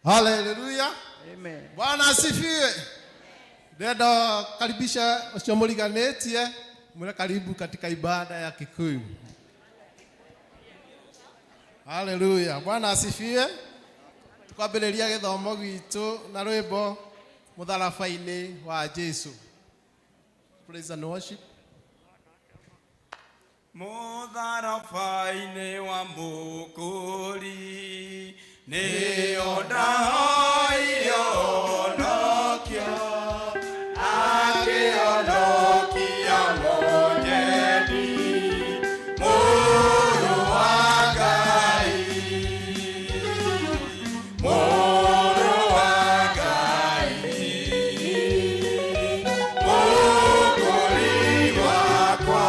Hallelujah. Amen. Bwana asifiwe. Ndio karibisha wasiomoliganetie mwe karibu katika ibada ya Kikuyu. Hallelujah. Bwana asifiwe. Tukabeleria githomo gitu na rwimbo mutharabaini wa Jesu. Praise and worship. Mutharabaini wa Mukuri ni ondahoyo nokyo akionokia mojedi muru wa Ngai muru wa Ngai Mukuri wakwa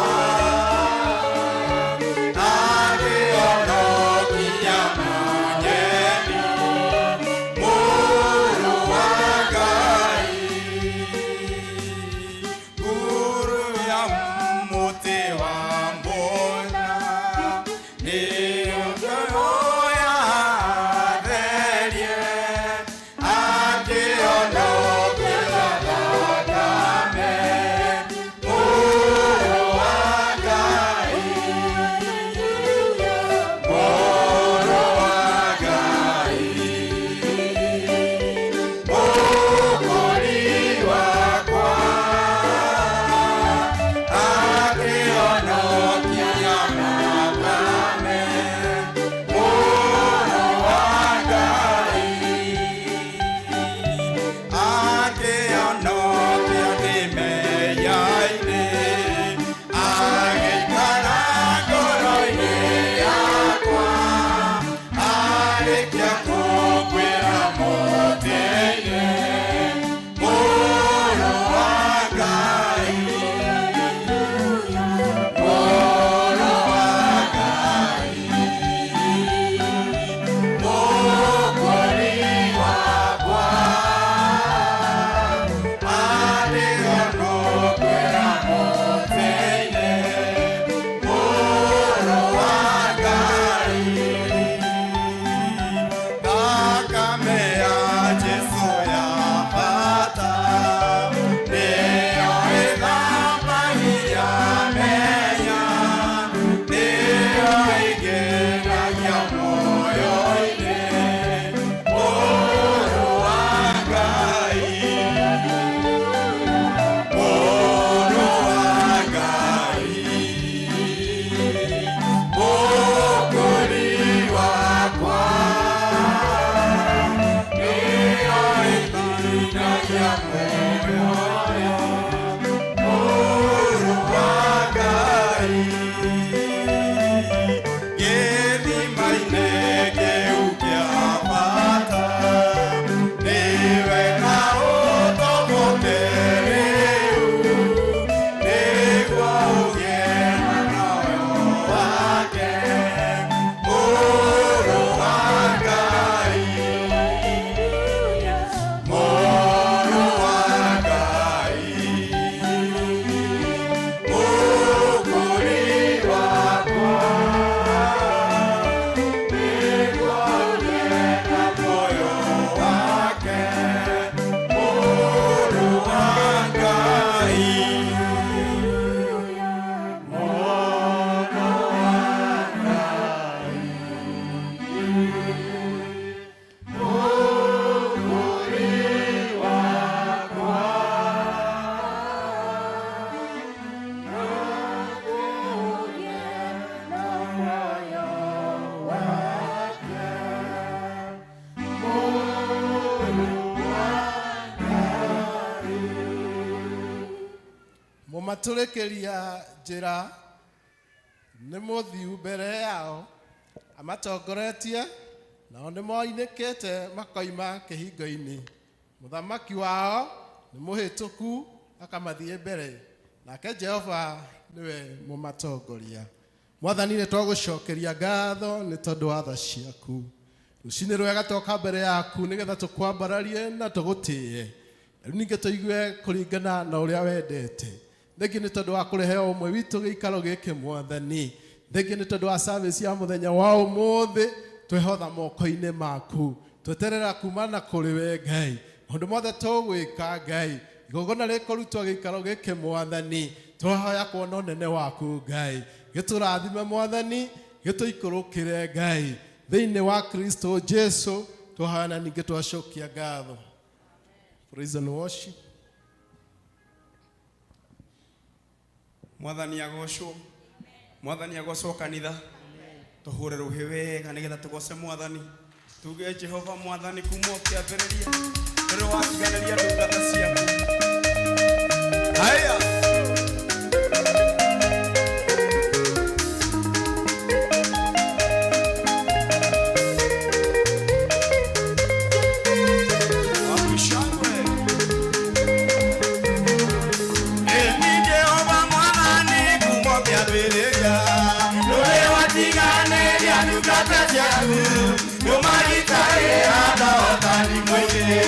Maturekeria njira nĩ mũthiu mbere yao amatongoretie nao nĩ moinĩkĩte makoima kĩhingo-inĩ. Mũthamaki wao nĩ mũhĩtũku akamathiĩ mbere, nake Jehova nĩwe mũmatongoria. Mwathani nĩ twagũcokeria ngatho nĩ tondũ wa tha ciaku. Rũcinĩ rwega twoka mbere yaku nĩgetha tũkwambararie na tũgũtĩe. Rĩu ningĩ tũigue kũringana na ũrĩa wendete. Thengi nĩ tondũ wa kũrehe ũmwe witũ gĩikaro gĩkĩ Mwathani. Thengi nĩ tondũ wa service ya mũthenya wa ũmũthĩ twehotha moko-inĩ maku. tweterera kumana kuri we Ngai maundu mothe tugwika Ngai igogona rikorutwo gikaro giki Mwathani twahoya kuona unene waku Ngai giturathime Mwathani gituikurukire Ngai thiini wa Kristo Jesu twahoya na ninge twacokia ngatho. Praise and worship. Mwathani agocwo. Mwathani agocwo kanitha. Tuhure ruhi wega nigetha tugoce Mwathani. Tuge Jehova Mwathani kumwo kiambiriria. Turi watiganeria ndungata ciaku. Haya. Yeah.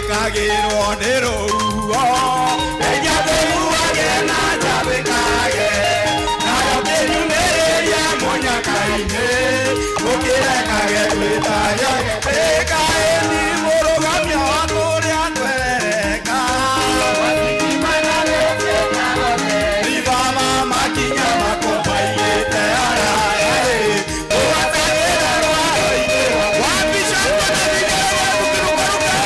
kagiro nero eja temu agena jabe kage na yoteru neria monya kaine okira kage twitayo ekae ni morogamya atore atwereka watikimana lete nagone ribama makinya makombaile ara oatagera roaine wabishamba na bigara kukirukaruka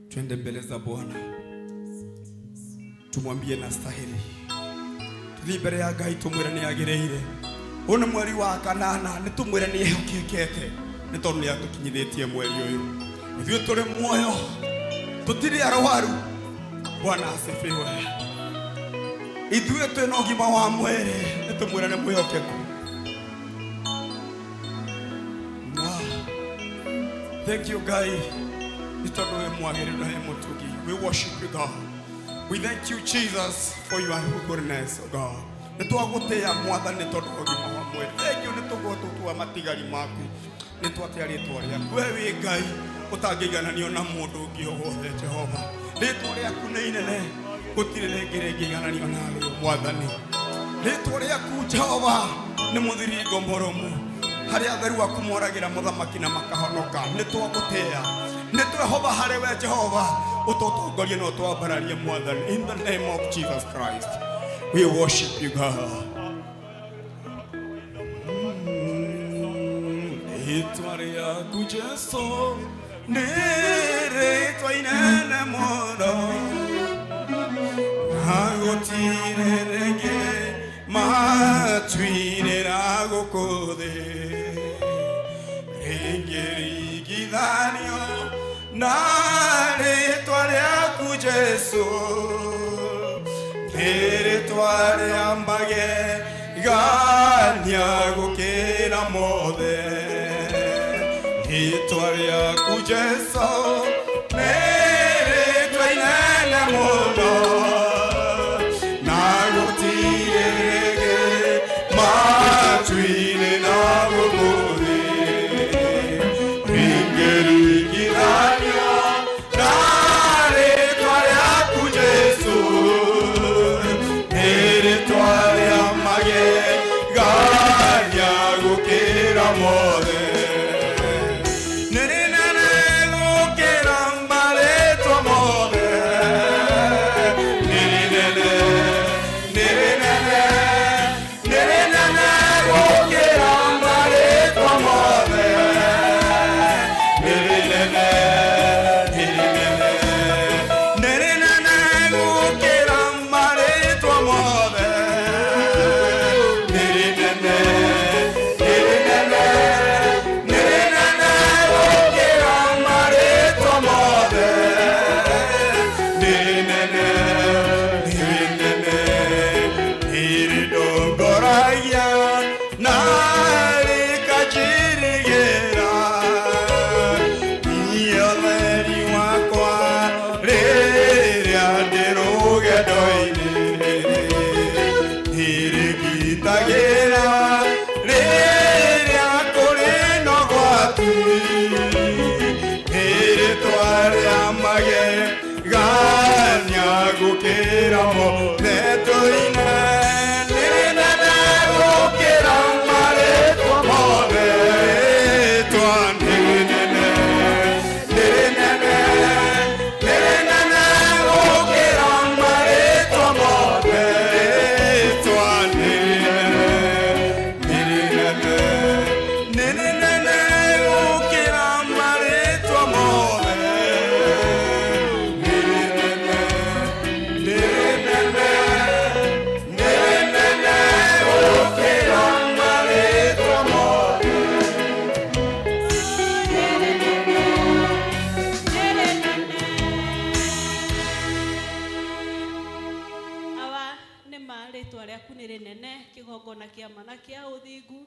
Twende mbele za Bwana tumwambie na stahili. Tuthi mbere ya Ngai tumwire ni agireire. Ona mweri wa kanana ni tumwire ni ehokekete. Ni tondu ni atukinyithitie mweri uyu. Ithuĩ tũrĩ muoyo tutiri arwaru. Bwana asifiwe. Ithuĩ twĩna ũgima wa mwĩrĩ ni tumwire ni mwĩhokeku. Thank you, Ngai. We worship you, God. We thank you, Jesus, for your goodness, oh God. Thank you, wewe Ngai utagigananio na mundu ungi wothe Jehova. Ritwa riaku ni inene gutire ringigananio nawe Mwathani. Ritwa riaku Jehova ni muthiringo murumu. Hari atheru aku moragira muthamaki na makahonoka. Nitwagutia nitwehova hari we Jehova utotongorie no twambararie Mwathani. In the name of Jesus Christ we worship you, God. Ritwa riaku Jesu ni ritwa inene muno. Agotire rege matwire ragukuthe engeri githanio na ritwa riaku Jesu ritwa ria magegania gukira mothe. Ritwa riaku Jesu ni ritwa inene muno. mothe Nirinene gukira maritwa mothe Nirinene Nirinene Nirinene gukira maritwa mothe Nirinene Nirinene Nirinene gukira maritwa mothe Nirinene Nirinene Nirinene gukira maritwa mothe Nirinene Nirinene Niridongoragia narikajirigira Iyoleri wakwa riria ndirugendoini Nirigitagira riria kuri no gwatu Niritwa ria magegania gukira motheto-ine Nirinene gukira maritwa mothe Ritwa nirinene Nirinene Nirinene gukira maritwa mothe Ritwa nirinene Nirinene Nirinene gukira maritwa mothe Nirinene Nirinene Nirinene gukira maritwa mothe Awa nĩ marĩtwa rĩaku nĩ rĩnene kĩgongona kĩa mana kĩa ũthingu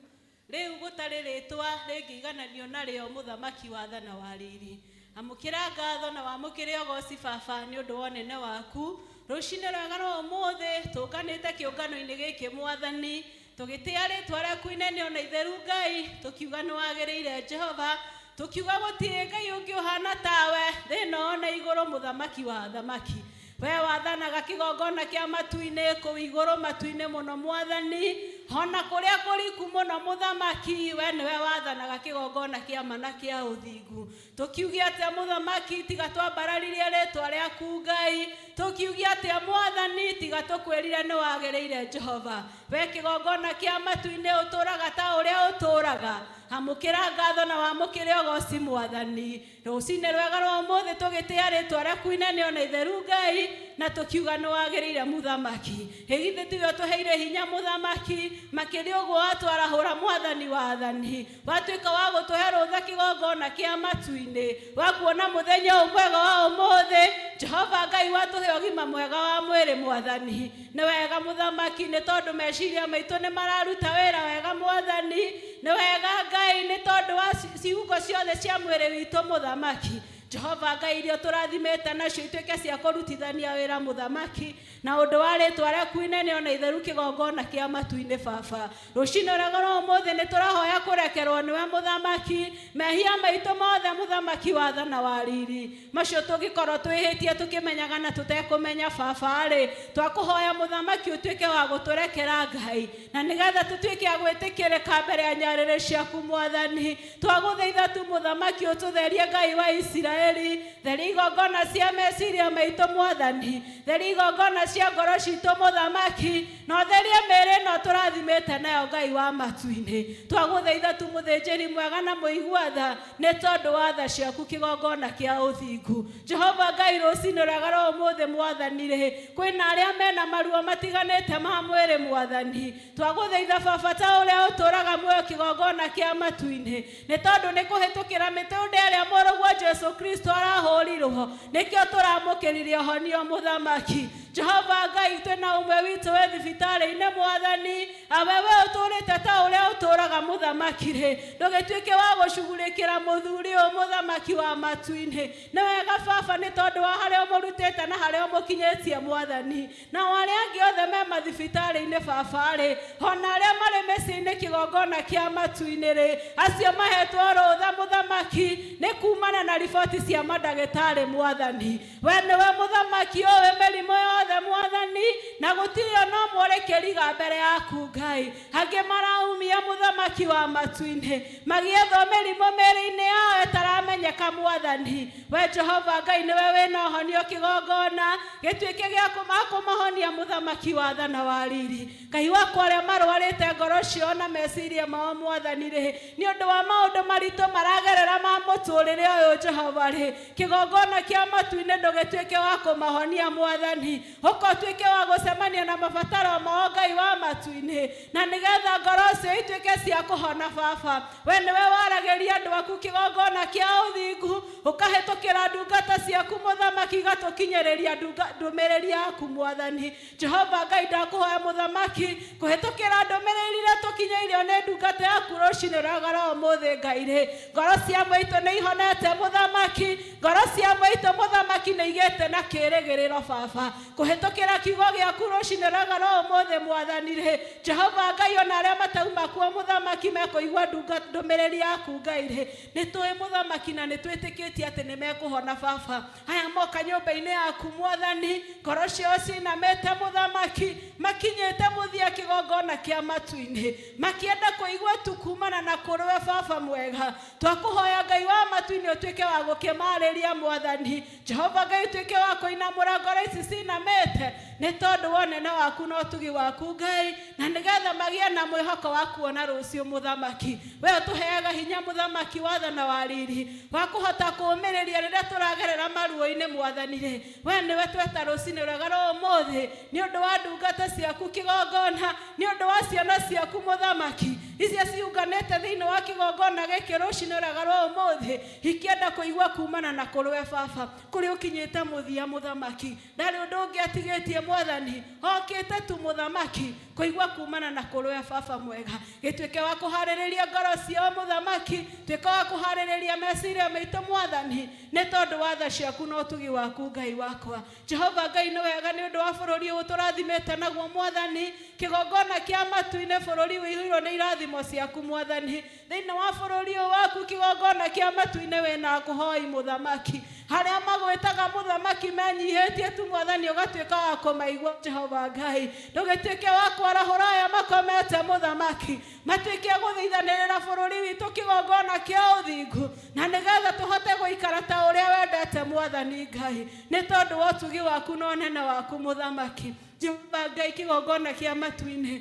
rĩu gũtarĩ rĩtwa rĩngĩigananio narĩo mũthamaki wathana wa riri amũkĩra ngatho na wamũkĩre ogoci baba nĩ ũndũ wa ũnene waku rũcinĩ rwega rwa ũmũthĩ tũnganĩte kĩũngano-inĩ gĩkĩ mwathani tũgĩtĩa rĩtwa rĩaku inene ona itheru Ngai tũkiuga nĩ wagĩrĩire Jehova tũkiuga gũtirĩ Ngai ũngĩ ũhana tawe thĩ ĩno na igũrũ mũthamaki wa athamaki we wathanaga kĩgongona kĩa matu-inĩ kũu igũrũ matu-inĩ mũno mwathani ona kũrĩa kũriku mũno mũthamaki we nĩwe wathanaga kĩgongona kĩa mana kĩa ũthingu tũkiugia atĩa mũthamaki tiga twambararirie rĩtwa rĩaku Ngai tũkiugia atĩa mwathani tiga tũkwĩrire nĩ wagĩrĩire Jehova we kĩgongona kĩa matu-inĩ ũtũraga ta ũrĩa ũtũraga amũkĩra ngatho na wamũkĩre ogoci mwathani rũcinĩ rwega rwa ũmũthĩ tũgĩtĩa rĩtwa rĩaku inene ona itheru Ngai na tũkiuga nĩ wagĩrĩire mũthamaki hĩgithĩ tiwe tũheire hinya mũthamaki makĩria ũguo watwarahũra mwathani wathani watuĩka wa gũtũhe rũtha kĩgongona kĩa matu-inĩ wa kuona mũthenya ũyũ mwega wa ũmũthĩ Jehova Ngai watũhe ũgima mwega wa mwĩrĩ mwathani nĩ wega mũthamaki nĩ tondũ meciria maitũ nĩ mararuta wĩra wega mwathani nĩ wega Ngai nĩ tondũ wa ciugo ciothe cia mwĩrĩ witũ mũthamaki Jehova Ngai irio tũrathimĩte nacio ituĩke cia kũrutithania wĩra mũthamaki na ũndũ wa rĩtwa rĩaku inene ona itheru kĩgongona kĩa matu-inĩ baba rũcinĩ rwega rwa ũmũthĩ nĩ tũrahoya kũrekerwo nĩwe mũthamaki mehia maitũ mothe mũthamaki wathana wa riri macio tũngĩkorwo twĩhĩtie tũkĩmenyaga na tũtekũmenya baba rĩ twakũhoya mũthamaki ũtuĩke wa gũtũrekera Ngai na nĩgetha tũtuĩke a gwĩtĩkĩrĩka mbere ya nyarĩrĩ ciaku mwathani twagũthaitha tu mũthamaki ũtũtherie Ngai wa Isiraeli theria igongona cia meciria maitũ mwathani theria igongona cia ngoro citũ mũthamaki na ũtherie mĩĩrĩ ĩno tũrathimĩte nayo Ngai wa matu-inĩ twagũthaitha tu mũthĩnjĩri mwega na mũigua tha nĩ tondũ wa tha ciaku kĩgongona kĩa ũthingu Jehova Ngai rũcinĩ rwega rwa ũmũthĩ mwathani rĩ kwĩna arĩa mena maruo matiganĩte ma mwĩrĩ mwathani twagũthaitha baba ta ũrĩa ũtũraga muoyo kĩgongona kĩa matu-inĩ nĩ tondũ nĩ kũhĩtũkĩra mĩtũnda ĩrĩa mũrũguo Jesu Kristo arahũrirwo nĩkĩo tũramũkĩrire ũhonio mũthamaki Jehova Ngai twĩna ũmwe witũ wĩ thibitarĩ-inĩ mwathani awewe ũtũrĩte ta ũrĩa ũtũraga mũthamaki rĩ ndũgĩtuĩke wa gũcugurĩkĩra mũthuri ũyũ mũthamaki wa matu-inĩ nĩ wega baba nĩ tondũ wa harĩa ũmũrutĩte na harĩa ũmũkinyĩtie mwathani na arĩa angĩ othe me mathibitarĩ-inĩ baba rĩ ona arĩa marĩ mĩciĩ-inĩ kĩgongona kĩa matu-inĩ rĩ acio mahetwo rũtha mũthamaki nĩ kumana na riboti cia mandagĩtarĩ mwathani we nĩwe mũthamaki ũĩ mĩrimũ yothe mothe mwathani na gutire no mwerekeriga mbere yaku Ngai ange maraumia muthamaki wa matu-ini magietho mirimo mĩĩrĩ-inĩ yao ĩtaramenyeka mwathani we Jehova Ngai niwe wĩna ũhonio kĩgongona gĩtuĩke gĩa kũmahonia muthamaki wa tha na wa riri Ngai wakwa arĩa marwarĩte ngoro ciao na meciria mao mwathani rĩ nĩ ũndũ wa maũndũ maritũ maragerera ma mũtũrĩre ũyũ Jehova rĩ kĩgongona kĩa matu-inĩ ndũgĩtuĩke wa kũmahonia mwathani ũkotuĩke wa gũcemania na mabataro mao Ngai wa matu-inĩ na nĩgetha ngoro cio ituĩke cia kũhona baba we nĩwe waragĩria andũ aku kĩgongona kĩa ũthingu ũkahĩtũkĩra ndungata ciaku mũthamaki gatũkinyĩrĩria ndũmĩrĩri yaku mwathani Jehova Ngai ndakũhoya mũthamaki kũhĩtũkĩra ndũmĩrĩri iria tũkinyĩirio nĩ ndungata yaku rũcinĩ rwa ũmũthĩ Ngai rĩ ngoro cia maitũ nĩ ihonete mũthamaki ngoro cia maitũ mũthamaki nĩ igĩte na kĩĩrĩgĩrĩro baba kũhĩtũkĩra kiugo gĩaku rũcinĩ rwa ũmũthĩ mwathani rĩ Jehova Ngai ona arĩa matauma kuo mũthamaki mekũigua ndũmĩrĩri yaku Ngai rĩ nĩtũĩ mũthamaki na nĩtwĩtĩkĩtie atĩ nĩmekũhona baba aya moka nyũmba-inĩ yaku mwathani ngoro ciao cinamĩte mũthamaki makinyĩte mũthia kĩgongona kĩa matu-inĩ makĩenda kũigua tu kumana na kũrũwe baba mwega twakũhoya Ngai wa matu-inĩ ũtuĩke wa gũkĩmarĩria mwathani Jehova Ngai ũtuĩke wa kũinamũra ngoro ici cinamĩte nĩ tondũ wa ũnene waku na ũtugi waku Ngai na nĩgetha magĩe na mwĩhoko wa kuona rũciũ mũthamaki we ũtũheaga hinya mũthamaki wa tha na wa riri wa kũhota kũũmĩrĩria rĩrĩa tũragerera maruo-inĩ mwathani rĩ we nĩwe tweta rũcinĩ rwega rwa ũmũthĩ nĩ ũndũ wa ndungata ciaku kĩgongona nĩ ũndũ wa ciana ciaku mũthamaki icio ciunganĩte thĩinĩ wa kĩgongona gĩkĩ rũcinĩ rwega rwa ũmũthĩ ikĩenda kũigua kumana na kũrũwe baba kũrĩa ũkinyĩte mũthia mũthamaki ndarĩ ũndũ ũngĩ atigĩtie mwathani okĩte tu mũthamaki kũigua kumana na kũrũwe baba mwega gĩtuĩke wa kũharĩrĩria ngoro ciao mũthamaki tuĩke wa kũharĩrĩria meciria maitũ mwathani nĩ tondũ wa tha ciaku na ũtugi waku Ngai wakwa Jehova Ngai nĩ wega nĩ ũndũ wa bũrũri ũyũ tũrathimĩte naguo mwathani kĩgongona kĩa matu-inĩ bũrũri wĩihũirwo nĩ irathimo ciaku mwathani thĩinĩ wa bũrũri ũyũ waku kĩgongona kĩa matu-inĩ wĩna kũhoi mũthamaki harĩa magwĩtaga mũthamaki menyihĩtie tu mwathani ũgatuĩka wa kũmaigua Jehova Ngai ndũgĩtuĩke wa kwarahũra aya makomete mũthamaki matuĩke gũthaithanĩrĩra bũrũri witũ kĩgongona kĩa ũthingu na nĩgetha tũhote gũikara ta ũrĩa wendete mwathani Ngai nĩ tondũ wa ũtugi waku na ũnene waku mũthamaki Jehova Ngai kĩgongona kĩa matu-inĩ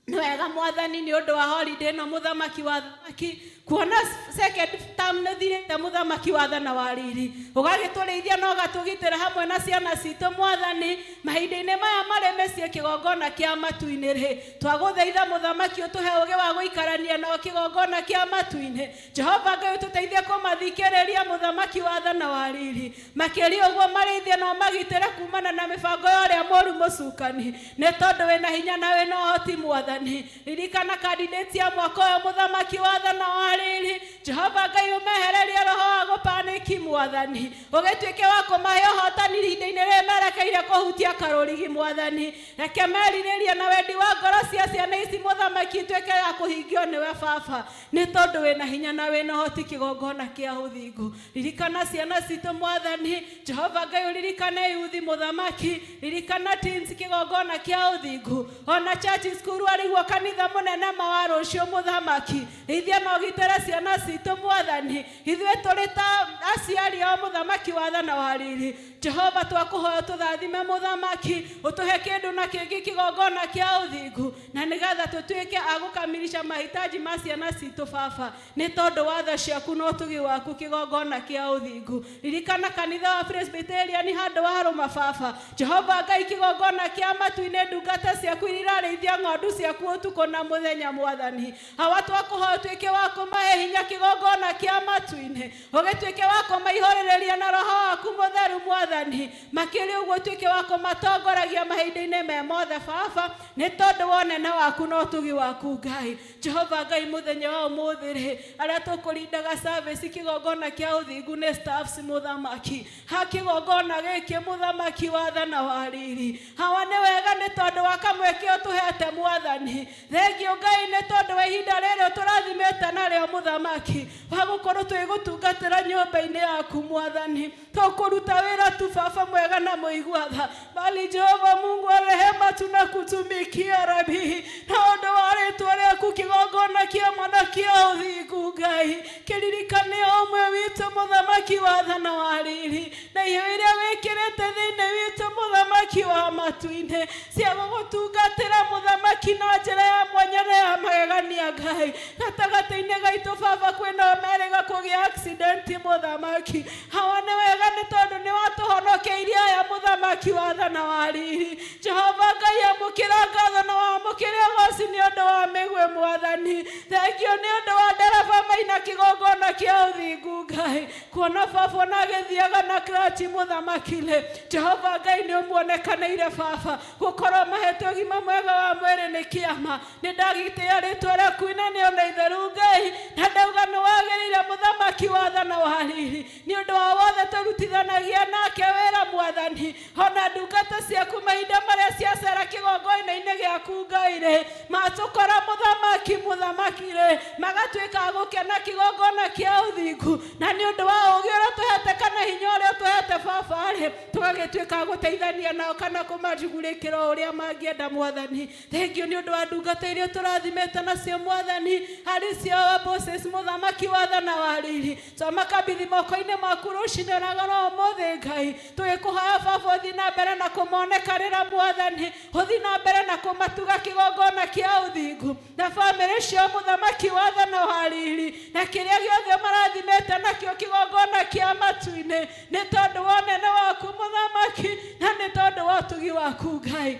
nĩ wega mwathani nĩ ũndũ wa holiday no mũthamaki wa thamaki kuona second term nĩ thirĩte mũthamaki wa tha na wa riri ũgagĩtũrĩithia na ũgatũgitĩra hamwe na ciana citũ mwathani mahinda-inĩ maya marĩ mĩciĩ kĩgongona kĩa matu-inĩ rĩ twagũthaitha mũthamaki ũtũhe ũgĩ wa gũikarania na kĩgongona kĩa matu-inĩ Jehova Ngai ũtũteithie kũmathikĩrĩria mũthamaki wa tha na wa riri makĩria ũguo marĩithie na ũmagitĩre kumana na mĩbango ya ũrĩa mũru mũcukani nĩ tondũ wĩna hinya na wĩna ũhoti mwathani ririkana kandidati ya mwaka ũyũ mũthamaki wa tha na wa riri Jehova Ngai ũmehererie roho wa gũpanĩki mwathani ũgĩtuĩke wa kũmahe ũhotani ihinda-inĩ rĩrĩ merekeire kũhutia karũrigi mwathani reke merirĩrie na wendi wa ngoro cia ciana ici mũthamaki ituĩke ya kũhingio nĩwe baba nĩ tondũ wĩna hinya na wĩna ũhoti kĩgongona kĩa ũthingu ririkana ciana citũ mwathani Jehova Ngai ũririkane yuthi mũthamaki ririkana teens kĩgongona kĩa ũthingu ona church school arĩguo kanitha mũnene wa rũciũ mũthamaki ithia na ũgitĩre ciana citũ mwathani ithuĩ tũrĩ ta aciari ao mũthamaki wa tha na wa riri Jehova twakũhoya tũthathime mũthamaki ũtũhe kĩndũ na kĩngĩ kĩgongona kĩa ũthingu na nĩgetha tũtuĩke a gũkamilisha mahitaji ma ciana citũ baba nĩ tondũ wa tha ciaku na ũtugi waku kĩgongona kĩa ũthingu ririkana kanitha wa Presbyterian handũ wa arũma baba Jehova Ngai kĩgongona kĩa matu-inĩ ndungata ciaku irarĩithia ng'ondu ciaku ũtukũ na mũthenya mwathani hawa twakũhoya ũtuĩke wa kũmahe hinya kĩgongona kĩa matu-inĩ ũgĩtuĩke wa kũmaihũrĩrĩria na roho waku mũtheru mwathani makĩria ũguo ũtuĩke wa kũmatongoragia mahinda-inĩ me mothe baba nĩ tondũ wa ũnene waku na ũtugi waku Ngai Jehova Ngai mũthenya wa ũmũthĩ rĩ arĩa tũkũrindaga service kĩgongona kĩa ũthingu nĩ staffs mũthamaki ha kĩgongona gĩkĩ mũthamaki wa tha na wa riri hawa nĩ wega nĩ tondũ wa kamweke ũtũhete mwathani thengio Ngai nĩ tondũ wa ihinda rĩrĩ tũrathimĩte na narĩ o mũthamaki wa gũkorwo twĩgũtungatĩra nyũmba-inĩ yaku Mwathani, tũkũruta wĩra tu Baba mwega na mũigua-tha, bali Jehova Mungu wa rehema tunakutumikia Rabi, na ũndũ wa rĩtwa rĩaku kĩgongona kĩa mwana kĩa ũthingu Ngai, kĩririkane o ũmwe witũ mũthamaki wa tha na wa riri, na iheo iria wĩkĩrĩte thĩinĩ witũ mũthamaki wa matu-inĩ cia gũgũtungatĩra mũthamaki na njĩra ya mwanya na ya magegania Ngai, gatagatĩ-inĩ gaitũ Baba kwĩna merĩga kũgĩa accident mũthamaki, hawa nĩ wega nĩ tondũ nĩ watũhonokeirie aya mũthamaki wa tha na wa riri. Jehova Ngai amũkĩra ngatho na wamũkĩre goci nĩ ũndũ wa mĩgwe Mwathani, thengio nĩ ũndũ wa ndereba maina kĩgongona kĩa ũthingu Ngai, kuona Baba na agĩthiaga na krachi mũthamaki-rĩ, Jehova Ngai nĩ ũmuonekanĩire Baba, gũkorwo mahetwo ũgima mwega wa mwĩrĩ nĩ kĩama, nĩ ndagitĩra rĩtwa rĩaku inene ona itheru Ngai, na ndauga nĩ wagĩrĩire mũthamaki wa tha na wa riri, nĩ ũndũ wa wothe tũrutithanagia nake wĩra Mwathani, ona ndungata ciaku mahinda marĩa ciacera kĩgongona-inĩ gĩaku Ngai-rĩ, matũkora mũthamaki-rĩ, magatuĩka gũkena kĩgongona kĩa ũthingu, na nĩ ũndũ wa ũũgĩ ũrĩa tũhete kana hinya ũrĩa tũhete Baba-rĩ, tũgagĩtuĩka gũteithania nao kana kũmanjugurĩkĩra ũrĩa mangĩenda Mwathani. Thengio nĩ ũndũ wa ndungata iria tũrathimĩte nacio Mwathani, harĩ cio Moses mũthamaki wa tha na wa riri, twamakabithi moko-inĩ maku rũcinĩ na ũmũthĩ Ngai, tũgĩkũhoya Baba ũthiĩ na mbere na kũmonekanĩra Mwathani, ũthiĩ na mbere na kũmatuga kĩgongona kĩa ũthingu na bamĩrĩ cio mũthamaki wa tha na wa riri, na kĩrĩa gĩothe marathimĩte nakĩo kĩgongona kĩa matu-inĩ, nĩ tondũ wa ũnene waku mũthamaki na nĩ tondũ wa ũtugi waku Ngai.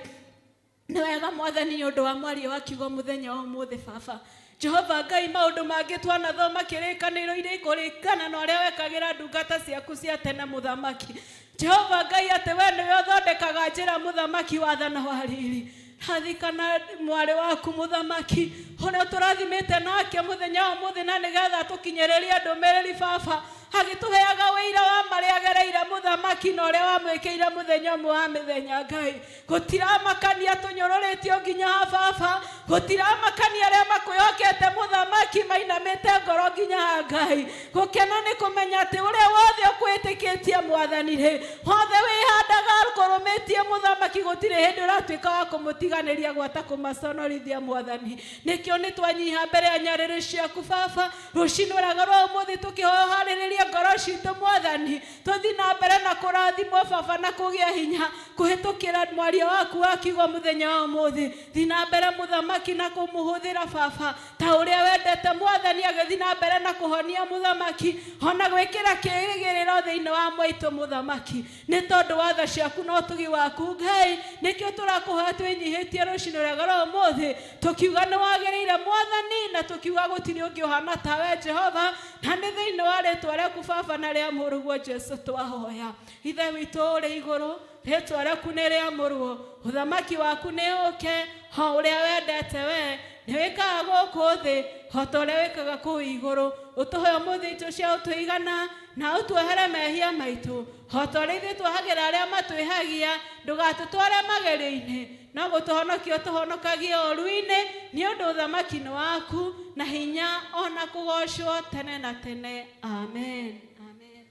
Nĩ wega Mwathani nĩ ũndũ wa mwario wa kiugo mũthenya wa ũmũthĩ Baba. Jehova Ngai, maũndũ mangĩ twanathoma kĩrĩkanĩro-inĩ kũringana na ũrĩa wekagĩra ndungata ciaku cia tene mũthamaki. Jehova Ngai, atĩ we nĩwe ũthondekaga njĩra mũthamaki wa tha na wa riri. Hathikana mwari waku mũthamaki, ũrĩa tũrathimĩte nake mũthenya wa ũmũthĩ, na nĩgetha tũkinyĩrĩrie ndũmĩrĩri Baba, agĩtũheaga wĩira wa marĩa agereire mũthamaki na ũrĩa wamwĩkĩire mũthenya ũmwe wa mĩthenya Ngai. Gũtiramakania tũnyũrũrĩtio nginya ha Baba, gũtiramakania arĩa makwĩhokete mũthamaki mainamĩte ngoro nginya ha Ngai. Gũkena nĩ kũmenya atĩ ũrĩa wothe ũkwĩtĩkĩtie Mwathani-rĩ, wothe wĩhandaga kũrũmĩtie mũthamaki, gũtirĩ hĩndĩ ũratuĩka wa kũmũtiganĩria gwata kũmaconorithia Mwathani. Nĩkĩo nĩ twanyiha mbere ya nyarĩrĩ ciaku Baba, rũcinĩ rũrĩa rwa ũmũthĩ tũkĩhoharĩrĩria ngoro citũ Mwathani, tũthiĩ na mbere na kũrathimwo Baba na kũgĩa hinya kũhĩtũkĩra mwario waku wa kiugo mũthenya wa ũmũthĩ. Thiĩ na mbere mũthamaki na kũmũhũthĩra Baba ta ũrĩa wendete Mwathani, agĩthiĩ na mbere na kũhonia mũthamaki, ona gwĩkĩra kĩĩrĩgĩrĩro thĩinĩ wa maitũ mũthamaki, nĩ tondũ wa tha ciaku na ũtugi waku Ngai. Nĩkĩo tũrakũhoya twĩnyihĩtie rũcinĩ rwega rwa ũmũthĩ, tũkiuga nĩ wagĩrĩire Mwathani, na tũkiuga gũtirĩ ũngĩ ũhana tawe Jehova, na nĩ thĩinĩ wa rĩtwa rĩaku Baba na rĩa mũrũguo Jesu twahoya. Ithe witũ ũrĩ igũrũ, rĩtwa rĩaku nĩ rĩamũrwo, ũthamaki waku nĩ ũke, o ũrĩa wendete we nĩ wĩkaga gũkũ thĩ o ta ũrĩa wĩkaga kũu igũrũ. Ũtũhe ũmũthĩ indo cia ũtũigana, na ũtuohere mehia maitũ o ta ũrĩa ithuĩ tuohagĩra arĩa matwĩhagia, ndũgatũtware magerio-inĩ, no gũtũhonokia ũtũhonokagie ũũru-inĩ, nĩ ũndũ ũthamaki nĩ waku na hinya ona kũgocwo tene na tene. Amen. Amen.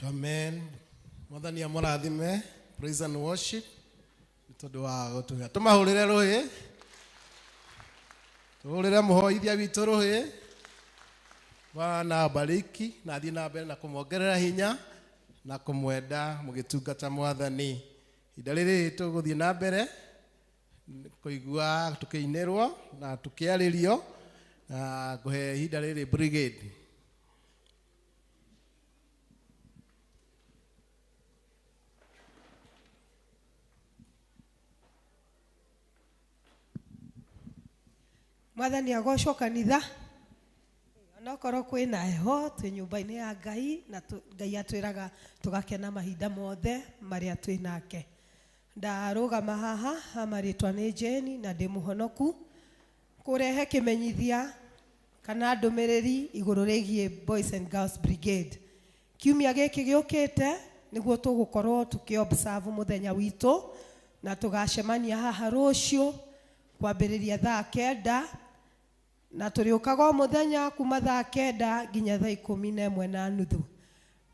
Amen. Mwathani amũrathime. Praise and worship. Nĩ tondũ wa gũtũhe. Tũmahũrĩre rũhĩ. Tũhũrĩre mũhoithia witũ rũhĩ. Bwana abariki na athiĩ na mbere na kũmuongerera hinya na kũmwenda mũgĩtungata Mwathani. Ihinda rĩrĩ tũgũthiĩ na mbere kũigua tũkĩinĩrwo na tũkĩarĩrio, na ngũhe ihinda rĩrĩ brigade. Mwathani agocwo kanitha. Onokorwo kwĩna heho twĩ nyũmba-inĩ ya Ngai, na Ngai atwĩraga tũgakena mahinda mothe marĩa twĩ nake. Ndarũgama haha amarĩtwa nĩ Jeni na ndĩ mũhonoku kũrehe kĩmenyithia kana ndũmĩrĩri igũrũ rĩgiĩ Boys and Girls Brigade. Kiumia gĩkĩ gĩũkĩte nĩguo tũgũkorwo tũkĩ-observe mũthenya witũ, na tũgacemania haha rũciũ kwambĩrĩria thaa 9, na tũrĩũkaga o mũthenya kuma thaa 9 nginya thaa 11:30.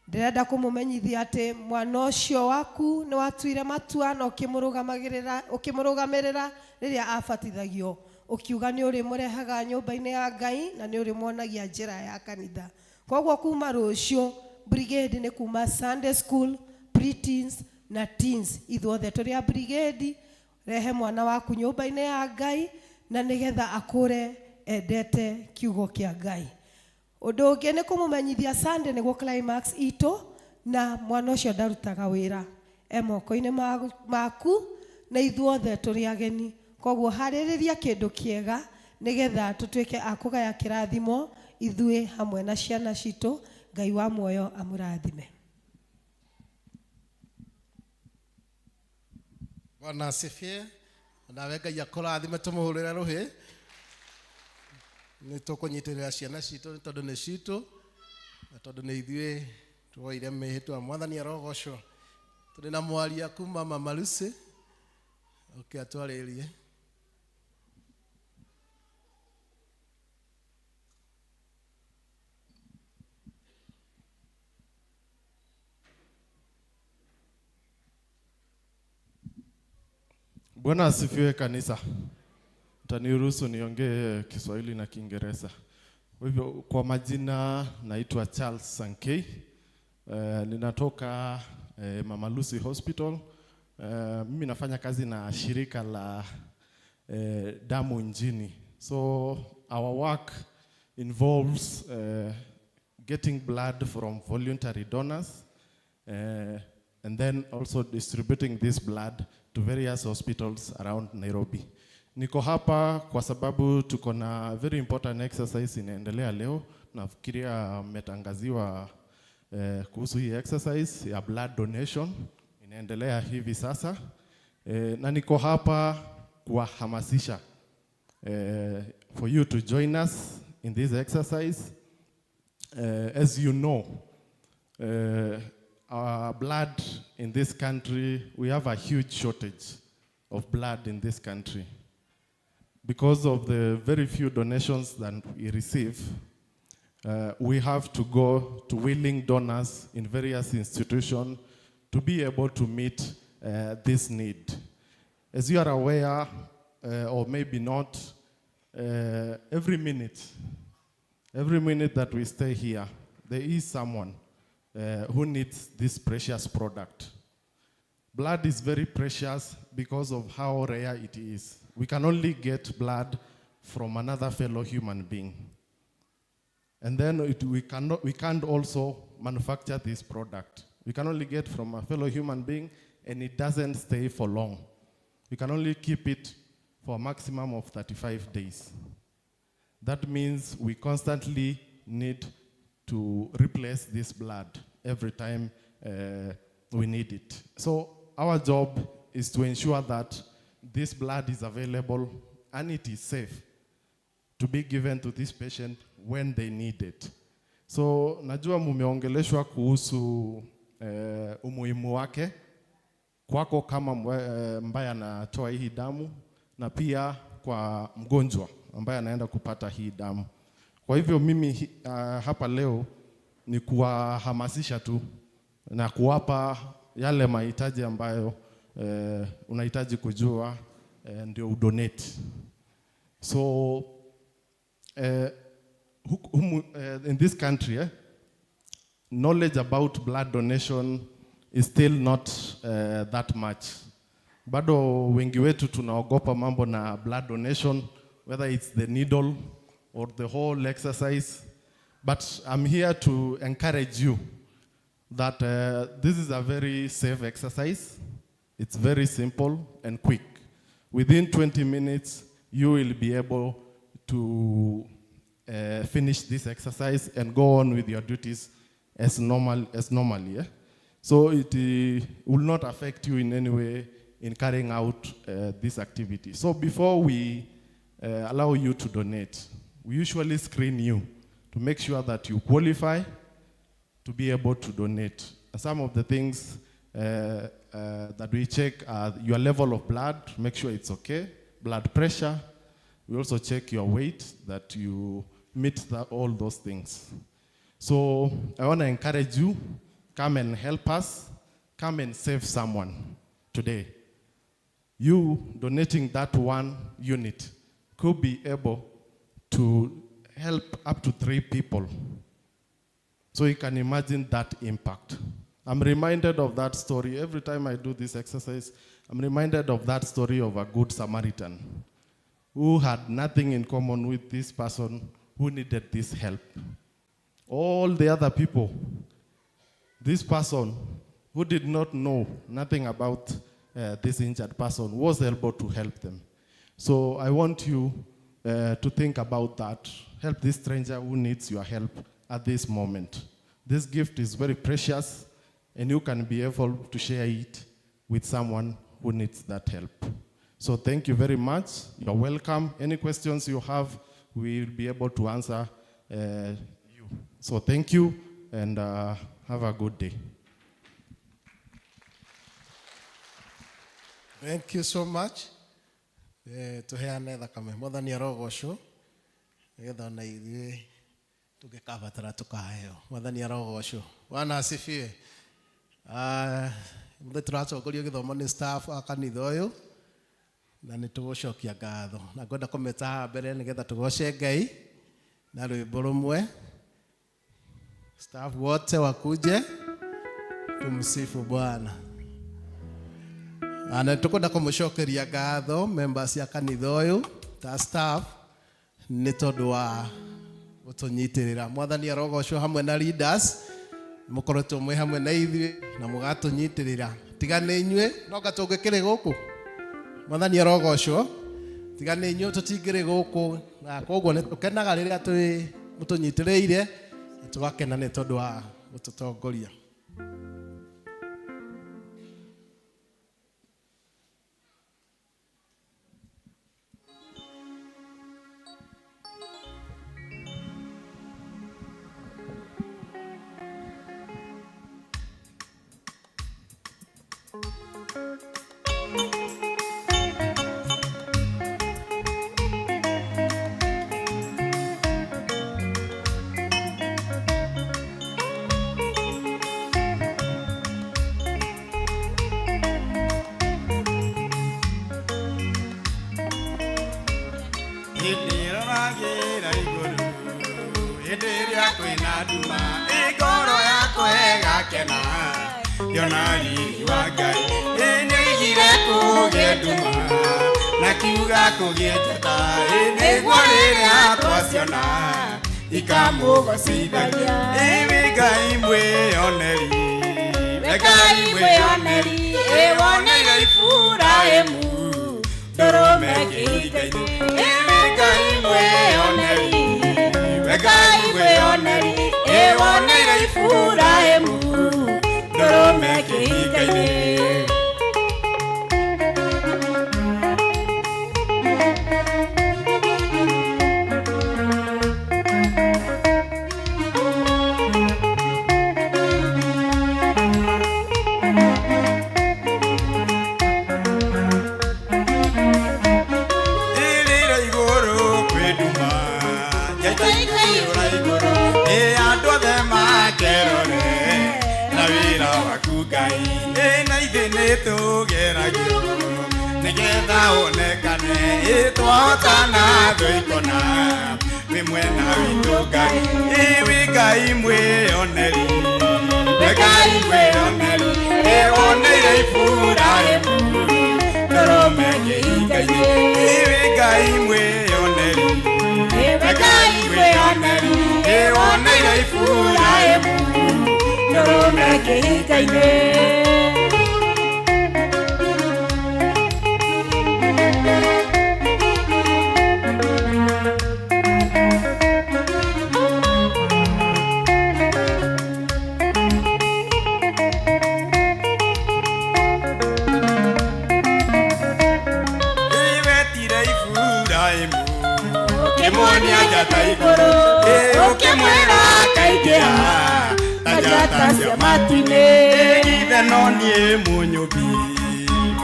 Ndĩrenda kũmũmenyithia atĩ mwana ũcio waku nĩ watuire matua na ũkĩmũrũgamĩrĩra rĩrĩa abatithagio, ũkiuga nĩ ũrĩmũrehaga nyũmba-inĩ ya Ngai na nĩ ũrĩmuonagia njĩra ya kanitha. Koguo kuma rũciũ brigade nĩ kuma Sunday school, pre-teens na teens, ithuothe tũrĩ a brigade. Rehe mwana waku nyũmba-inĩ ya Ngai na nĩgetha akũre endete kiugo kĩa Ngai. Ũndũ ũngĩ nĩ kũmũmenyithia Sunday nĩguo climax itũ, na mwana ũcio ndarutaga wĩra, moko-inĩ maku na ithuothe tũrĩ ageni. Koguo harĩrĩria kĩndũ kĩega nĩgetha tũtuĩke a kũgaya kĩrathimo ithuĩ hamwe na ciana citũ. Ngai wa muoyo amũrathime. Bwana asifiwe. Nawe Ngai akũrathime, tũmũhũrĩre rũhĩ. Nĩ tũkũnyitĩrĩra ciana citũ tondũ nĩ citũ na tondũ nĩ ithuĩ twoire mĩhĩtwa. Mwathani arogocwo. Tũrĩ na mwaria kuma Mama Lucy, atwarĩrie. Bwana asifiwe kanisa. Mtaniruhusu niongee Kiswahili na Kiingereza. Kwa hivyo kwa majina naitwa Charles Sankey. Ninatoka Mama Lucy Hospital. Mimi nafanya kazi na shirika la damu nchini. So our work involves getting blood from voluntary donors and then also distributing this blood to various hospitals around Nairobi. Niko hapa kwa sababu tuko na very important exercise inaendelea leo. Nafikiria mmetangaziwa kuhusu hii exercise ya blood donation inaendelea hivi sasa. Na niko hapa kuwahamasisha for you to join us in this exercise. As you know, our blood in this country, we have a huge shortage of blood in this country. Because of the very few donations that we receive, we have to go to willing donors in various institutions to be able to meet this need. As you are aware, or maybe not, every minute that we stay here, there is someone who needs this precious product. Blood is very precious because of how rare it is. We can only get blood from another fellow human being. And then we can't also manufacture this product. We can only get from a fellow human being, and it doesn't stay for long. We can only keep it for a maximum of 35 days. That means we constantly need to replace this blood every time we need it. So our job is to ensure that this blood is available and it is safe to be given to this patient when they need it. So najua mumeongeleshwa kuhusu umuhimu wake kwako kama ambaye anatoa hii damu na pia kwa mgonjwa ambaye anaenda kupata hii damu. Kwa hivyo mimi hapa leo ni kuwahamasisha tu na kuwapa yale mahitaji ambayo unahitaji kujua ndio udonate. So in this country, knowledge about blood donation is still not that much. Bado wengi wetu tunaogopa mambo na blood donation, whether it's the needle or the whole exercise. But I'm here to encourage you that this is a very safe exercise. It's very simple and quick. Within 20 minutes, you will be able to finish this exercise and go on with your duties as normally. Yeah? So it will not affect you in any way in carrying out this activity. So before we allow you to donate, we usually screen you to make sure that you qualify to be able to donate. Some of the things that we check are your level of blood, make sure it's okay, blood pressure, We also check your weight, that you meet all those things. So I want to encourage you, come and help us, come and save someone today. You donating that 1 unit could be able to help up to 3 people. So you can imagine that impact. I'm reminded of that story. Every time I do this exercise, I'm reminded of that story of a good Samaritan who had nothing in common with this person who needed this help. All the other people, this person who did not know nothing about this injured person was able to help them. So I want you to think about that. Help this stranger who needs your help at this moment. This gift is very precious, and you can be able to share it with someone who needs that help. So thank you very much. You're welcome. Any questions you have, we'll be able to answer you. So thank you, and have a good day. Thank you so much. Tuheane thakame mwathani arogocwo nigetha na ithuĩ tũngĩkabatara tũkaheo. Mwathani arogocwo. Bwana asifiwe. Mũthĩ tũratongorio gĩthomo nĩ staff a kanitha ũyũ na nĩ tũgũcokia ngatho. Na ngwenda kũmeta haha mbere nĩgetha tũgoce Ngai na rwĩmbo rũmwe. Staff wote wakuje tumsifu Bwana. Ana tukwenda kumucokeria ngatho members ya kanitha ũyũ ta staff nĩ tondũ wa gũtũnyitirĩra. Mwathani arogocwo hamwe na leaders mukoretwo mwĩ hamwe na ithuĩ na mũgatũnyitirĩra. Tiga nĩ inyuĩ no gatũngĩkĩrĩ gũkũ. Mwathani arogocwo tiga nĩ inyuĩ tũtingĩrĩ gũkũ, na koguo nĩ tũkenaga rĩrĩa mũtũnyitĩrĩire, tũgakena nĩ tondũ wa gũtũtongoria.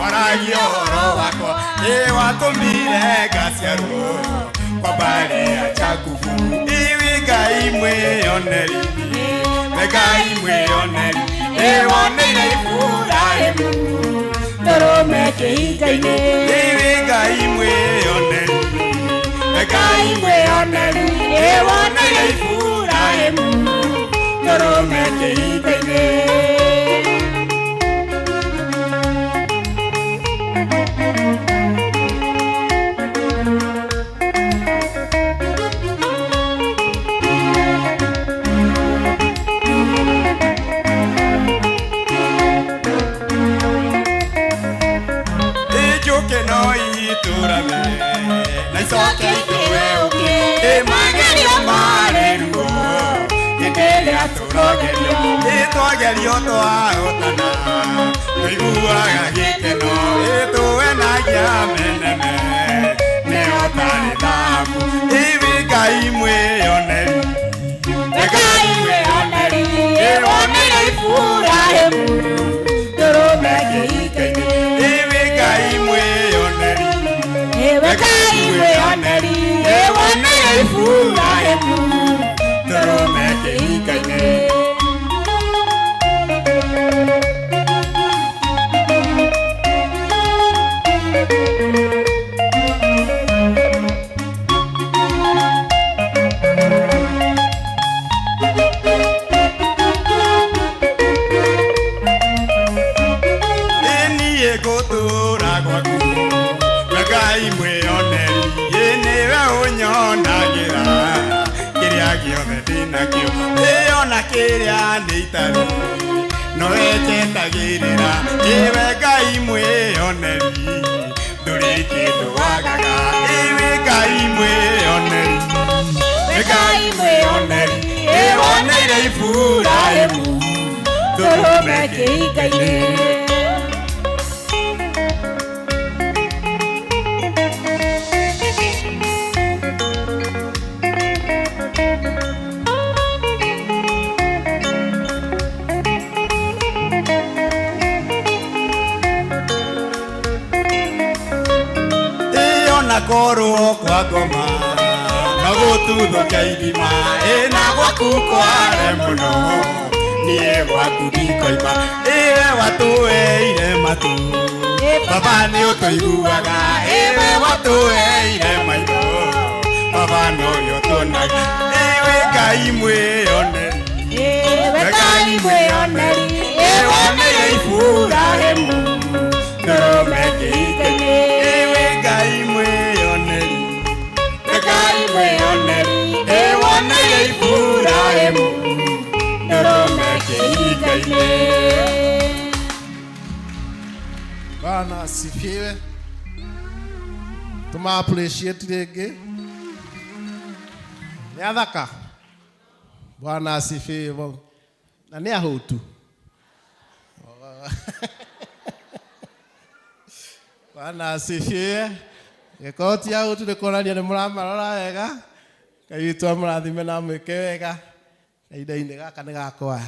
Waragio oro wakwa watumire ngaciarwo kwa mbari ya Jakubu. Iwi Ngai mwĩoneri, Ngai mwĩoneri, woneire Iburahĩmu ndũrũme kĩhinga-inĩ. Iwi Ngai mwĩoneri, Ngai mwĩoneri, woneire Iburahĩmu ndũrũme kĩhinga-inĩ. Naisoke ituwe uke magerio mareruo Ngelia turogerio Itogerio toahotana Tuiguaga gikeno Ituwe nagia menene Neotari thabu Iwi Ngai mwĩoneri, Ngai mwĩoneri, woneire Iburahĩmu ndũrũme kĩhinga-inĩ. Iwi Ngai mwĩoneri, Ngai mwĩoneri, woneire Iburahĩmu ndũrũme kĩhinga-inĩ. Ngai mwĩoneri, nĩwe ũnyonagĩra kĩrĩa gĩothe ndĩnakĩo. Ona kĩrĩa nĩ itarĩ no wĩnjetagĩrĩra. Nĩwe Ngai mwĩoneri, ndũrĩ kĩndũ wagaga. Nĩwe Ngai mwĩoneri, Ngai mwĩoneri, woneire Iburahĩmu ndũrũme kĩhinga-inĩ. Korwo kwa ngoma no gũtuthũkia ithima. Na gwaku kware mũno niĩ gwaku ndikoima. Iwe watũheire matu Baba nĩ ũtũiguaga. Iwe watũheire maitho Baba noyo tuonaga. Iwe Ngai mwĩoneri, Ngai mwĩoneri, woneire Iburahĩmu ndũrũme kĩhinga-inĩ. Iwe Ngai mwĩoneri, Ngai mwĩoneri, woneire Iburahĩmu ndũrũme kĩhinga-inĩ. Bwana asifiwe. Tuma appreciate rĩngĩ. Nĩ athaka. Bwana asifiwe. Na nĩ ahũtu. Bwana asifiwe. Gĩkorwo ti ahũtu nĩ kuonania nĩ mũramarora wega. Ngai witũ amũrathime na mwĩke wega. Kahinda-inĩ gaka nĩ gakwa.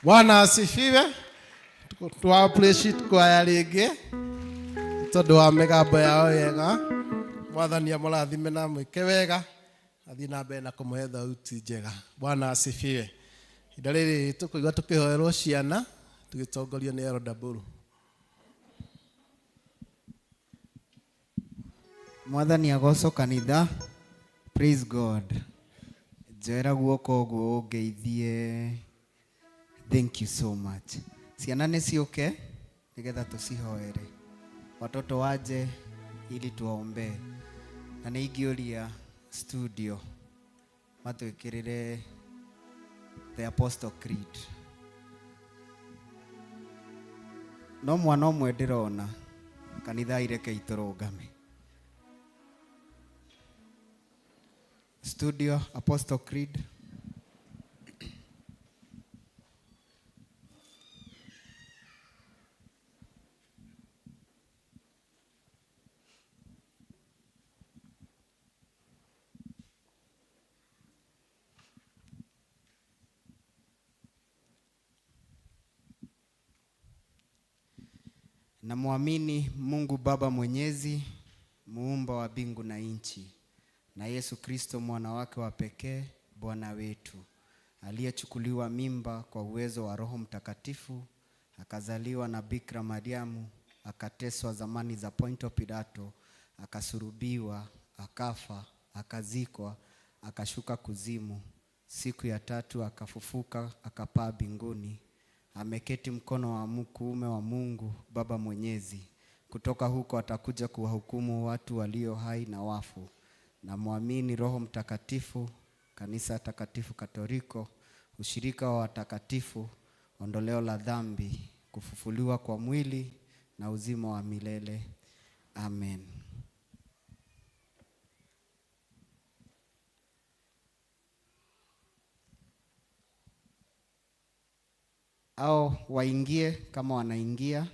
Bwana asifiwe. Twa appreciate kwaya rĩngĩ tondũ wa mĩgambo yao yega. Mwathani amũrathime na mwĩke wega, athiĩ na mbere na kũmũhe thauti njega. Bwana asifiwe. Ihinda rĩrĩ tũkũigua tũkĩhoerwo ciana tũgĩtongorio nĩ Elder Buru. Mwathani agoco kanitha. Praise God. Njoera guoko guo ũngeithie. Thank you so much. Ciana nĩ ciũke nigetha tũcihoere. Watoto waje ili tuwaombee. Na nĩ ingĩũria studio matwĩkĩrĩre the Apostle Creed. No mwana ũmwe ndĩrona kanitha ireke itũrũngame. Studio Apostle Creed. Na muamini Mungu Baba Mwenyezi, muumba wa mbingu na nchi, na Yesu Kristo mwana wake wa pekee, Bwana wetu, aliyechukuliwa mimba kwa uwezo wa Roho Mtakatifu, akazaliwa na Bikira Mariamu, akateswa zamani za Ponto Pilato, akasulubiwa, akafa, akazikwa, akashuka kuzimu. Siku ya tatu akafufuka, akapaa mbinguni. Ameketi mkono wa kuume wa Mungu Baba Mwenyezi. Kutoka huko atakuja kuwahukumu watu walio hai na wafu. Na muamini Roho Mtakatifu, kanisa takatifu Katoliki, ushirika wa watakatifu, ondoleo la dhambi, kufufuliwa kwa mwili na uzima wa milele. Amen. Au waingie kama wanaingia.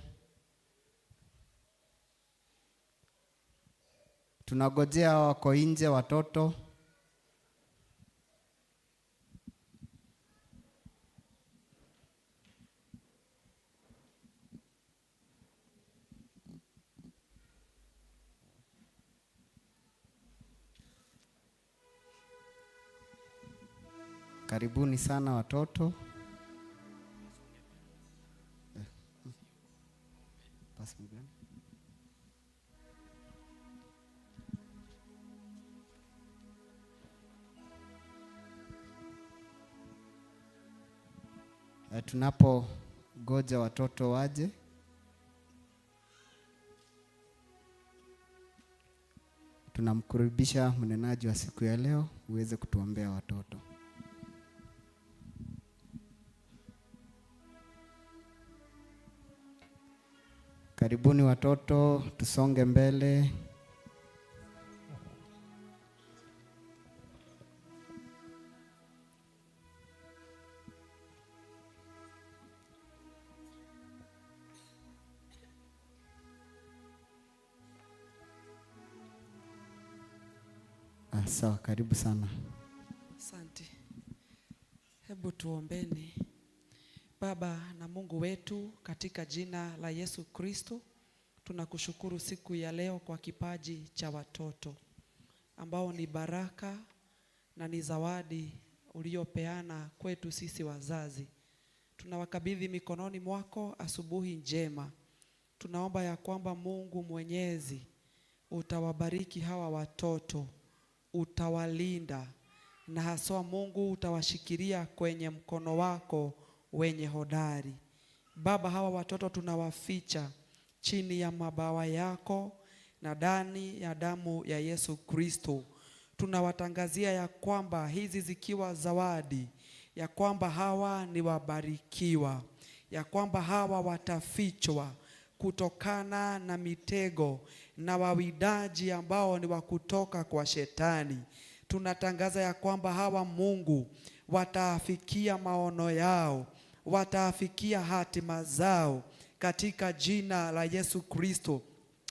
Tunagojea wako nje watoto. Karibuni sana watoto. Tunapo goja watoto waje, tunamkaribisha mnenaji wa siku ya leo uweze kutuombea watoto. Karibuni watoto, tusonge mbele. Sawa, karibu sana. Asante. Hebu tuombeni. Baba na Mungu wetu, katika jina la Yesu Kristo, tunakushukuru siku ya leo kwa kipaji cha watoto ambao ni baraka na ni zawadi uliopeana kwetu sisi wazazi. Tunawakabidhi mikononi mwako asubuhi njema. Tunaomba ya kwamba Mungu Mwenyezi utawabariki hawa watoto, utawalinda, na haswa Mungu utawashikilia kwenye mkono wako wenye hodari. Baba, hawa watoto tunawaficha chini ya mabawa yako na ndani ya damu ya Yesu Kristo. Tunawatangazia ya kwamba hizi zikiwa zawadi, ya kwamba hawa ni wabarikiwa, ya kwamba hawa watafichwa kutokana na mitego na wawidaji ambao ni wa kutoka kwa shetani. Tunatangaza ya kwamba hawa Mungu wataafikia maono yao, wataafikia hatima zao katika jina la Yesu Kristo.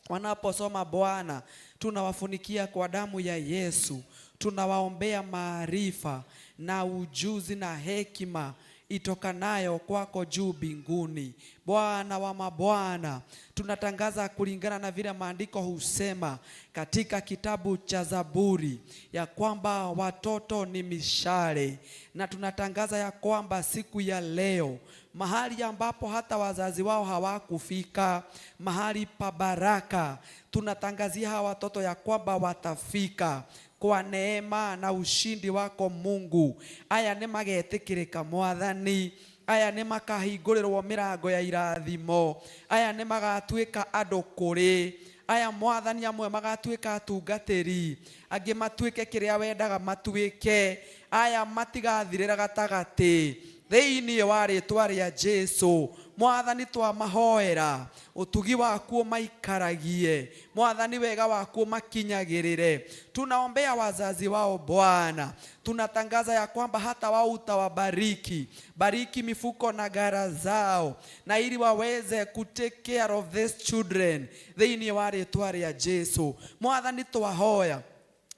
Wanaposoma Bwana, tunawafunikia kwa damu ya Yesu. Tunawaombea maarifa na ujuzi na hekima itokanayo kwako juu mbinguni. Bwana wa mabwana, tunatangaza kulingana na vile maandiko husema katika kitabu cha Zaburi ya kwamba watoto ni mishale, na tunatangaza ya kwamba siku ya leo mahali ambapo hata wazazi wao hawakufika, mahali pa baraka, tunatangazia hawa watoto ya kwamba watafika kwa neema na ushindi wako Mungu. Aya nĩ magetikĩrĩka Mwathani, aya nĩ makahingũrĩrwo mĩrango ya irathimo, aya nĩ magatuĩka andũ kũrĩ, aya Mwathani amwe magatuĩka atungatĩri, angĩ matuĩke kĩrĩa wendaga matuĩke, aya matigathirĩra gatagatĩ thĩinĩ wa rĩĩtwa rĩa Jesũ. Mwathani twamahoera utugi waku maikaragie, Mwathani wega waku makinyagĩrĩre. Tunaombea wazazi wao Bwana, tunatangaza ya kwamba hata wao utawabariki, bariki mifuko na gara zao, na ili waweze take care of these children thĩinĩ wa rĩĩtwa rĩa Jesũ. Mwathani twahoya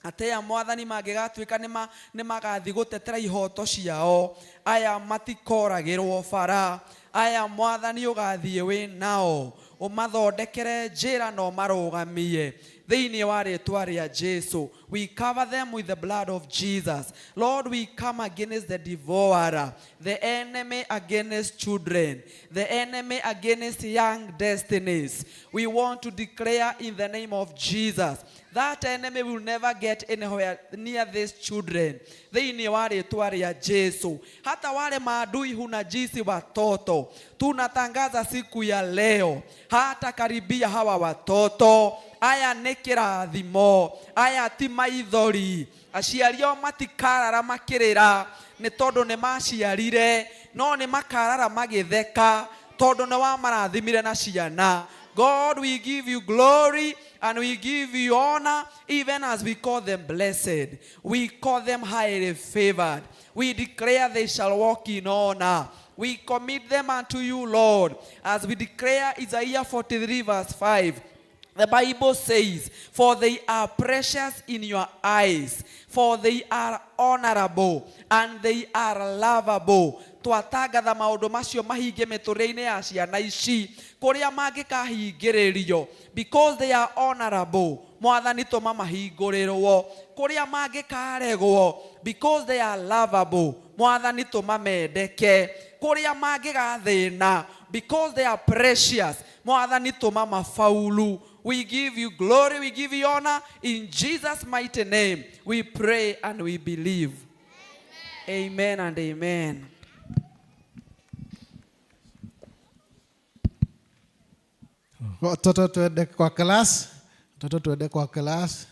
ateya Mwathani mangĩgatuĩka nĩ magathi gũtetera ihoto ciao, aya matikoragĩrwo bara, aya Mwathani ũgathiĩ wĩ nao, ũmathondekere njĩra na ũmarũgamie thĩinĩ wa rĩĩtwa rĩa Jesũ. We cover them with the blood of Jesus. Lord, we come against the devourer, the enemy against children, the enemy against young destinies. We want to declare in the name of Jesus that enemy will never get anywhere near these children. Thĩinĩ wa rĩĩtwa rĩa Jesũ. Hata wale maadui hunajisi watoto, tunatangaza siku ya leo hata karibia hawa watoto. Aya nĩ kĩrathimo, aya ti maithori, aciari ao matikarara makĩrĩra nĩ tondũ nĩ maciarire, no nĩ makarara magĩtheka tondũ nĩ wamarathimire na ciana. God, we give you glory and we give you honor, even as we call them blessed. We call them highly favored. We declare they shall walk in honor. We commit them unto you, Lord, as we declare Isaiah 43 verse 5. The Bible says, for they are precious in your eyes, for they are honorable and they are lovable. Twatangatha maũndũ macio mahinge mĩtũrĩre-inĩ ya ciana ici kũrĩa mangĩkahingĩrĩrio, because they are honorable. Mwathani tũma mahingũrĩrwo. Kũrĩa mangĩkaregwo, because they are lovable. Mwathani tũma mendeke. Kũrĩa mangĩgathĩna, because they are precious. Mwathani tũma mafaulu. We give you glory, we give you honor. In Jesus' mighty name, we pray and we believe. Amen, amen and amen. Watoto tuende kwa class, watoto tuende kwa class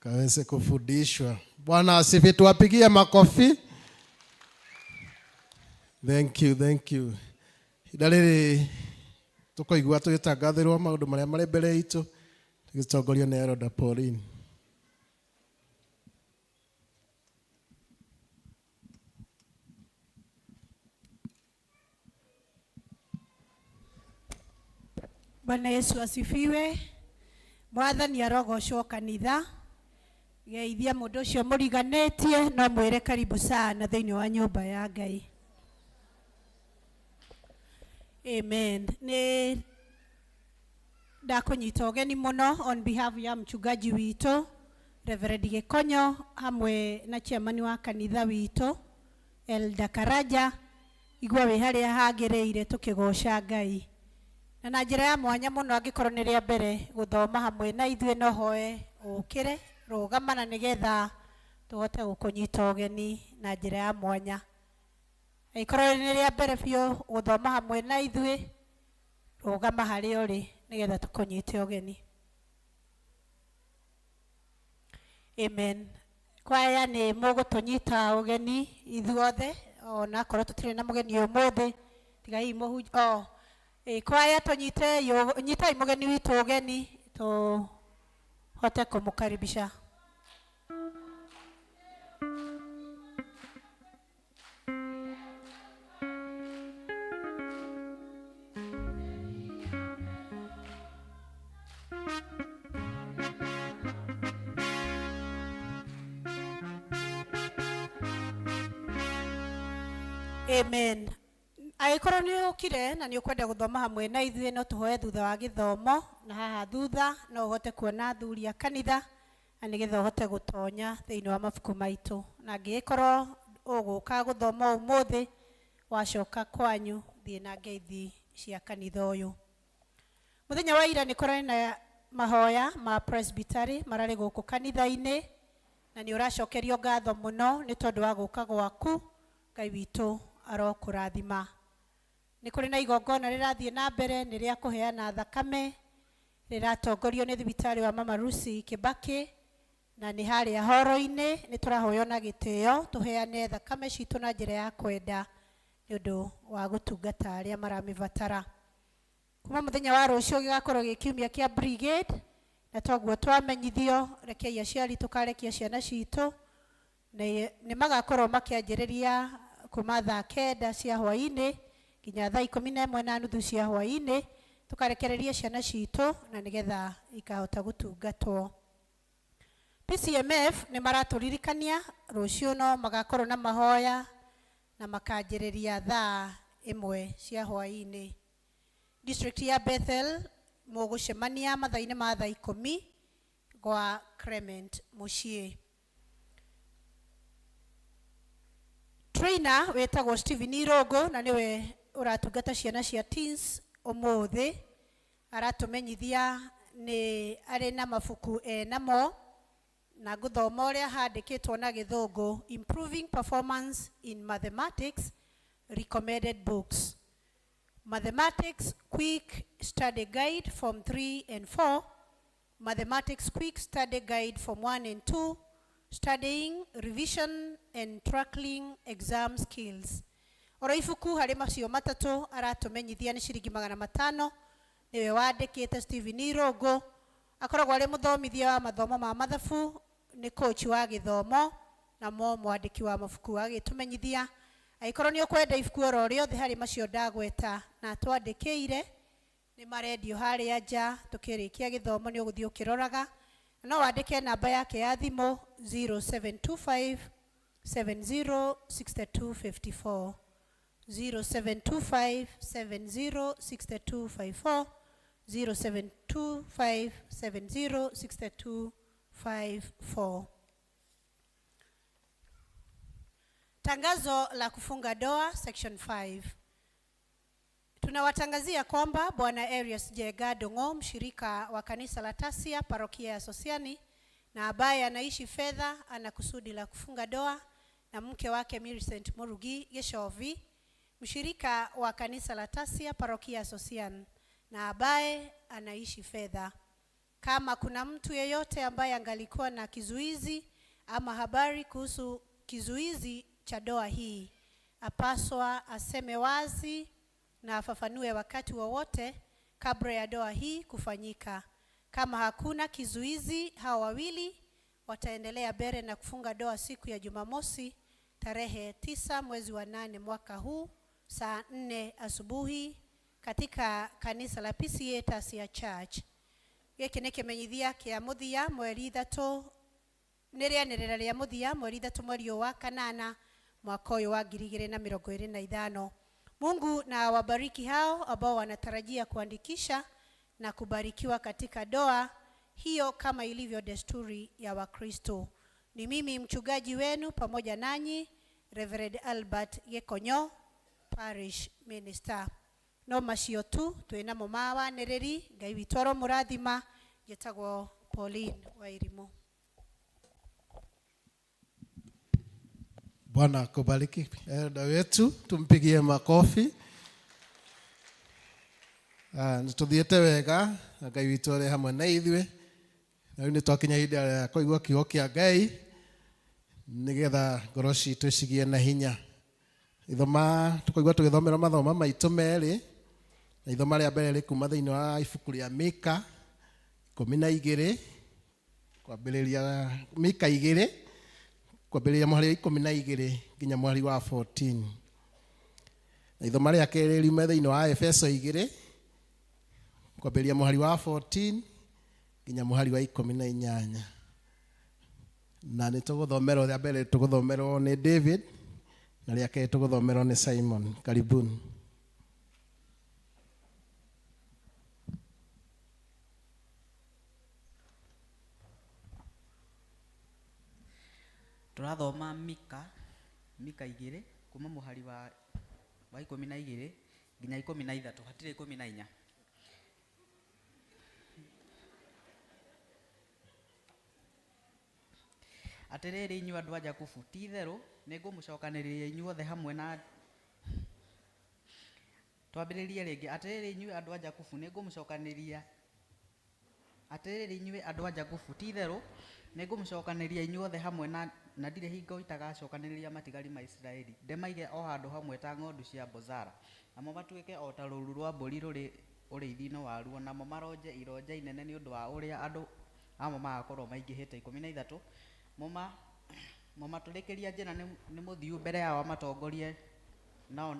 kaweze kufundishwa. Bwana asifiwe, tuwapigie makofi. Thank you, thank you. Idaliri tukoigua tugitangathirwo maundu maria mari mbere itu tugitongorio ni Elder Pauline. Bwana Yesu asifiwe. Mwathani arogocwo kanitha. Geithia mundu ucio muriganetie no mwire karibu sana thiini wa nyumba ya Ngai. Amen. Ni ndakunyita ugeni muno on behalf ya mchungaji wito Reverend Gikonyo hamwe na chairman wa kanitha wito Elder Karaja, igwa we haria hagĩrĩire tukigoca Ngai. Na njĩra ya mwanya muno angĩkorwo nĩ rĩa mbere gũthoma hamwe na ithuĩ no hoe ũkĩre rũgama na nĩgetha tũhote gũkũnyita ũgeni na njĩra ya mwanya. Angĩkorwo nĩ rĩa mbere biũ gũthoma hamwe na ithuĩ rũgama harĩa ũrĩ nĩgetha tũkũnyite ũgeni. Amen. Kwaya nĩ mũgũtũnyita ũgeni ithuothe, ona korwo tũtirĩ na mũgeni ũmũthĩ tigai mũhunjia kwaya tunyite mugeni witu ugeni tuhote kumukaribisha. Amen. Agĩkorwo nĩ ũkire na nĩ ũkwenda gũthoma hamwe na ithuĩ, no tũhoe thutha wa gĩthomo, na haha thutha no ũhote kuona athuri a kanitha na nĩgetha ũhote gũtonya thĩinĩ wa mabuku maitũ. Na angĩgĩkorwo ũgũka gũthoma ũmũthĩ, wacoka kwanyu thiĩ na ngeithi cia kanitha ũyũ. Mũthenya wa ira nĩ kũrarĩ na mahoya ma presbytery mararĩ gũkũ kanitha-inĩ, na nĩ ũracokerio ngatho mũno nĩ tondũ wa gũka gwaku. Ngai witũ arokũrathima. Nĩ kũrĩ na igongona rĩrathiĩ na mbere nĩ rĩa kũheana thakame, rĩratongorio nĩ thibitarĩ wa Mama Lucy Kibaki, na nĩ harĩa horo-inĩ. Nĩ tũrahoywo na gĩtĩo tũheane thakame citũ na njĩra ya kwenda nĩ ũndũ wa gũtungata arĩa maramĩbatara. Kuma mũthenya wa rũciũ gĩgakorwo gĩ kiumia kĩa brigade, na toguo twamenyithio, rekei aciari tũkarekia ciana citũ, nĩ magakorwo makĩanjĩrĩria kuma thaa 9 cia hwaĩ-inĩ nginya thaa 11:30 cia hwaĩ-inĩ, tũkarekereria ciana citũ na nĩgetha ikahota gũtungatwo. PCMF nĩ maratũririkania rũciũ no magakorwo na mahoya na makanjĩrĩria thaa 1 cia hwaĩ-inĩ. District ya Bethel mũgũcemania mathaa-inĩ ma thaa 10 gwa Clement mũciĩ. Trainer wetagwo Stephen Irogo na niwe uratungata ciana cia teens ũmũthĩ, aratũmenyithia nĩ arĩ na mabuku namo na gũthoma ũrĩa handĩkĩtwo na gĩthũngũ Improving Performance in Mathematics Recommended Books. Mathematics Quick Study Guide Form 3 and 4, Mathematics Quick Study Guide Form 1 and 2, Studying, Revision and Tackling Exam Skills. Oro ibuku harĩ macio matatũ aratũmenyithia nĩ ciringi 500. Niwe wandĩkĩte Stephen Irogo, akoragwo arĩ mũthomithia wa mathomo ma mathabu, nĩ coach wa gĩthomo na mwandĩki wa mabuku agĩtũmenyithia. Angĩkorwo nĩ ũkwenda ibuku oro rĩothe harĩ macio ndagweta na twandĩkĩire, nĩ marendio harĩa nja. Tũkĩrĩkia gĩthomo nĩ ũgũthiĩ ũkĩroraga, no wandĩke namba yake ya thimũ 0725 706254, 0725 706254, 0725 706254. Tangazo la kufunga doa section 5. Tunawatangazia kwamba Bwana Arius Jega Dongo, mshirika wa kanisa la Tasia parokia ya Sosiani na ambaye anaishi fedha, ana kusudi la kufunga doa na mke wake Millicent Murugi Geshovi, mshirika wa kanisa la Tasia parokia ya Sosiani na ambaye anaishi fedha. Kama kuna mtu yeyote ambaye angalikuwa na kizuizi ama habari kuhusu kizuizi cha doa hii, apaswa aseme wazi na afafanue wakati wowote kabla ya doa hii kufanyika. Kama hakuna kizuizi, hao wawili wataendelea mbele na kufunga doa siku ya Jumamosi tarehe 9 mwezi wa 8 mwaka huu saa 4 asubuhi katika kanisa la PCA Tasia Church. Gĩkĩ nĩ kĩmenyithia kĩa mũthia mweri 3 nĩrĩanĩrĩra rĩa mũthia mweri 3 mweri wa kanana mwaka ũyũ wa 2025. Mungu na wabariki hao ambao wanatarajia kuandikisha na kubarikiwa katika doa hiyo kama ilivyo desturi ya Wakristo. Ni mimi mchungaji wenu pamoja nanyi Reverend Albert Gekonyo, Parish Minister. No macio tu twina mumawa nereri Ngai witoro murathima getagwo Pauline Wairimu. Bwana akubariki elda wetu, tumpigie makofi. Nituthiete wega Ngai witũ arĩ hamwe na ithuĩ. Na rĩu nĩ twakinya hĩndĩ ya kũigua kiugo kĩa Ngai nĩgetha ngoro citũ cigie na hinya. Tũkaigua tũgĩthomera mathomo maitũ merĩ. Na ithoma rĩa mbere rĩ kuma thĩinĩ wa ibuku rĩa Mika 12 kwambĩrĩria Mika 2 kwambĩrĩria mũhari 12 nginya mũhari wa 14. Na ithoma rĩa kerĩ riuma thĩinĩ wa Efeso 2 kwambĩrĩria mũhari wa 14 nginya mũhari wa 18. Na nĩ tũgũthomera rĩa mbere tũgũthomerwo nĩ David na rĩake tũgũthomerwo nĩ Simon. Karibuni. Tũrathoma Mika 2 kuma mũhari wa 12 nginya 13 hatirĩ 14. Atĩrĩrĩ inyuĩ andũ a Jakubu, ti itherũ nĩngũmũcokanĩrĩria inyuothe hamwe na twambĩrĩrie rĩngĩ. Atĩrĩrĩ inyuĩ andũ a Jakubu nĩngũmũcokanĩrĩria. Atĩrĩrĩ inyuĩ andũ a Jakubu, ti itherũ nĩngũmũcokanĩrĩria inyuothe hamwe na ndirĩ hingo itagacokanĩrĩria matigari ma Isiraeli, ndemaige o handũ hamwe ta ng'ondu cia Bozara, namo matuĩke o ta rũũru rwa mbũri rũrĩ ũrĩithi-inĩ waruo, namo maronje ironja inene nĩ ũndũ wa ũrĩa andũ amo magakorwo maingĩhĩte. 13 mũmatũrĩkĩria njĩra nĩ mũthiu mbere yao amatongorie, nao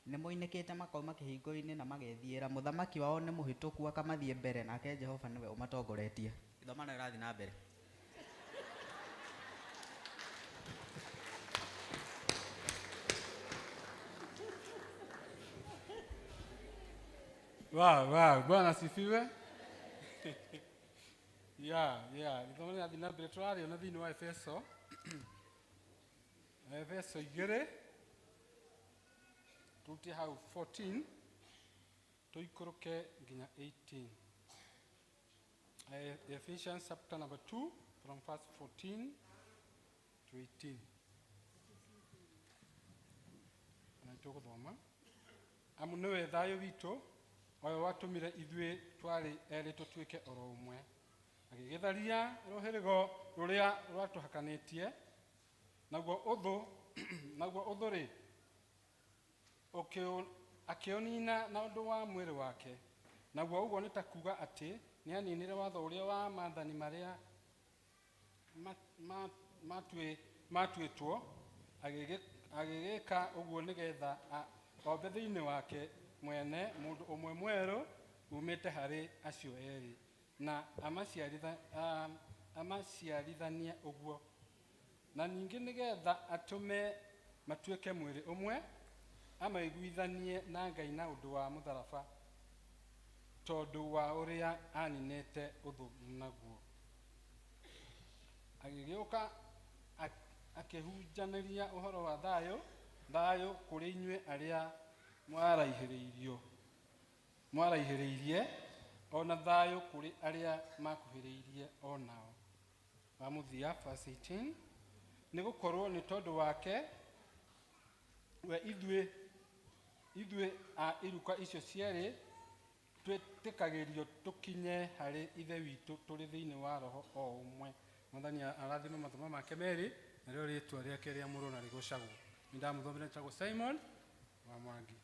nĩ moinĩkĩte makauma kĩhingo-inĩ na magethiĩra. Mũthamaki wao nĩ mũhĩtũku akamathiĩ mbere, nake Jehova nĩwe ũmatongoretie. Ithomana rĩrathiĩ na mbere. Wow, Bwana asifiwe. Ithomana rĩrathiĩ na mbere. Tũrarĩona thĩinĩ wa Efeso 2 tutie hau 14 tuikũrũke nginya 18. Ephesians chapter number 2 from verse 14 to 18. Na tũgũthoma. Amu nĩwe thayũ witũ oyo watũmire ithuĩ twarĩ erĩ tũtuĩke oro ũmwe, agĩgĩtharia rũhĩrĩgo rũrĩa rwatũhakanĩtie, naguo ũthũ-rĩ akĩũnina na ũndũ wa mwĩrĩ wake. Naguo ũguo nĩ ta kuuga atĩ nĩ aninire watho ũrĩa wa maathani marĩa matuĩtwo, agĩgĩka ũguo nĩgetha ombe thĩinĩ wake mwene mũndũ ũmwe mwerũ umĩte harĩ acio erĩ, na amaciarithanie ũguo, na ningĩ nĩgetha atũme matuĩke mwĩrĩ ũmwe, amaiguithanie na Ngai na ũndũ wa mũtharaba, tondũ wa ũrĩa aninĩte ũthũ naguo. Agĩgĩũka akĩhunjanĩria ũhoro wa thayũ kũrĩ inyuĩ arĩa mwaraihĩrĩirie, ona thayũ kũrĩ arĩa makuhĩrĩirie onao. Wa mũthia verse 18, nĩ gũkorwo nĩ tondũ wake we ithuĩ a iruka icio cierĩ twĩtĩkagĩrio tũkinye harĩ ithe witũ tũrĩ thĩinĩ wa roho o ũmwe. Mwathani arathime mathomo make merĩ, narĩo rĩĩtwa rĩake rĩa mũrũ na rĩgocagwo. Nĩndamũthomera njagwo Simon wa Mwangi.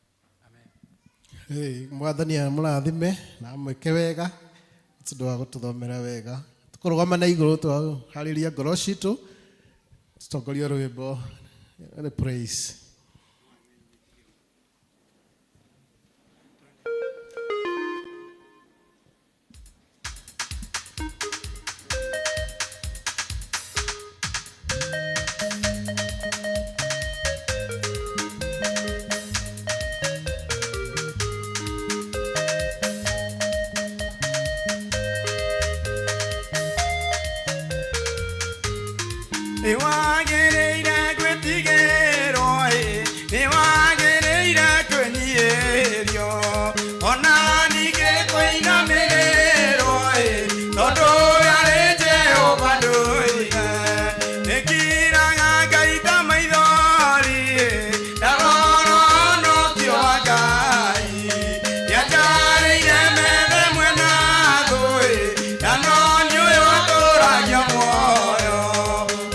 Mwathani amũrathime na amwĩke wega tondũ wa gũtũthomera wega. Tũkũrũgama na igũrũ tũharĩria ngoro citũ, tũtongorie rwĩmbo the praise.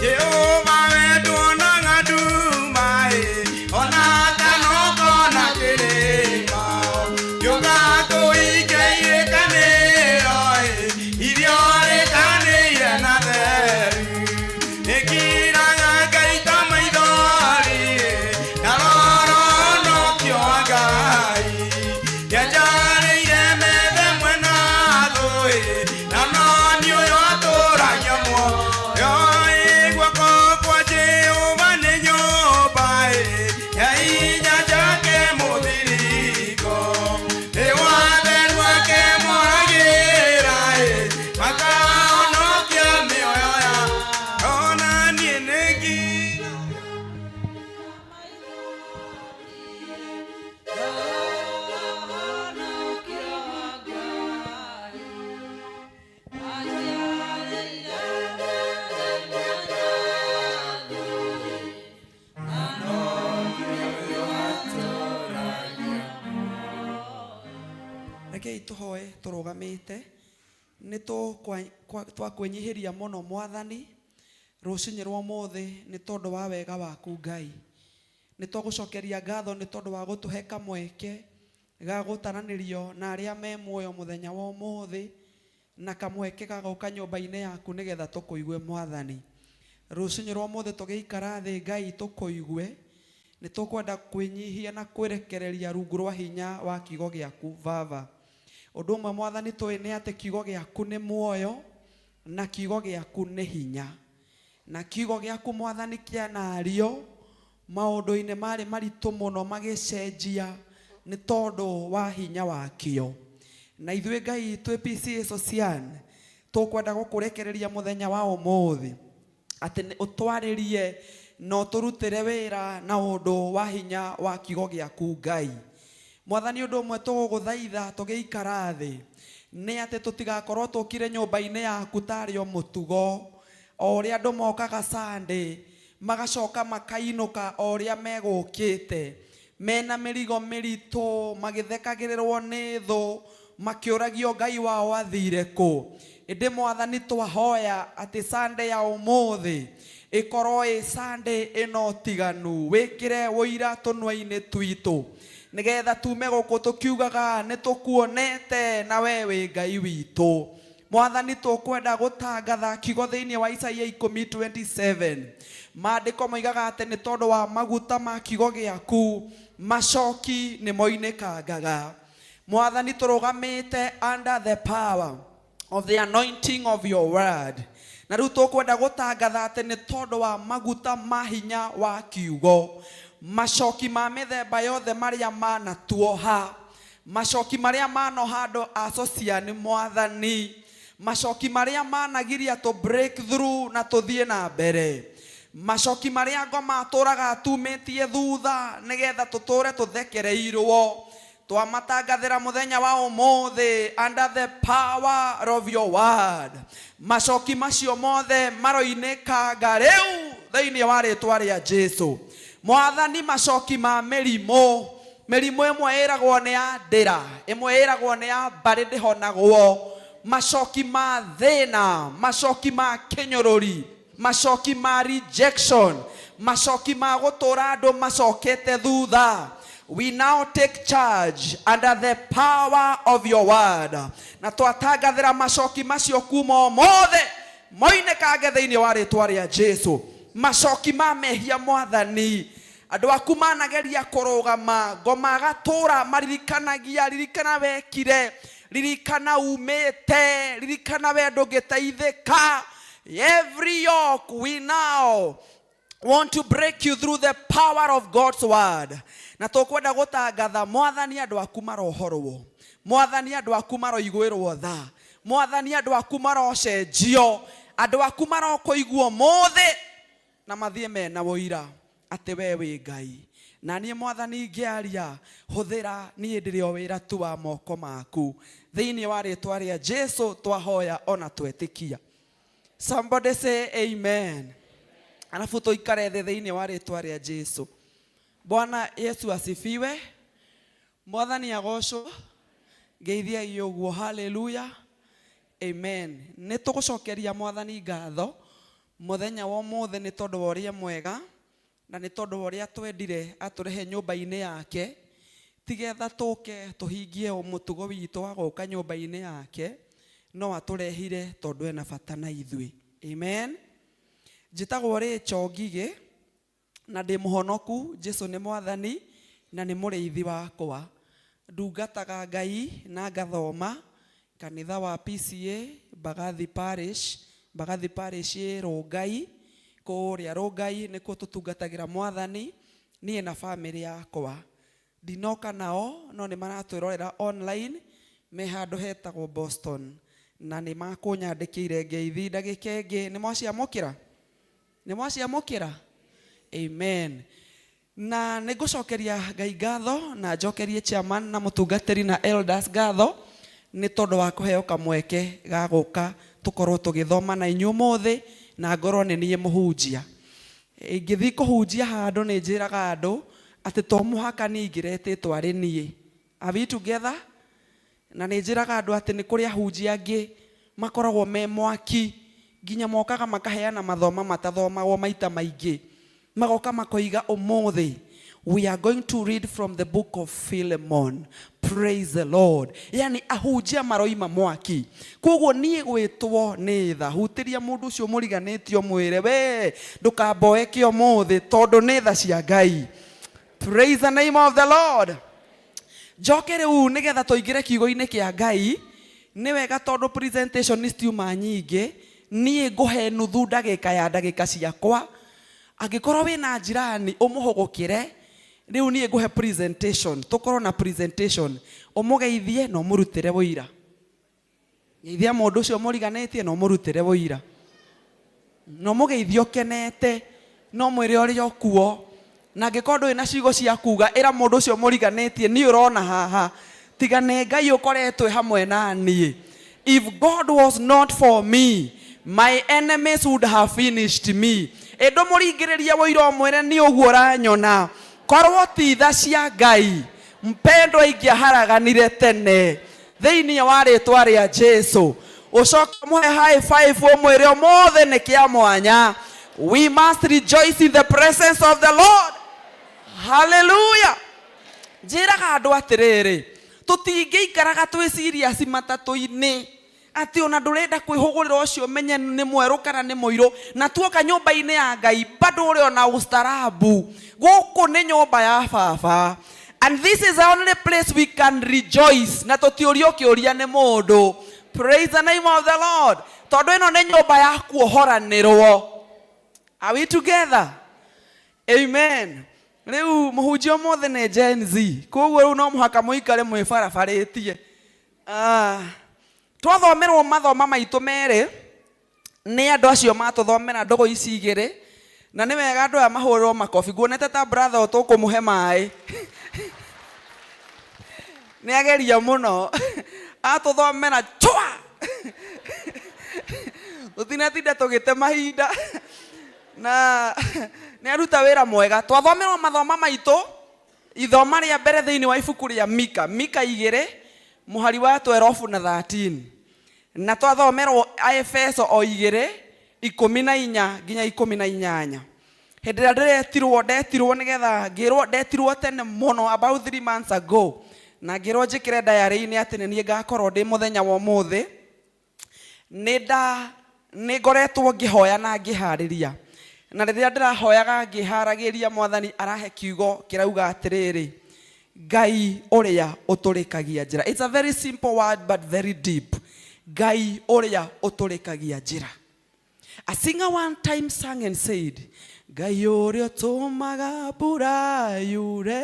Jehovah rekei tuhoe turugamite ni twakwenyihiria muno mwathani rucinyi rwa muthi ni tondu wa wega waku Ngai. Ni twagucokeria ngatho ni tondu wa gutuhe kamweke ga gutaranirio na aria me muoyo muthenya wa umuthi na kamweke ga guka nyumba-ini yaku nigetha tukuigue mwathani. Rucinyi rwa muthi tugiikara thi Ngai tukuigue ni tukwenda kwinyihia na kwirekereria rungu rwa hinya wa kiugo giaku Baba. Undu umwe mwathani twi ni ati kiugo giaku ni muoyo na kiugo giaku ni hinya. Na kiugo giaku mwathani kianario maundu-ini mari maritu muno magicenjia ni tondu wa hinya wakio. Na ithuĩ Ngai twi PCA Social tukwenda gukurekereria muthenya wa umuthi ati utwaririe no turutire wira na undu wa hinya wa kiugo giaku Ngai. Mwathani undu umwe tuguguthaitha tugiikara thi ni ati tutigakorwo tukire nyumba-ini yaku tari o mutugo o uria andu mokaga Sunday magacoka makainuka o uria megukite mena mirigo miritu magithekagirirwo ni thu makiuragio Ngai wao athire ku. Indi mwathani twahoya ati Sunday ya umuthi ikorwo i Sunday ino tiganu wikire wira tunwa-ini twitu nigetha tume guku tukiugaga ni tukuonete na wewe Ngai witu. Mwathani tukwenda gutangatha kiugo thiini wa Isaia 10:27 maandiko moigaga ati ni tondu wa maguta ma kiugo giaku macoki ni moinikangaga. Mwathani turugamite under the power of the anointing of your word. Na riu tukwenda gutangatha ati ni tondu wa maguta ma hinya wa kiugo macoki ma mithemba yothe maria manatuoha macoki maria manoha andu a social mwathani macoki maria managiria to break through na tuthie na mbere macoki maria ngoma turaga tumitie thutha nigetha tuture tuthekereirwo twamatangathira muthenya wa umuthi under the power of your word. Macoki macio mothe maroinekanga riu thiini wa ritwa ria Jesu. Mwathani macoki ma mirimu imwe iragwo ni ya ndira imwe iragwo ni ya mbari ndihonagwo macoki ma thina macoki ma kinyururi macoki ma rejection macoki ma gutura andu macokete thutha. We now take charge under the power of your word. Na twatangathira macoki macio kuma mothe moinekange thiini wa ritwa ria Jesu. Macoki ma mehia mwathani andu aku manageria kurugama ngoma gatura maririkanagia ririkana wekire ririkana umete ririkana we ndungiteithika. Every yoke we now want to break you through the power of God's word. Na tukwenda gutangatha mwathani andu aku marohorwo mwathani andu aku maroiguirwo tha mwathani andu aku marocenjio andu aku marokuiguo mothe na mathie mena woira ati we wi Ngai. Na nie mwathani ngiaria huthira nie ndiri o wira tu wa moko maku thiini wa ritwa ria Jesu twahoya ona twetikia. Somebody say amen. Alafu tuikare thiini wa ritwa ria Jesu. Bwana Yesu asifiwe. Mwathani agocwo geithia iguo. Hallelujah. Amen. Ni tugucokeria mwathani ngatho muthenya wa umuthi ni tondu wa uria mwega na ni tondu wa uria twendire aturehe nyumba-ini yake tigetha tuke tuhingie umutugo witu wa guka nyumba-ini yake no aturehire tondu ena bata na ithui. Amen. Njitagwo Rachel Ngige na ndi muhonoku. Jesu ni mwathani na ni muriithi wakwa. Ndungataga Ngai na ngathoma kanitha wa PCA Bagathi Parish Rongai kuria Rongai nikuo tutungatagira mwathani nie na family yakwa. Ndinoka nao no ni maratwirorera online me handu hetagwo Boston na ni makunyandikire ngeithi ndagika ingi. Ni mwaciamukira amen. Na nigucokeria Ngai ngatho na njokerie chairman na mutungatiri na elders ngatho ni tondu wa kuheo kamweke ga guka tukorwo tugithoma na inyu mothe na ngoro ni nie muhunjia. Ingithi kuhunjia handu ni njiraga andu ati to muhaka ni ingiretitwo ari nie. Are we together? na nĩ njĩraga andũ atĩ nĩ kũrĩ ahunjia angĩ makoragwo me mwaki, nginya mokaga makaheana mathoma matathomagwo maita maingĩ, magoka makoiga ũmũthĩ we are going to read from the book of Philemon. Praise the Lord. Yani ahunjia maroima mwaki. Koguo niĩ gwĩtwo nĩ tha. Hutĩria mũndũ ũcio mũriganĩtio mwĩre we ndũkamboeke ũmũthĩ tondũ nĩ tha cia Ngai. Praise the name of the Lord. Njoke rĩu nĩgetha tũingĩre kiugo-inĩ kĩa Ngai, nĩ wega tondũ presentation nĩ citiuma nyingĩ, niĩ ngũhe nuthu ndagĩka ya ndagĩka ciakwa. Angĩkorwo wĩna njirani ũmũhũgũkĩre, rĩu niĩ ngũhe presentation, tũkorwo na presentation, ũmũgeithie na ũmũrutĩre wũira. Geithia mũndũ ũcio mũriganĩtie na ũmũrutĩre wũira. Na ũmũgeithie ũkenete, no mwĩre ũrĩa ũkuo. Na angĩkorwo ndũrĩ na ciugo cia kuga, ĩra mũndũ ũcio mũriganĩtie niĩ ũrona haha, tiga nĩ Ngai ũkoretwo hamwe na niĩ. If God was not for me, my enemies would have finished me. Endo mũringĩrĩrie wũira mwĩre nĩ ũguo ũranyona. Korwo ti tha cia Ngai, mpendwa ingĩaharaganire tene thĩinĩ wa rĩtwa rĩa Jesu. Ũcoka mũhe high five ũmwĩre ũmũthĩ nĩ kĩa mwanya. We must rejoice in the presence of the Lord. Hallelujah. Njĩraga andũ atĩrĩrĩ, tũtingĩikaraga twĩ serious matatũ-inĩ ati ona ndũrenda kwĩhũgũrĩra ũcio menye nĩ mwerũ kana nĩ mũirũ, na tuoka nyũmba-inĩ ya Ngai bado ũrĩ ona ustarabu. Gũkũ nĩ nyũmba ya Baba, and this is the only place we can rejoice, na tũtiũrio kĩũria nĩ mũndũ. Praise the name of the Lord. Tondũ ĩno nĩ nyũmba ya kuohoranĩrwo. Are we together? Amen. Rĩu mũhunjia ũmũthĩ nĩ Gen Z, koguo rĩu no mũhaka mũikare mwĩbarabarĩtie. Twathomerwo mathoma maitũ merĩ nĩ andũ acio matũthomera ndũgũ ici igĩrĩ, na nĩ wega andũ aya mahũrĩrwo makobi. Nguonete ta brother o tũkũmũhe maĩ. Nĩ ageria mũno atũthomera chwa. Tũtinatinda tũgĩte mahinda na nĩ aruta wĩra mwega. Twathomerwo mathoma maitũ ithoma rĩa mbere thĩinĩ wa ibuku rĩa Mika 2 mũhari wa 12 na 13, na twathomerwo Efeso o 2:14 nginya 18. Hĩndĩ ĩrĩa ndetirwo nĩgetha ngĩrwo ndetirwo tene mũno about 3 months ago, na ngĩrwo njĩkĩre diary-inĩ atĩ nĩ niĩ ngakorwo ndĩ mũthenya wa ũmũthĩ, nĩ ngoretwo ngĩhoya na ngĩharĩria. Na rĩrĩa ndĩrahoyaga ngĩharagĩria, Mwathani arahe kiugo kĩrauga atĩrĩrĩ, Ngai ũrĩa ũtũrĩkagia njĩra. It's a very simple word but very deep. Ngai ũrĩa ũtũrĩkagia njĩra. A singer one time sang and said, Ngai ũrĩa ũtũmaga mbura yure,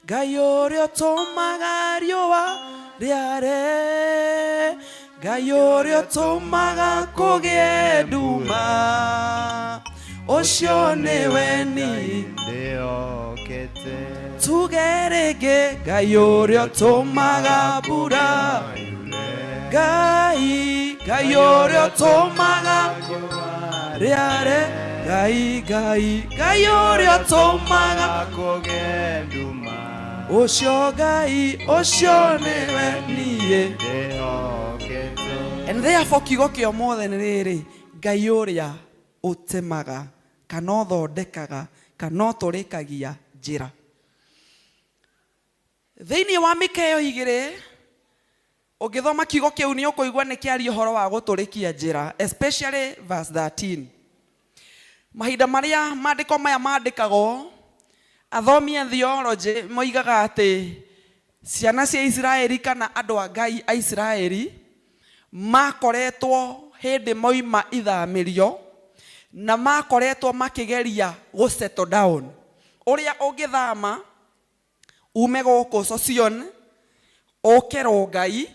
Ngai ũrĩa ũtũmaga riũa rĩare, Ngai ũrĩa ũtũmaga kũgĩe nduma, ũcio nĩwe niĩ ndĩhokete. Tuge rĩngĩ, Ngai ũrĩa ũtũmaga mbura yure, Ngai ũrĩa ũtũmaga rĩare, Ngai ũrĩa ũtũmaga kũgĩe nduma, ũcio Ngai, ũcio nĩwe niĩ ndĩhokete. And therefore kiugo kĩa ũmũthĩ nĩ rĩrĩ, Ngai ũrĩa ũtemaga kana ũthondekaga kana ũtũrĩkagia njĩra. Thĩinĩ wa Mika 2 ũngĩthoma kiugo kĩu nĩ ũkũigua nĩ kĩaria ũhoro wa gũtũrĩkia njĩra, especially verse 13. Mahinda marĩa maandĩko maya maandĩkagwo, athomi a theology moigaga atĩ ciana cia Isiraeli kana andũ a Ngai a Isiraeli makoretwo hĩndĩ moima ithamĩrio na makoretwo makĩgeria gũsettle down. Ũrĩa ũngĩthama ume gũkũ Sosion ũke Rongai,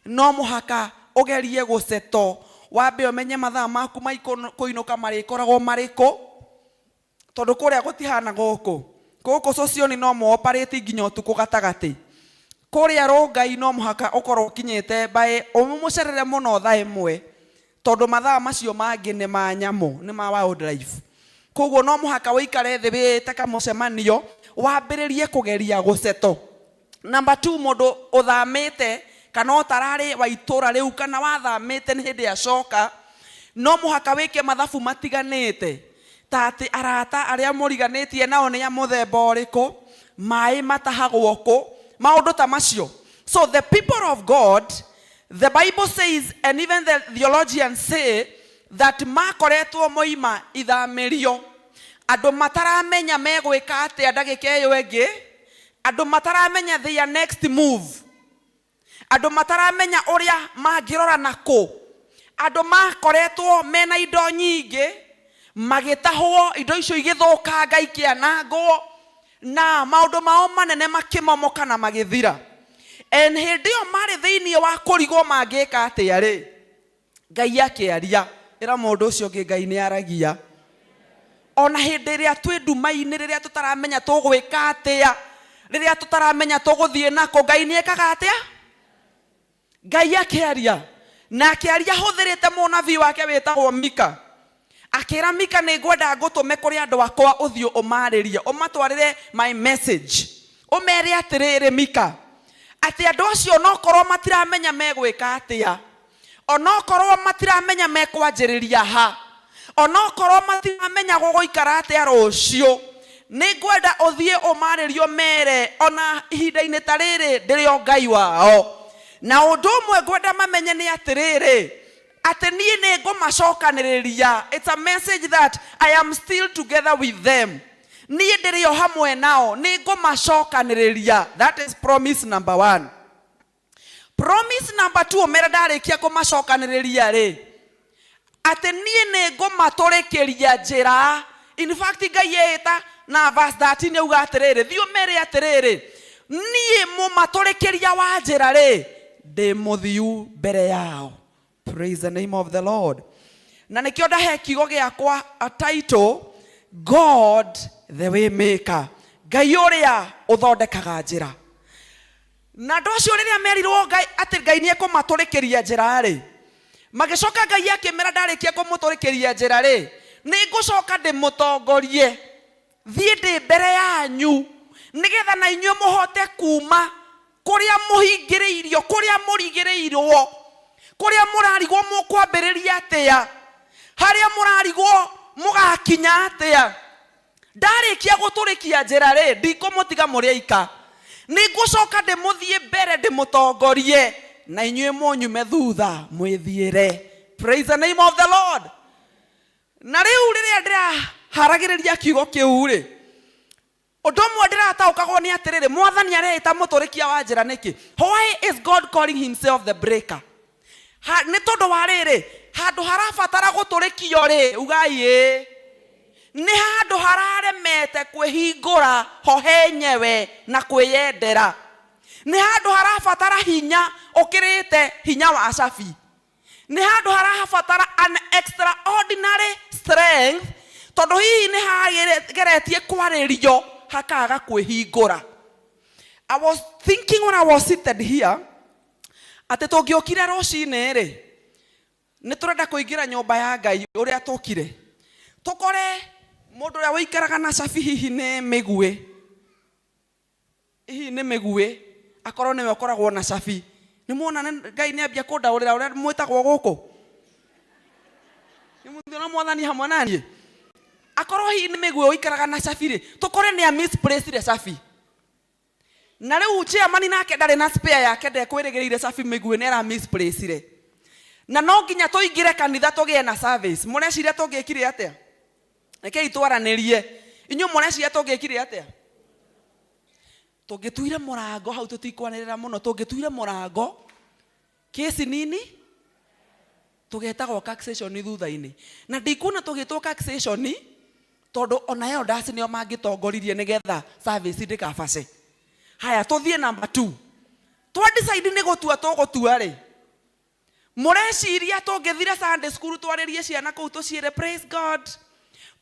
no mũhaka ũgerie gũsettle, wambe ũmenye mathaa maku ma kũinũka marĩkoragwo marĩkũ, tondũ kũrĩa gũtihana gũkũ. Gũkũ Sosion no mũoperate nginya ũtukũ gatagatĩ. Kũrĩa Rongai no mũhaka ũkorwo ũkinyĩte by ũmũcerere mũno thaa 1, tondũ mathaa macio mangĩ nĩ ma nyamũ, nĩ ma wildlife. Koguo no mũhaka ũikare thĩ wĩte kamũcemanio wambĩrĩrie kũgeria gũsettle. Number 2, mundu uthamite kana utarari wa itura riu kana wathamite ni hindi acoka, no muhaka wike mathabu matiganite ta ati arata aria muriganitie nao ni a muthemba uriku, mai matahagwo ku, maundu ta macio. So the people of God, the Bible says, and even the theologians say, that makoretwo moima ithamirio, andu mataramenya megwika atia ndagika iyo ingi, andu mataramenya their next move, andu mataramenya uria mangirora naku, andu makoretwo mena indo nyingi magitahwo, indo icio igithukanga ikianangwo na maundu mao manene makimomoka na magithira. And hindi yo mari thiini wa kurigwo mangika atia ri, Ngai akiaria ira mundu ucio ungi Ngai ni aragia. Ona hindi ria twi nduma-ini, riria tutaramenya tugwika atia, riria tutaramenya tuguthie nako, Ngai ni ekaga atia? Ngai akiaria, na akiaria huthirite munabii wake witagwo Mika. Akira Mika ni ngwenda ngutume kuri andu akwa uthio umaririe, umatwarire my message, umere atiriri Mika, ati andu acio no korwo matiramenya megwika atia, ono korwo matiramenya mekwanjiriria ha, ono korwo matiramenya guguikara atia rucio, ni ngwenda uthie umaririo mere ona ihinda-ini ta riri ndirio Ngai wao. Na undu umwe ngwenda mamenye ni atiriri, ati nie ni ngumacokaniriria. It's a message that I am still together with them. Nie ndirio hamwe nao, ni ngumacokaniriria. That is promise number 1. Promise number 2, mere ndarikia kumacokaniriria ri, ati nie ni ngumaturikiria njira. In fact, Ngai eta na verse 13 auga atiriri, thio mere atiriri, nie mumaturikiria wa njira ri, ndi muthiu mbere yao. Praise the name of the Lord. Na nikio ndahe kiugo giakwa a title, God the way maker. Ngai uria uthondekaga njira. Na andu acio riria merirwo Ngai ati Ngai ni ekumaturikiria njira ri, magicoka Ngai akimera ndarikia kumuturikiria njira ri, ni ngucoka ndimutongorie thie ndi mbere yanyu, nigetha na inyuĩ muhote kuma kuria muhingiriirio, kuria murigiriirwo, kuria murarigwo mukwambiriria atia, haria murarigwo mugakinya atia. Ndarikia guturikia njira ri, ndikumutiga muri aika, ni ngucoka ndimuthie mbere ndimutongorie, na inyuĩ munyume thutha mwithiire. Praise the name of the Lord. Na riu riria ndiraharagiria kiugo kiu ri, undu umwe ndirataukagwo ni atiriri, Mwathani areta muturikia wa njira niki? Why is God calling himself the breaker? Ni tondu wa riri, handu harabatara guturikio ri, ugai ni handu hararemete kwihingura ho henyewe na kwiyendera. Ni handu harabatara hinya ukirite hinya wa acabi. Ni handu harabatara an extraordinary strength, tondu hihi ni hageretie kwaririo hakaga kwihingura. I was thinking when I was seated here, ati tungiokire rucini ri, ni turenda kuingira nyumba ya Ngai uria tukire, tukore mundu uria wikaraga na cabi hihi ni migue, hihi ni migue, akorwo niwe ukoragwo na cabi, ni muona Ngai ni ambia kundaurira uria mwitagwo guku, ni muthiona Mwathani hamwe nani, akorwo hihi ni migue wikaraga na cabi ri, tukore ni a misplaced cabi. Na riu chairman nake ndari na spare yake ndekwirigiire cabi migue ni ara misplaced. Na no nginya tuingire kanitha tugie na service. Mureciria tungikire atia? Rekei twaranirie. Inyu mureciria tungikire atia? Tungituire murango hau tutikwanirira muno, tungituire murango kesi nini? Tugetagwo taxation thutha-ini. Na ndikuna tugitwo taxation tondu ona yo ndasi nio mangitongoririe nigetha service ndikabace. Haya tuthie number 2. Twa decide ni gutua tugutua ri. Mureciria tungithire Sunday school twaririe ciana kuu tuciire praise God.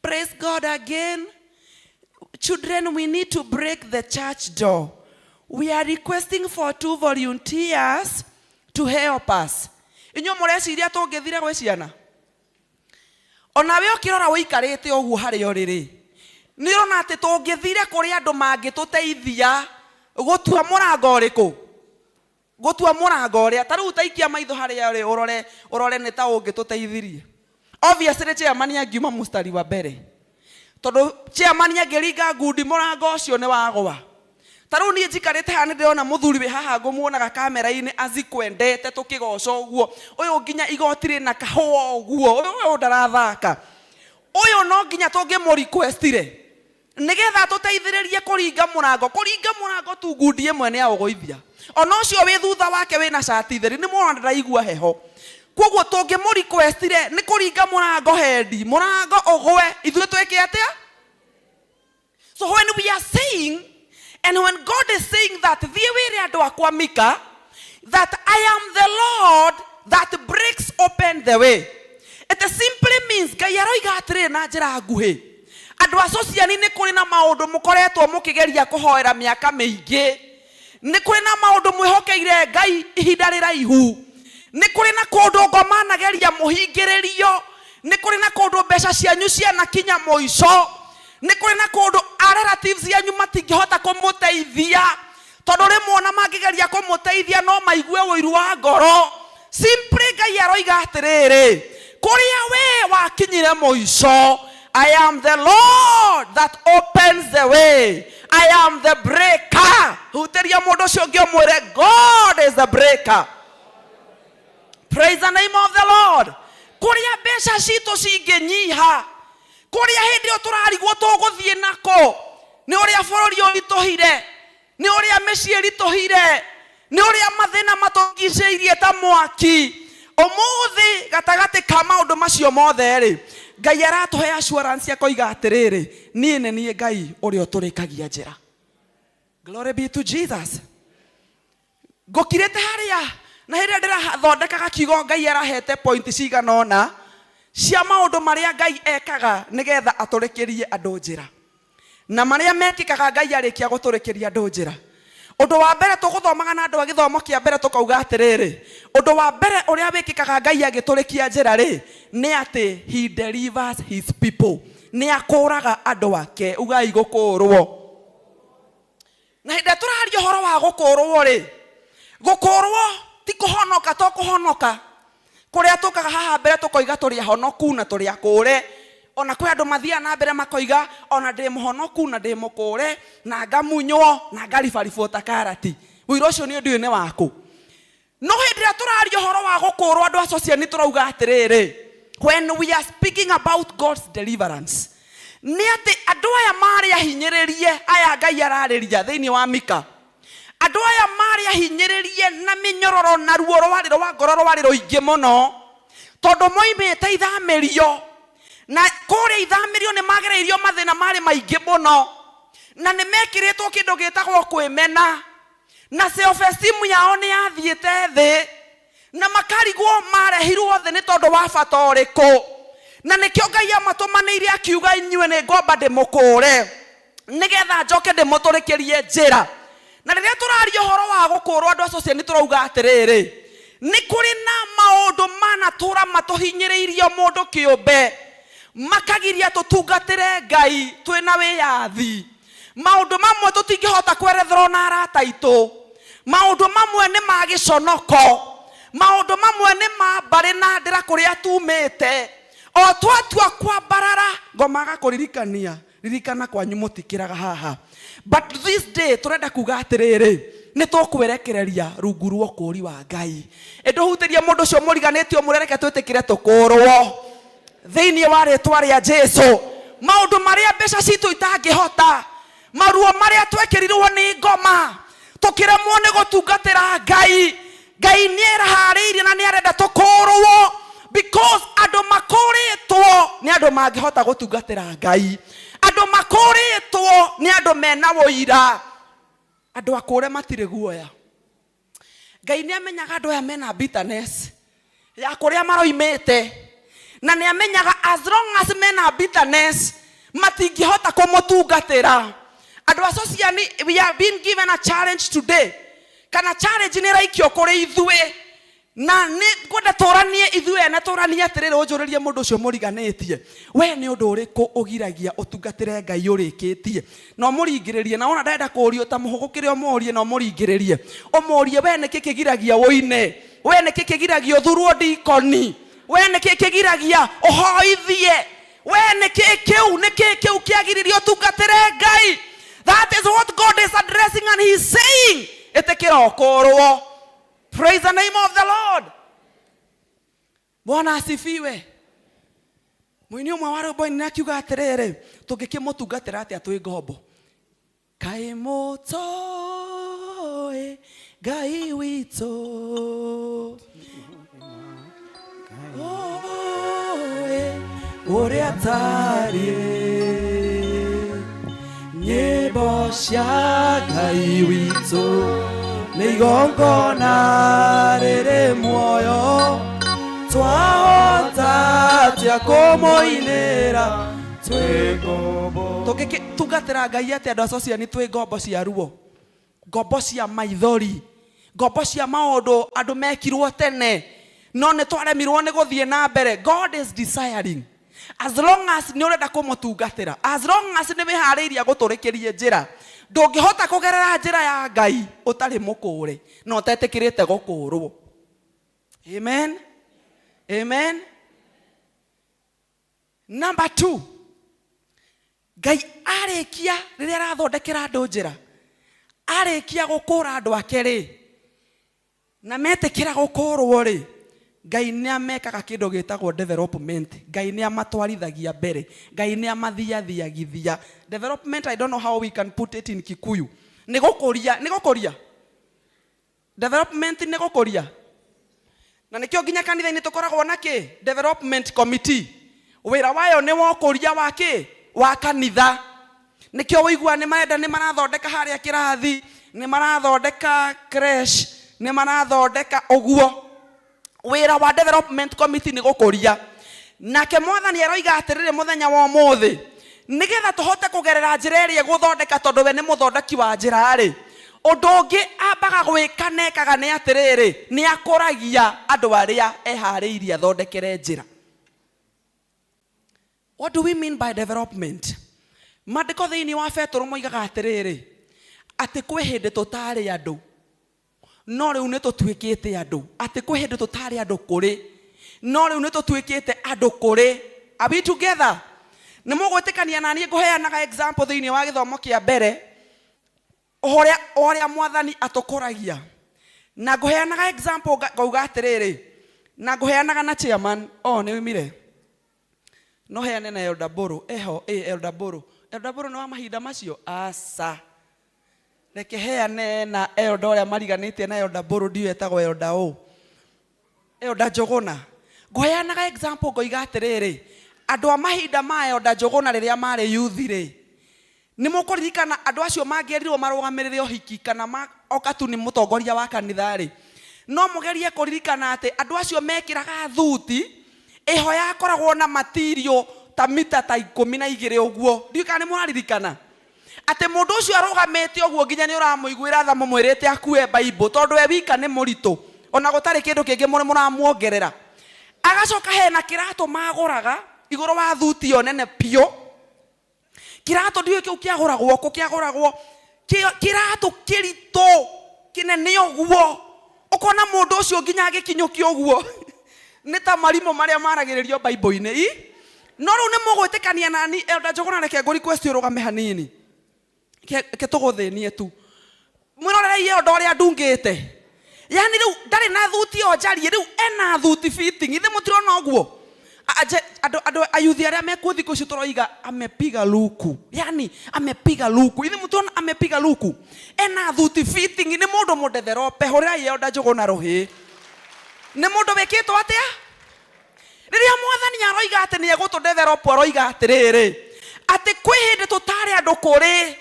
Praise God again. Children, we need to break the church door. We are requesting for 2 volunteers to help us. Inyo mureciria tungithire gwe ciana. Ona we ukirora wikarite oguo hari oriri. Nirona ati tungithire kuri andu mangituteithia Gutua murango uriku. Gutua murango uria. Taru utaikia maitho haria uri urore ni ta ungituteithirie. Obviously chairman angiuma mustari wa mbere. Tondu chairman angiringa ngundi murango ucio ni wagwa. Taru ni njikarite hana ndirona muthuri we haha ngumuonaga kamera-ini azikwendete tukigoca uguo. Uyu nginya igoti rina kahua uguo. Uyu ndarathaka. Uyu no nginya tungimu requestire. Nigetha tuteithiririe kuringa murango tu ngundi imwe ni agugoithia. Ona ucio wi thutha wake wina shati theri ni muona ndiraigua heho. Koguo tungimu requestire ni kuringa murango hendi. Murango ugwe ithuĩ tweke atia? So when we are saying, and when God is saying that thiwire andu akwa Mika, that I am the Lord that breaks open the way, it simply means Ngai aroiga atiri na njira nguhi. Andu asociani ni kuri na maundu mukoretwo mukigeria kuhoera miaka miingi. Ni kuri na maundu mwihokeire Ngai ihinda riraihu. Ni kuri na kundu ngomanageria muhingiririo. Ni kuri na kundu mbeca cianyu ciana kinya muico. Ni kuri na kundu relatives yanyu matingihota kumuteithia. Tondu rimwona mangigeria kumuteithia no maigue wiru wa ngoro. Simply Ngai aroiga atiriri, kuria we wakinyire muico, I am the Lord that opens the way. I am the breaker. Huteria mundu ucio ungi umwire God is the breaker. Praise the name of the Lord. Kuria mbeca citu cinginyiha, kuria hindi o turarigwo tuguthie nako, ni uria bururi urituhire, ni uria micii irituhire, ni uria mathina matungiceirie ta mwaki. Umuthi gatagati ka maundu macio mothe ri, Ngai aratuhe assurance akoiga atiriri, nie Ngai uria uturikagia njira. Glory be to Jesus. Ngukirite haria na hiria ndirathondekaga kiugo Ngai arahete point cigana ona cia maundu maria Ngai ekaga nigetha aturikirie andu njira, na maria mekikaga Ngai arikia guturikiria andu njira. Undu wa mbere tuguthomaga na andu a githomo kia mbere tukauga atiriri, undu wa mbere uria wikikaga Ngai agiturikia njira ri ni ati he delivers his people. Ni akuraga andu ake. Ugai gukurwo. Na hindi turaria horo wa gukurwo ri, gukurwo ti kuhonoka to kuhonoka. Kuria tukaga haha mbere tukoiga turi ahonoku na turi akure. Ona kwi andu mathia na mbere makoiga ona ndi muhonoku na ndi mukure na ngamunywo na ngaribaribota karati. Wira ucio ni ndu ni waku. No hindi ria turaria horo wa gukurwo andu asociani turauga atiriri, when we are speaking about God's deliverance, ni ati andu aya mari ahinyiririe aya Ngai arariria thiini wa Mika. Andu aya mari ahinyiririe na minyororo na ruo rwa ngoro rwari ruingi muno, tondu moimite ithamirio. Na kore ithamirio ni magereirio mathina mari maingi muno, na ni mekiritwo kindu gitagwo kwimena, na self esteem yao ni yathiite thi, na makarigwo marehirwo thi ni tondu wa bata uriku. Na nikio Ngai amatumaneirie akiuga inyue ni ngomba ndimukure nigetha njoke ndimuturikirie njira. Na riria turaria horo wa gukurwo andu acio ni turauga atiriri, ni kuri na maundu manatura matuhinyiriirie mundu kiumbe, makagiria tutungatire Ngai twina wiyathi. Maundu mamwe tutingihota kwerethera na arata itu, maundu mamwe ni magiconoko, maundu mamwe ni mabari na ndira kuria tumite. O twatua kwa barara ngomaga kuririkania ririkana kwanyu mutikiraga haha. But this day turenda kuga atiriri, ni tukwerekereria rungu rwa ukuri wa Ngai. Endo huteria mundu ucio muriganitio murereke twitikire tukurwo thiini wa ritwa ria Jesu. Maundu maria mbeca citu itangihota, maruo maria twekirirwo ni ngoma, tukiremwo ni gutungatira Ngai. Ngai ni erahariirie na ni arenda tukurwo, because andu makuritwo ni andu mangihota gutungatira Ngai. Andu makuritwo ni andu mena woira. Andu akure matire guoya. Ngai ni amenyaga andu aya mena bitterness ya kuria maroimite, na ni amenyaga as long as mena bitterness matingihota kumutungatira. Andu asociani, we have been given a challenge today. Kana challenge ni raikio kuri ithue na nĩ ngwenda tũranie ithuĩ na tũranie atĩrĩrĩ ũnjũrĩrie mũndũ ũcio mũriganĩtie we nĩ ũndũ ũrĩkũ ũgiragia ũtungatĩre Ngai ũrĩkĩtie na ũmũringĩrĩrie na ona ndenda kũũrio ta mũhũgũkĩre ũmũrie na ũmũringĩrĩrie ũmũrie we nĩkĩ kĩgiragia wũine we nĩkĩ kĩgiragia ũthurwo ndikoni we nĩkĩ kĩgiragia ũhoithie we nĩkĩ kĩu kĩagiririo ũtungatĩre Ngai. That is what God is addressing and he's saying ĩtĩkĩra ũkũrwo. Praise the name of the Lord. Bwana asifiwe. Mũini ũmwe wa rwĩmbo nĩ akiuga atĩrĩrĩ tũngĩkĩmũtungatĩra atĩa twĩ ngombo. Kaĩ mũtoĩ Ngai witũ ũrĩa tariĩ nyĩmbo cia Ngai witũ nĩ igongona rĩrĩ muoyo twahota atĩa kũmũinĩra twĩ ngombo. Tũngĩtungatĩra Ngai atĩa andũ acio ciani twĩ ngombo cia ruo, ngombo cia maithori, ngombo cia maũndũ andũ mekirwo tene no nĩ twaremirwo nĩ gũthiĩ na mbere. God is desiring as long as nĩ ũrenda kũmũtungatĩra, as long as nĩ wĩharĩirie gũtũrĩkĩrie njĩra, ndũngĩhota kũgerera njĩra ya Ngai ũtarĩ mũkũũre na ũtetĩkĩrĩte gũkũũrwo. Amen. Amen. Number 2, Ngai arĩkia rĩrĩa arathondekera andũ njĩra, arĩkia gũkũũra andũ ake rĩ na metĩkĩra gũkũũrwo rĩ, Ngai nĩ amekaga kĩndũ gĩtagwo development. Ngai nĩ amatwarithagia mbere, Ngai nĩ amathiathiagithia. Development, I don't know how we can put it in Kikuyu. Nĩ gũkũria. Development nĩ gũkũria. Na nĩkĩo nginya kanitha-inĩ tũkoragwo na kĩ? Development committee. Wĩra wayo nĩ wokũria wa kĩ? Wa kanitha. Nĩkĩo wĩigua nĩ marathondeka harĩa kĩrathi, nĩ marathondeka creche, nĩ marathondeka ũguo. Wĩra wa development committee nĩ gũkũria. Nake Mwathani aroiga atĩrĩrĩ mũthenya wa ũmũthĩ, nĩgetha tũhote kũgerera njĩra ĩrĩa gũthondeka tondũ we nĩ mũthondeki wa njĩra rĩ, ũndũ ũngĩ ambaga gwĩka nekaga nĩ atĩrĩrĩ, nĩ akũragia andũ arĩa eharĩirie athondekere njĩra. What do we mean by development? Maandĩko thĩinĩ wa Petro moigaga atĩrĩrĩ, atĩ kwĩ hĩndĩ tũtarĩ andũ no rĩu nĩ tũtuĩkĩte andũ, atĩ kwĩ hĩndĩ tũtarĩ andũ kũrĩ no rĩu nĩ tũtuĩkĩte andũ kũrĩ. Are we together? Nĩ mũgwĩtĩkania na niĩ ngũheanaga example thĩinĩ wa gĩthomo kĩa mbere ũrĩa Mwathani atũkũragia, na ngũheanaga example ngauga atĩrĩrĩ, na ngũheanaga na chairman nĩ umire no heane na Elder Boro eho Elder Boro nĩ wa mahinda macio asa reke heane na Elder ũrĩa mariganĩtie na Elder Boro ndiũ etagwo Elder Njũgũna. Ngũheanaga example ngoiga atĩrĩrĩ, andũ a mahinda ma Elder Njũgũna rĩrĩa marĩ youth rĩ, nĩ mũkũririkana andũ acio mangĩerirwo marũgamĩrĩre ũhiki kana oka tu nĩ mũtongoria wa kanitha rĩ, no mũgerie kũririkana atĩ andũ acio mekĩraga thuti ĩho yakoragwo na material ta mita ta 12 ũguo. Ndiũ kana nĩ mũraririkana atĩ mũndũ ũcio arũgamĩte ũguo nginya nĩ ũramũiguĩra tha mũmwĩrĩte akue Bible tondũ we wika nĩ mũritũ ona gũtarĩ kĩndũ kĩngĩ mũramuongerera. Agacoka hena kĩratũ magũraga igũrũ wa thuti yo nene piũ. Kĩratũ ndiũ kĩu kĩagũragwo kĩratũ kĩritũ kĩnene ũguo, ũkona mũndũ ũcio nginya agĩkinyũkia ũguo nĩ ta marimũ marĩa maragĩrĩrio Bible-inĩ. No rĩu nĩ mũgwĩtĩkania nani Elder Njũgũna, reke ngũ request ũrũgame hanini ke tũgũthĩnie tu mwĩrorereiye ũndũ ũrĩa ndungĩte. Yani rĩu ndarĩ na thuti yo njarie, rĩu ena thuti fitting. Ithe mũtirona ũguo andũ ayuthi arĩa mekuo thikũ ici tũroiga amepiga luku, yani amepiga luku. Ithe mũtirona amepiga luku, ena thuti fitting. Nĩ mũndũ mũdetherope hũrĩrai Elder Njũgũna rũhĩ. Nĩ mũndũ wĩkĩtwo atĩa? Rĩrĩa Mwathani aroiga atĩ nĩ egũtũdetherope aroiga atĩrĩrĩ, atĩ kwĩ hĩndĩ tũtarĩ andũ kũrĩ,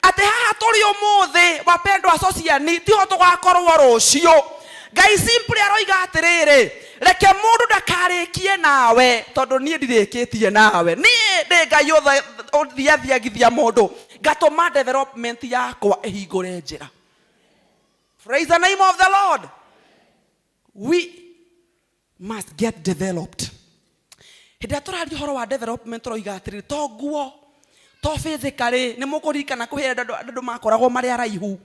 atĩ haha tũrĩ ũmũthĩ wapendwa asociani tiho tũgakorwo rũciũ. Ngai simply aroiga atĩrĩrĩ, reke mũndũ ndakarĩkie nawe tondũ niĩ ndirĩkĩtie nawe. Niĩ ndĩ Ngai ũthiathiagithia mũndũ ngatũma development yakwa ĩhingũre njĩra. Praise the name of the Lord. We must get developed. Hĩndĩ tũraria ũhoro wa development tũroiga atĩrĩrĩ, to nguo, to physically, nĩ mũkũririkana kũhĩra andũ makoragwo marĩ araihu.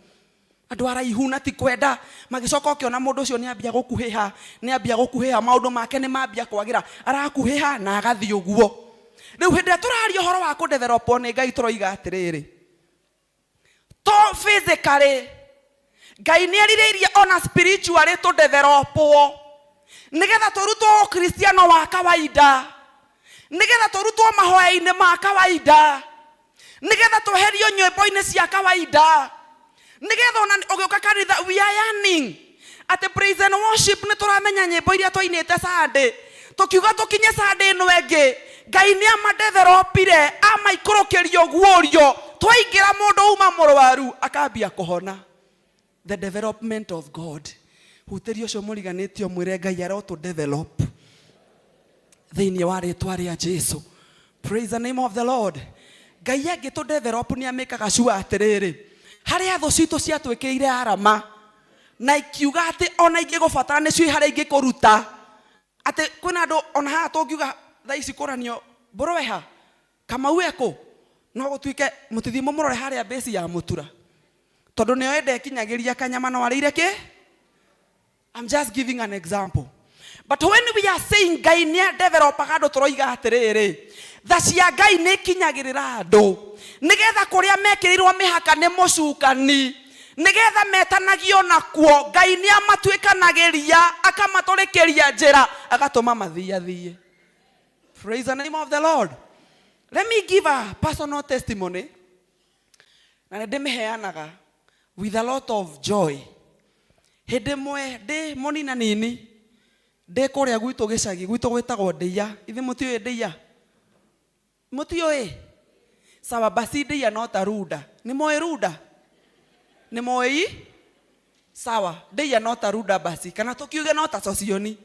Andũ araihu na ti kwenda, magĩcoka ũkĩona mũndũ ũcio nĩ ambia gũkuhĩha, maũndũ make nĩ mambia kwagĩra, arakuhĩha na agathiĩ ũguo. Rĩu hĩndĩ tũraria ũhoro wa kũdevelopwo nĩ Ngai tũroiga atĩrĩrĩ, to physically, Ngai nĩ erirĩirie ona spiritually tũdevelopwo, nĩgetha tũrutwo ũkristiano wa kawaida, nĩgetha tũrutwo mahoya-inĩ ma kawaida, nĩgetha tweherio nyĩmbo-inĩ cia kawaida, nĩgetha ona ũgĩũka kanitha we are yearning at praise and worship nĩ tũramenya nyĩmbo iria twainĩte Sunday, tũkiuga tũkinye Sunday ĩno ĩngĩ Ngai nĩ amadevelopire, amaikũrũkĩrio guorio, twaingĩra mũndũ uma mũrwaru akambia kũhona. The development of God. Hutĩrio ũcio mũriganĩtio mwĩre Ngai arotũdevelop thĩinĩ wa rĩtwa rĩa Jesũ. Praise the name of the Lord. Ngai angĩtũdevelop nĩ amĩkaga sure atĩrĩrĩ, harĩa thũ citũ ciatwĩkĩire arama na ikiuga atĩ ona ingĩgũbatara nĩcio harĩa ingĩkũruta, atĩ kwĩna andũ ona haha tũngiuga thaa ici kũranio Mbũrũweha Kamau eko no gũtuĩke mũtithie mũmũrore harĩa base ya mũtura, tondũ nĩyo ende kinyagĩria kanyama no arĩire kĩ. I'm just giving an example. But when we are saying Ngai nĩ developaga andũ tũroiga atĩrĩrĩ, tha cia Ngai nĩ kinyagĩrĩra andũ, nĩgetha kũrĩa mekĩrĩirwo mĩhaka nĩ mũcukani, nĩgetha metanagio nakuo Ngai nĩ amatuĩkanagĩria, akamatũrĩkĩria njĩra, agatũma mathiathiĩ. Praise the name of the Lord. Let me give a personal testimony. Na ndĩmĩheanaga with a lot of joy. Hĩndĩ mwe ndĩ mũnina nini, ndĩ kũrĩa gwitũ gĩcagi, gwitũ gwĩtagwo Ndĩia. Ithe mũtiũĩ Ndĩia? Mũtiũĩ? Sawa basi Ndĩia no ta Runda. Nĩ mũĩ Runda? Nĩ mũĩ? Sawa, Ndĩia no ta Runda basi, kana tũkiuge no ta Cocioni.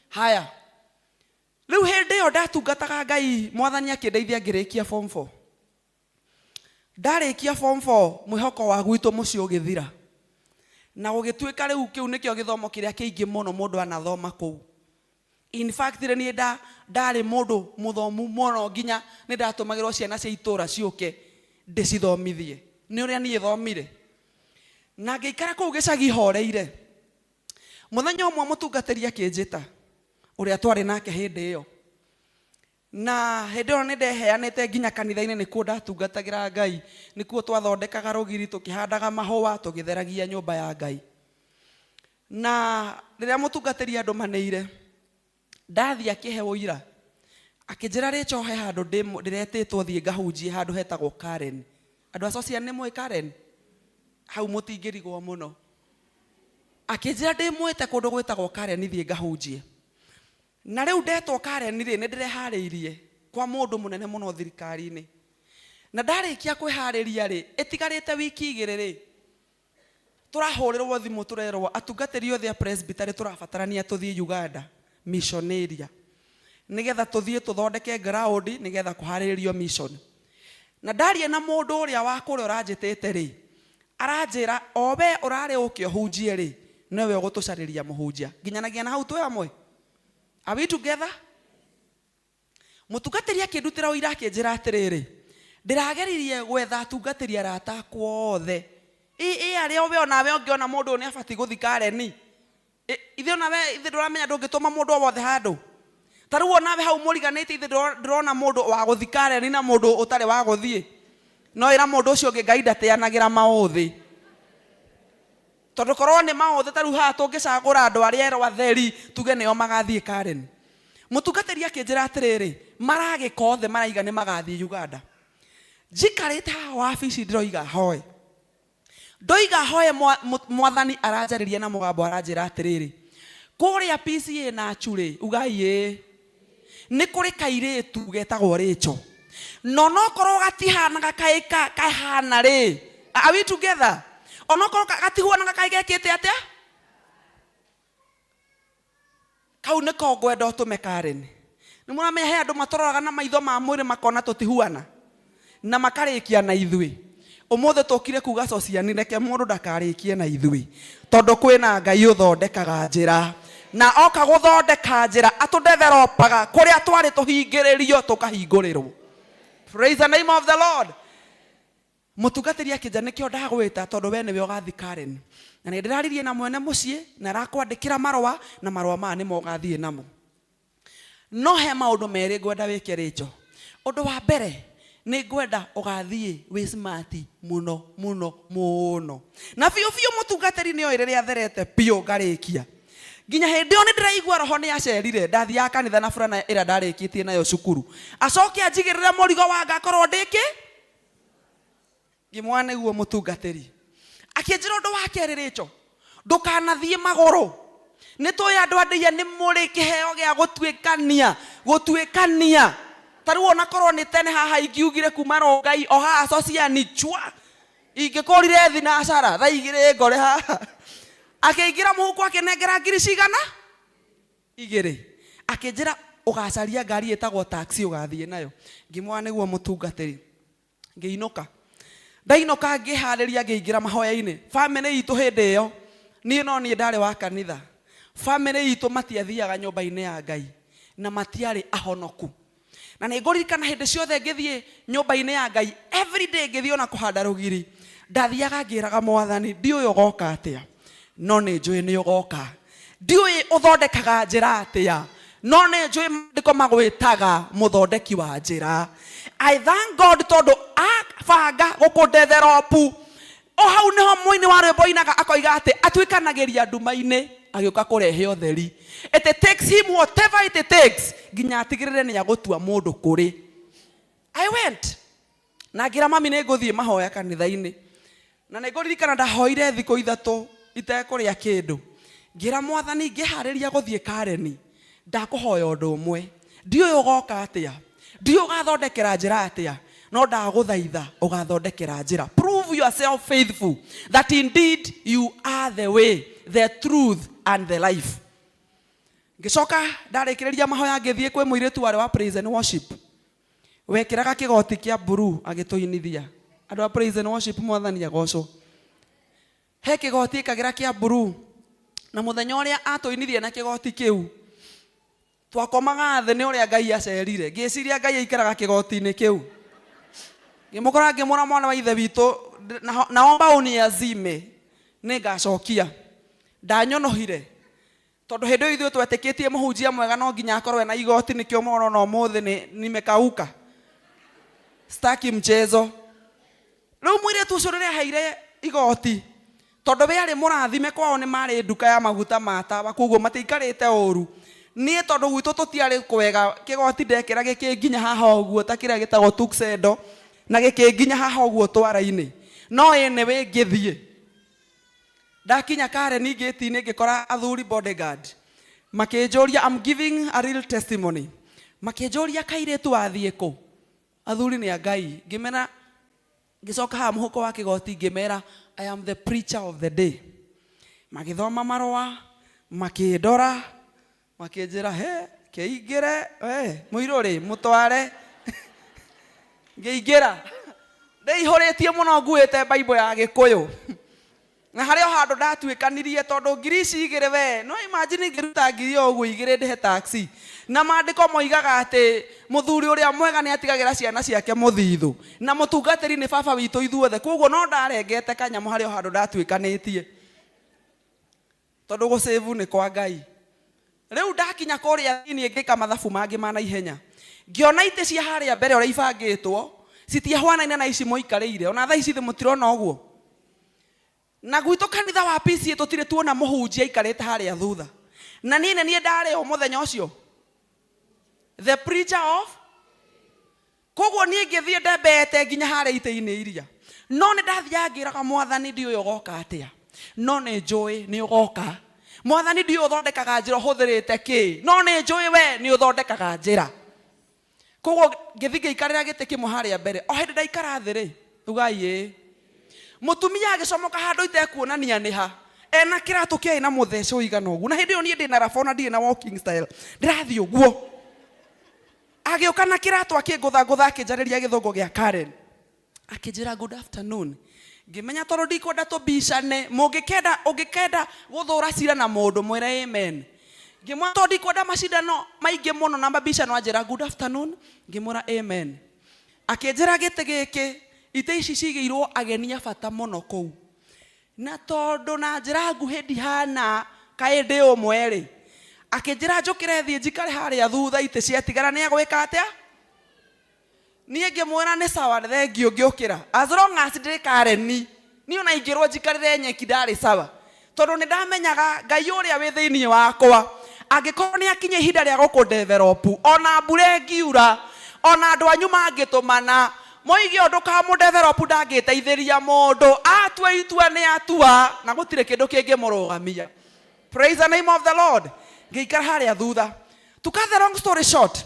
Haya. Rĩu hĩndĩ ĩyo ndatungataga Ngai, Mwathani akĩndeithia ngĩrĩkia form 4. Ndarĩkia form 4, mwĩhoko wa gwitũ mũciĩ ũgĩthira. Na gũgĩtuĩka rĩu kĩu nĩkĩo gĩthomo kĩrĩa kĩingĩ mũno mũndũ anathoma kũu. In fact niĩ ndarĩ mũndũ mũthomu mũno nginya nĩ ndatũmagĩrwo ciana cia itũũra ciũke ndĩcithomithie. Nĩ ũrĩa niĩ thomire. Na ngĩikara kũu gĩcagi horeire. Mũthenya ũmwe mũtungatĩri akĩnjĩta, ũrĩa twarĩ nake hĩndĩ ĩyo. Na hĩndĩ ĩyo nĩ ndeheanĩte nginya kanitha-inĩ nĩkuo ndatungatagĩra Ngai, nĩkuo twathondekaga rũgiri, tũkĩhandaga mahũa, tũgĩtheragia nyũmba ya Ngai. Na rĩrĩa mũtungatĩri andũ manĩire, ndathiĩ akĩhe ũira, akĩnjĩra Rachel he handũ ndĩretĩtwo thiĩ ngahunjie handũ hetagwo Karen. Andũ a social nĩ mũĩ Karen? Hau mũtingĩrigwo mũno. Akĩnjĩra ndĩmwĩte kũndũ gwĩtagwo Karen thiĩ ngahunjie. Na rĩu ndetwo Karen rĩ, nĩ ndĩreharĩirie kwa mũndũ mũnene mũno thirikari-inĩ. Na ndarĩkia kwĩharĩria rĩ, ĩtigarĩte wiki igĩrĩ rĩ, tũrahũrĩrwo thimũ tũrerwo atungatĩri othe a presbytery tũrabatarania tũthiĩ Uganda mission area, nĩgetha tũthiĩ tũthondeke ground nĩgetha kũharĩrĩrio mission. Na ndaria na mũndũ ũrĩa wa kũrĩa ũranjĩtĩte rĩ, aranjĩra o we ũrarĩ ũkĩhunjie rĩ, nowe ũgũtũcarĩria mũhunjia. Nginyanagia na hau twĩ hamwe. Are we together? Mũtungatĩri akĩndutĩra ũira akĩnjĩra atĩrĩrĩ, ndĩrageririe gwetha atungatĩri arata akwa othe. Arĩa we onawe ũngĩona mũndũ nĩ abatiĩ gũthiĩ Karen. Ithe onawe ithe ndũramenya ndũngĩtũma mũndũ o wothe handũ. Ta rĩu onawe hau mũriganĩte ithe ndĩrona mũndũ wa gũthiĩ Karen na mũndũ ũtarĩ wa gũthiĩ. No ĩra mũndũ ũcio ũngĩ Ngai ndateanagĩra maũthĩ. Tondũ korwo nĩ maũthĩ ta rĩu haha tũngĩcagũra andũ arĩa erwo atheri tuge nĩo magathiĩ Karen. Mũtungatĩri akĩnjĩra atĩrĩrĩ, maragĩka othe maraiga nĩ magathiĩ Uganda. Njikarĩte haha wabici ndĩroiga hoe. Ndoiga hoe Mwathani aranjarĩria na mũgambo aranjĩra atĩrĩrĩ, kũrĩa PCA na Chure ugai nĩ kũrĩ kairĩtu getagwo Rachel. No nokorwo gatihanaga kahana rĩ. Are we together? Onokorwo gatihuanaga kaigekĩte atĩa? Kau nĩko ngwenda ũtũme Karen. Nĩ mũramenya he andũ matororaga na maitho ma mwĩrĩ makona tũtihuana na makarĩkia na ithuĩ. Ũmũthĩ tũkire kuga sociani reke mũndũ ndakarĩkie na ithuĩ, tondũ kwĩna Ngai ũthondekaga njĩra. na oka guthondeka njira atudevelopaga kuria twari tuhingiririo tukahingũrĩrwo. Praise the name of the Lord. Mutungatĩri akĩnja nĩkĩo ndagwĩta tondũ we nĩwe ũgathiĩ Karen, na nĩ ndĩraririe na mwene mũciĩ na arakwandĩkĩra marũa na marũa maya nĩmo ũgathiĩ namo. No he maũndũ merĩ ngwenda wĩke Rachel. Ũndũ wa mbere nĩ ngwenda ũgathiĩ wĩ smart mũno mũno mũno, na biũ biũ mũtungatĩri nĩ oĩ rĩrĩa atherete biũ ngarĩkia. Nginya hĩndĩ ĩyo nĩ ndĩraigua roho nĩ acerire ndathiaga kanitha na burana ĩrĩa ndarĩkĩtie nayo cukuru, acoke anjigĩrĩre mũrigo wa ngakorwo ndĩkĩ ngĩmwana nĩguo mũtungatĩri. Akĩnjĩra ũndũ wa kerĩ Rachel, ndũkanathiĩ magũrũ. Nĩ tũĩ andũ a ndĩia nĩ mũrĩ kĩheo gĩa gũtuĩkania. Ta rĩu onakorwo nĩ tene haha ingiugire kuma Rongai o haha sociani chwa ingĩkũrire thinacara thaa igĩrĩ ngore haha. Akĩingĩra mũhuko akĩnengera ngiri cigana 2. Akĩnjĩra ũgacaria ngari ĩtagwo taxi ũgathiĩ nayo. Ngĩmwana nĩguo mũtungatĩri. Ngĩinũka. Ndainũka ngĩharĩria ngĩingĩra mahoya-inĩ. Family itũ hĩndĩ ĩyo niĩ no niĩ ndarĩ wa kanitha. Family itũ matiathiaga nyũmba-inĩ ya Ngai na matiarĩ ahonoku. Na nĩ ngũririkana hĩndĩ ciothe ngĩthiĩ nyũmba-inĩ ya Ngai, every day ngĩthiĩ ona kũhanda rũgiri, ndathiaga ngĩraga Mwathani ndiũĩ ũgoka atĩa, no nĩ njũĩ nĩ ũgoka. Ndiũĩ ũthondekaga njĩra atĩa, no nĩ njũĩ maandĩko magwĩtaga mũthondeki wa njĩra. I thank God tondũ abanga gũkũndetheropu. O hau nĩho mũini wa rwĩmbo oinaga akoiga atĩ atuĩkanagĩria nduma-inĩ agĩũka kũrehe ũtheri. It takes him whatever it takes nginya atigĩrĩre nĩ agũtua mũndũ kũrĩ. I went na ngira mami nĩ ngũthiĩ mahoya kanitha-inĩ, na nĩ ngũririkana ndahoire thikũ 3 itekũrĩa kĩndũ. Ngira Mwathani ngĩharĩria gũthiĩ Karen, ndakũhoya ũndũ ũmwe, ndiũĩ ũgoka atĩa, ndiũĩ ũgathondekera njĩra atĩa, no ndagũthaitha ũgathondekera njĩra. Prove yourself faithful that indeed you are the way, the truth and the life. Ngĩcoka ndarĩkĩrĩria mahoya ngĩthiĩ kwĩ mũirĩtu warĩ wa praise and worship, wekĩraga kĩgoti kĩa blue agĩtũinithia. Andũ a praise and worship Mwathani agocwo. He kĩgoti kagĩra kĩa blue, na mũthenya ũrĩa atũinithia na kĩgoti kĩu twakomaga thĩ nĩ ũrĩa Ngai acerire. Ngĩciria Ngai aikaraga kĩgoti-inĩ kĩu. Ngĩmũkora ngĩmwĩra mwana wa ithe witũ, naomba uniazime, nĩ ngacokia. Ndanyonohire tondũ hĩndĩ ĩyo ithuĩ twetĩkĩtie mũhunjia mwega no nginya akorwo ena igoti, nĩkĩo mũrona ũmũthĩ nimekauka. Staki mchezo. Rĩu mũirĩtu ũcio rĩrĩa aheire igoti, tondũ we arĩ mũrathime kwao nĩ marĩ nduka ya maguta ma tawa, koguo matiikarĩte ũru. Niĩ tondũ gwitũ tũtiarĩ kwega, kĩgoti ndekĩra gĩkĩ nginya haha ũguo ta kĩrĩa gĩtagwo tuxedo, na gĩkĩ nginya haha ũguo twara-inĩ. No nĩwe ngĩthiĩ. Ndakinya Karen gate-inĩ ngĩkora athuri bodyguard makĩnjũria, I'm giving a real testimony. Makĩnjũria kairĩtu wathiĩ kũ? Athuri nĩ a Ngai. Ngĩmera ngĩcoka haha mũhuko wa kĩgoti ngĩmera, I am the preacher of the day. Magĩthoma marũa, makĩndora, makĩnjĩra he kĩingĩre mũirũ rĩ mũtware. Ngĩingĩra ndĩihũrĩtie mũno nguĩte Bible ya Gĩkũyũ, na harĩa handũ ndatuĩkanirie tondũ ngiri ici 2 we no imagine ngĩruta ngiri ũguo 2 ndĩhe taxi, na maandĩko moigaga atĩ mũthuri ũrĩa mwega nĩ atigagĩra ciana ciake mũthithũ, na mũtungatĩri nĩ baba witũ ithuothe, koguo no ndarengete kanyamũ harĩa handũ ndatuĩkanĩtie tondũ gũsave nĩ kwa Ngai. Rĩu ndakinya kũrĩa thĩinĩ ngĩka mathabu mangĩ ma naihenya, ngĩona itĩ cia harĩa mbere ũrĩa ibangĩtwo citiahwanaine na ici mũikarĩire, ona thaa ici thĩ mũtirona ũguo. Na gwitũ kanitha wa PCA tũtirĩ tuona mũhunjia aikarĩte harĩa thutha, na niĩ ndarĩ o mũthenya ũcio the preacher of. Koguo niĩ ngĩthiĩ ndembete nginya harĩa itĩ-inĩ iria, no nĩ ndathiaga ngĩraga Mwathani ndiũĩ ũgoka atĩa, no nĩ njũĩ nĩ ũgoka. Mwathani ndiũĩ ũthondekaga njĩra ũhũthĩrĩte kĩ, no nĩ njũĩ we nĩ ũthondekaga njĩra. Koguo ngĩthiĩ ngĩikarĩra gĩtĩ kĩmwe harĩa mbere, o hĩndĩ ndaikara thĩ rĩ ugai mũtumia agĩcomoka handũ itekuonania nĩ ha, ena kĩratũ kĩarĩ na mũthece ũigana ũguo, na hĩndĩ ĩyo niĩ ndĩ na rabona ndirĩ na walking style, ndĩrathiĩ ũguo. Agĩũka na kĩratũ akĩngũthangũtha akĩnjarĩria gĩthũngũ gĩa Karen, akĩnjĩra good afternoon. Ngĩmenya tondũ ndikwenda tũbicane, ũngĩkenda gũthũra cira na mũndũ mwĩre amen. ngimwira to ndikwenda macindano maingĩ mũno na mabisha no anjĩra good afternoon, ngimwĩra amen. Akĩnjĩra gĩtĩ gĩkĩ itĩ ici cigĩirwo ageni a bata mũno kũu, na tondũ na njĩra nguhĩ ndihana kaĩ ndĩ ũmwe rĩ, akĩnjĩra njũkĩre thiĩ njikare harĩa thutha itĩ ciatigara nĩ agwĩka atĩa. Niĩ ngĩmwĩra nĩ sawa thengio ngĩũkĩra, as long as ndĩkareni niĩ ona ingĩrwo njikarĩre nyeki ndarĩ sawa, tondũ nĩ ndamenyaga Ngai ũrĩa wĩ thĩinĩ wakwa angĩkorwo nĩ akinye ihinda rĩa gũkũdevelop, ona mbura ĩngiura, ona andũ anyu mangĩtũmana moige ũndũ kamũdevelop ndangĩteithĩria mũndũ, atua itua nĩ atua na gũtirĩ kĩndũ kĩngĩmũrũgamia. Praise the name of the Lord. Ngĩikara harĩa thutha. To cut the long story short,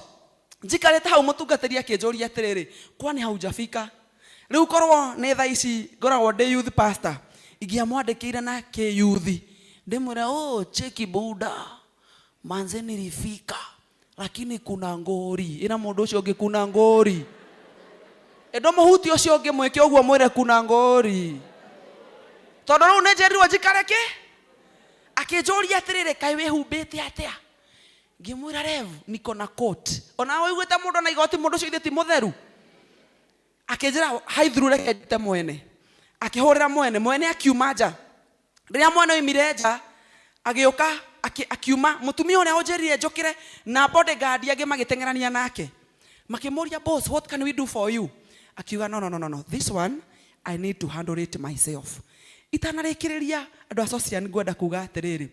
njikarĩte hau mũtungatĩri akĩnjũria atĩrĩrĩ, kwani haujafika? Rĩu korwo nĩ thaa ici ngoragwo ndĩ youth pastor, ingĩamwandĩkĩire na kĩyuthi ndĩmwĩra oh cheki buda manze nilifika lakini kuna ngori. Ĩra mũndũ ũcio ũngĩ kuna ngori. Endo mũhuti ũcio ũngĩ mwĩke ũguo mwĩre kuna ngori. Tondũ rĩu nĩ njĩrirwo njikare kĩ? Akĩnjũria atĩrĩrĩ kaĩ wĩhumbĩte atĩa? Ngĩmwĩra Rev niko na coat. Ona ũiguĩte mũndũ na igoti mũndũ ũcio ithe ti mũtheru. Akĩnjĩra haithuru reke njĩte mwene. Akĩhũrĩra mwene akiuma nja. Rĩrĩa mwene oimire nja agĩũka akiuma mũtumia ũrĩa ũnjĩrire njũkĩre na bodyguard angĩ magĩteng'erania nake. Makĩmũria boss, what can we do for you? Akiuga no, this one I need to handle it myself. Itanarĩkĩrĩria andũ a social ngwenda kuga atĩrĩrĩ,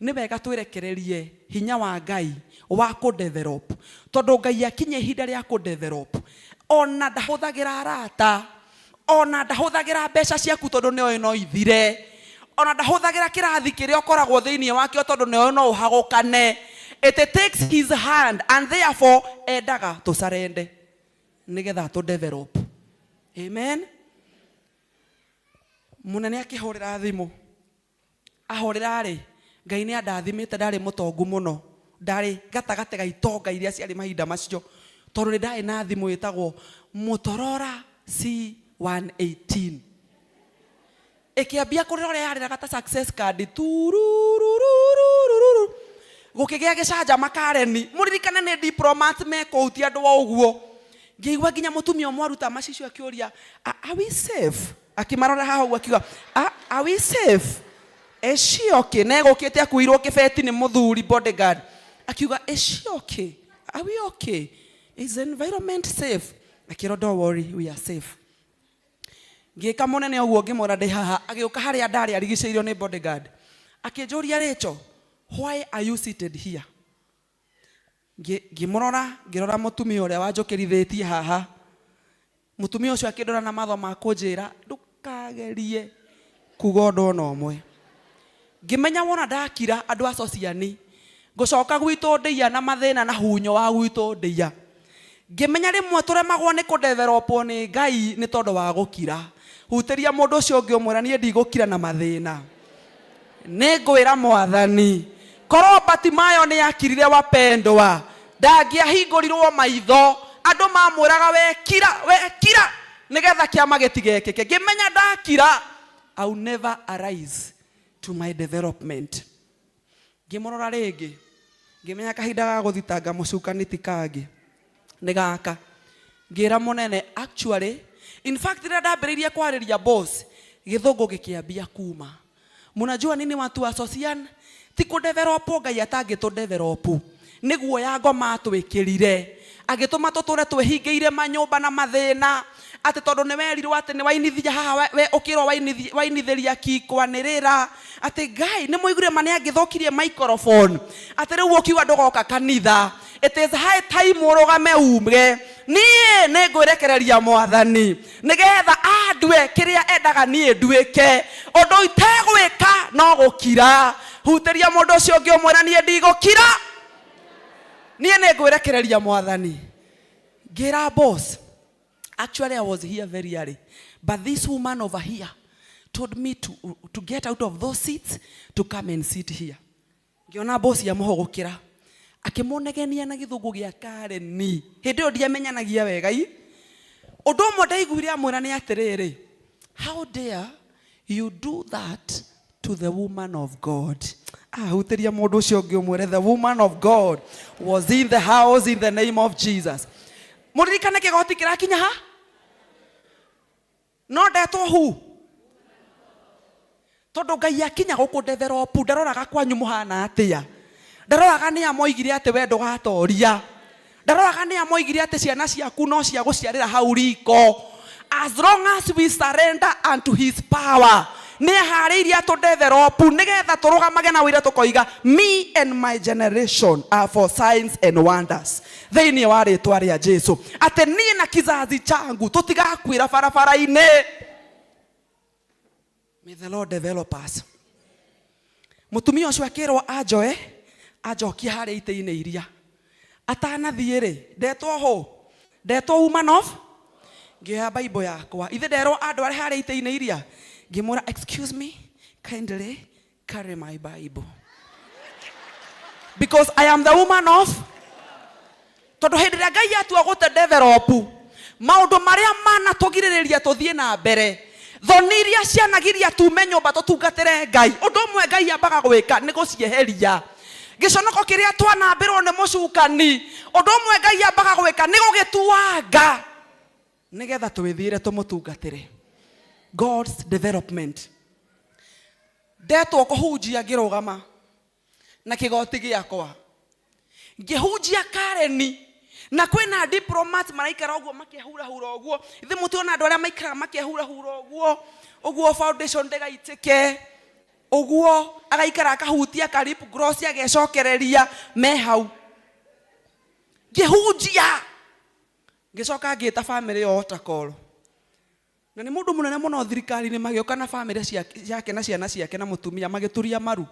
nĩ wega twĩrekererie hinya wa Ngai wa kũdevelop, tondũ Ngai akinye ihinda rĩa kũdevelop ona ndahũthagĩra arata, ona ndahũthagĩra mbeca ciaku tondũ nĩoĩ no ithire, ona ndahũthagĩra kĩrathi kĩrĩa ũkoragwo thĩinĩ wakĩo tondũ nĩoĩ no ũhagũkane. It takes his hand and therefore endaga tũcarende nĩgetha tũdevelop. Amen. Mũnene akĩhũrĩra thimũ, ahũrĩra rĩ, Ngai nĩ andathimĩte ndarĩ mũtongu mũno, ndarĩ gatagatĩ ga itonga iria ciarĩ mahinda macio, tondũ nĩ ndarĩ na thimũ ĩtagwo Motorola C118. Ĩkĩambia kũrĩra ũrĩa yarĩraga ta success card tururururururu, gũkĩgĩa gĩcanja makareni, mũririkane nĩ diplomat mekũhutia andũ wa ũguo. Ngĩigua nginya mũtumia mwaruta macicio akĩũria are we safe? Akimarora haha ũguo akiuga are we safe? Is she okay? Na gũkĩte akuirwo kĩbeti nĩ mũthuri bodyguard. Akiuga is she okay? Are we okay? Is the environment safe? Akĩrwo don't worry, we are safe. Ngĩka mũnene ũguo ngĩmwĩra ndĩ haha, agĩũka harĩa ndarĩ arigicĩirio nĩ bodyguard. Akĩnjũria Rachel, why are you seated here? Ngĩrora mũtumia ũrĩa wanjũkĩrithĩtie haha. Mũtumia ũcio akĩndora na matho ma kũnjĩra ndũkagerie kuga ũndũ ona ũmwe. Ngĩmenya wona ndakira andũ a sociani ngũcoka gwitũ ndĩia na mathĩna na hunyo wa gwitũ ndĩia. Ngĩmenya rĩmwe tũremagwo nĩ kũdevelopwo nĩ Ngai nĩ tondũ wa gũkira. Hutĩria mũndũ ũcio ũngĩ ũmwĩra niĩ ndigũkira na mathĩna. Nĩ ngwĩra Mwathani, korwo Batimayo nĩ akirire wapendwa, ndangĩahingũrirwo maitho, andũ mamwĩraga wekira nĩgetha kĩama gĩtigekĩke. Ngĩmenya ndakira I will never arise to my development. Ngĩmũrora rĩngĩ ngĩmenya kahinda ga gũthitanga mũcukani ti kangĩ nĩ gaka. Ngĩra mũnene actually in fact rĩrĩa ndambĩrĩirie kwarĩria boss gĩthũngũ gĩkĩambia kuma. Mnajua nini watu wa social ti kũdevelop Ngai atangĩtũdevelop nĩguo ya ngoma twĩkĩrire agĩtũma tũtũre twĩhingĩire manyũmba na mathĩna atĩ tondũ nĩ werirwo atĩ nĩ wainithia haha ũkĩrwo wainithĩria kikwanĩrĩra atĩ Ngai nĩ mũiguire mani angĩthokirie microphone atĩ rĩu ũkiuga ndũgoka kanitha. It is high time ũrũgame umge. Niĩ nĩ ngwĩrekereria Mwathani nĩgetha andue kĩrĩa endaga niĩ nduĩke, ũndũ itegwĩka no gũkira. Hutĩria mũndũ ũcio ũngĩ ũmwĩra niĩ ndigũkira. Niĩ nĩ ngwĩrekereria Mwathani. Ngĩra boss, actually I was here very early, but this woman over here told me to get out of those seats to come and sit here. Ngĩona boss ya mũhũgũkĩra akĩmũnegenia na gĩthũngũ gĩa Kareni. Hĩndĩ ĩyo ndiamenyanagia wega i. Ũndũ ũmwe ndaiguire amwĩra nĩ atĩrĩrĩ, how dare you do that to the woman of God? hutiria mundu ucio ungi umwire the woman of God was in the house in the name of Jesus. Muririkane kigoti kirakinya ha? No ndetwo hu? Tondu Ngai akinya guku develop ndaroraga kwanyu muhana atia. Ndaroraga ni amoigire ati we ndugatoria. Ndaroraga ni amoigire ati ciana ciaku no cia guciarira hau riko. As long as we surrender unto his power, ne hariria to develop nigetha turugamage na wira tukoiga me and my generation are for signs and wonders. Thiini wa ritwa ria Jesu ati nie na kizazi changu tutigakwira barabara-ini. May the Lord develop us. Mutumia ucio akirwo ajokia hari ite-ini iria atanathie ri ndetwo hu ndetwo woman of ngioya Bible yakwa ithe nderwo andu ari hari ite-ini iria ngimura excuse me kindly carry my Bible because I am the woman of tondu hindi ria Ngai atua gute develop maundu maria mana tugiririria tuthie na mbere thoni iria cianagiria tume nyumba tutungatire Ngai undu umwe Ngai ambaga gwika ni gucieheria giconoko kiria twanambirwo ni mucukani undu umwe Ngai ambaga gwika ni gugituanga nigetha twithire tumutungatire God's development. Ndetwo kuhunjia ngirugama na kigoti giakwa ngihunjia Kareni na kwina diplomat maraikara uguo makehura uguo ithi mutiona andu aria maikara makehura uguo foundation ndegaitike uguo agaikara akahutia ka lip gloss agecokereria me hau ngihunjia ngicoka ngita family yota call na ni mundu munene muno thirikari ni magioka na family yake na ciana ciake na mutumia magituria maru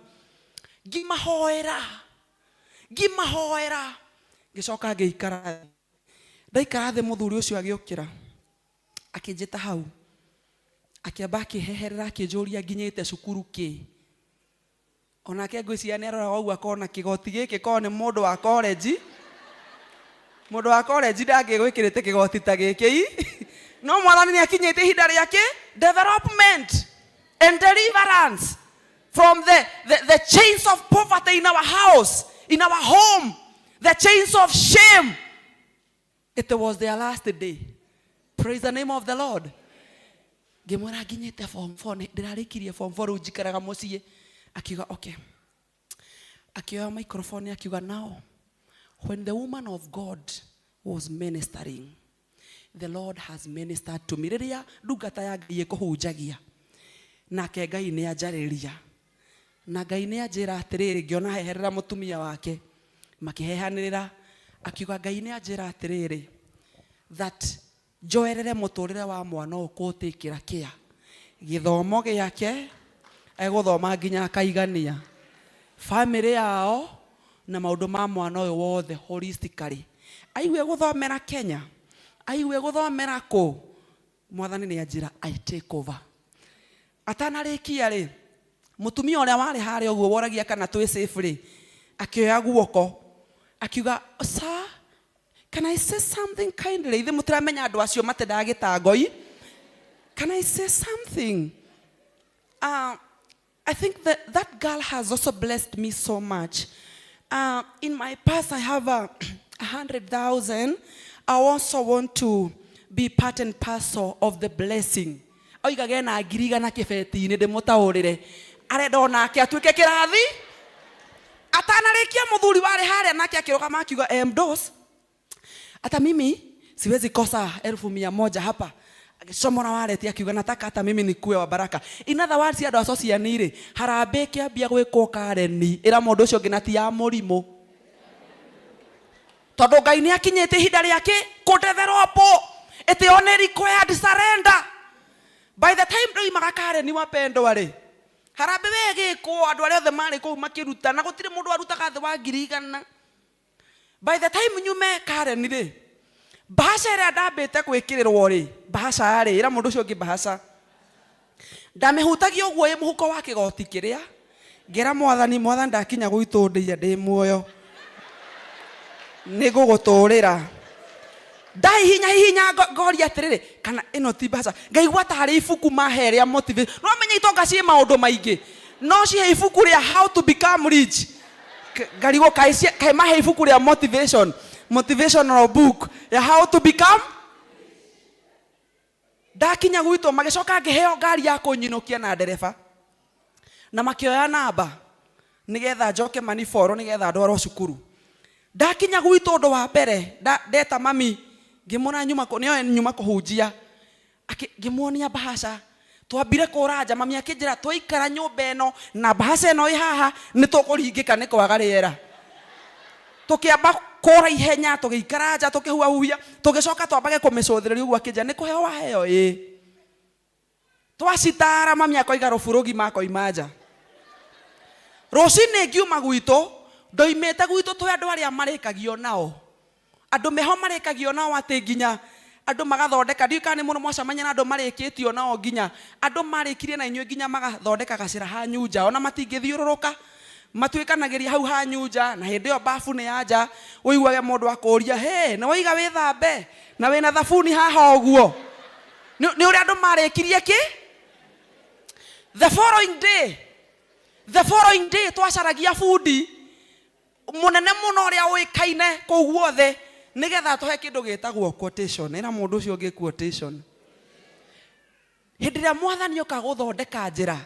ngimahoera ngicoka ngiikara ndaikara the muthuri ucio agiokira akinjita hau akiamba akiheherera akinjuria nginyite cukuru ki onake ngwiciria ni arora wau akona kigoti giki ko ni mundu wa college ndangigwikirite kigoti ta giki no mwathani ni akinyite ihinda riake development and deliverance from the chains of poverty in our house, in our home, the chains of shame. It was their last day. Praise the name of the Lord. Ngimwira nginyite form 4 ndirarikirie form 4 ujikaraga mucie akiuga okay akioya microphone akiuga now when the woman of God was ministering, the Lord has ministered to me. Riria ndungata ya Ngai kuhunjagia nake Ngai ni ajariria na Ngai ni ajira atiriri ngiona heherera mutumia wake makihehanirira akiuga Ngai ni ajira atiriri that joerere muturire wa mwana ukutikira kia githomo giake eguthoma nginya akaigania family yao na maundu ma mwana uyu wothe holistically aiwe guthomera Kenya aiwe guthomera ku mwathani ni ajira I take over atanarikia ri mutumia uria wari hari uguo woragia kana twi safe ri akioya guoko akiuga sir can I say something kindly ithe mutiramenya andu acio matendaga gitangoi can I say something I think that girl has also blessed me so much. In my past, I have 100,000. I also want to be part and parcel of the blessing. Oigage na ngiriga na kibeti-ini ndimutaurire arenda onake atuike kirathi atanarikia muthuri wari haria nake akirugama akiuga dos hata mimi siwezi kosa 1,100 hapa agisomora wareti akiuga nataka hata mimi nikue wa baraka. In other words, andu asocianire harambe kiambia gwikwo Kareni ira mundu ucio nginati ya murimo tondu Ngai ni akinyite ihinda riake ku develop iti one required surrender. By the time do imaga Kareni wapendo ari harambe wegikwo andu aria othe mari ku makiruta na gutire mundu arutaga the wa 100,000. By the time nyume Kareni ri bahasha ira ndambite gwikirirwo ri bahasha ri ira mundu ucio ngi bahasha ndamehutagia uguo muhuko wa kigoti kiria ngera mwathani ndakinya gwitundia ndi muoyo niguguturira ndai hinya ngoria atiriri kana ino ti bahasha ngaigua ta hari ibuku maheria motivate no menya itonga cie maundu maingi no cihe ibuku rĩa how to become rich. Ngarigo kai mahe ibuku rĩa motivational book ya how to become. Ndakinya gwitũ magĩcoka ngĩheo ngari ya kũnyinũkia na ndereba na makĩoya namba nigetha njoke maniforo nigetha ndwarwo cukuru. Ndakinya gwitũ ũndũ wa mbere ndeta mami ngĩmwona nyuma kũhunjia ngĩmuonia bahasha twambire kũranja mami akĩnjĩra twaikara nyũmba ĩno na bahasha ĩno ĩ haha nĩ tũkũringĩka nĩ kwaga rĩera. Tũkĩamba kũra ihenya tũgĩikara nja tũkĩhuahuia tũgĩcoka twambage kũmĩcũthĩrĩria ũguo akĩnjĩra nĩ kũheo waheo ĩ. Twacitara mami akoiga rũburugi makoima nja. Rũcinĩ ngiuma gwitũ ndoimĩte gwitũ twĩ andũ arĩa marĩkagio nao. Andũ meho marĩkagio nao atĩ nginya andũ magathondeka ndika nĩ mũno mwacamanya na andũ marĩkĩtio nao nginya andũ marĩkirie na inyuĩ nginya magathondeka gacĩra hanyu nja ona matingĩthiũrũrũka matuĩkanagĩria hau hanyu nja na hĩndĩ ĩyo bafu nĩ ya nja ũiguage mũndũ akũria he nĩ waiga wĩthambe na wĩna thabuni haha ũguo nĩ ũrĩa andũ marĩkirie kĩ. The following day twacaragia bundi mũnene mũno ũrĩa ũĩkaine kũu guothe nigetha tũhe kĩndũ gĩtagwo quotation. Ĩra mũndũ ũcio ũngĩ quotation. Hĩndĩ ĩrĩa mwathani oka gũthondeka njĩra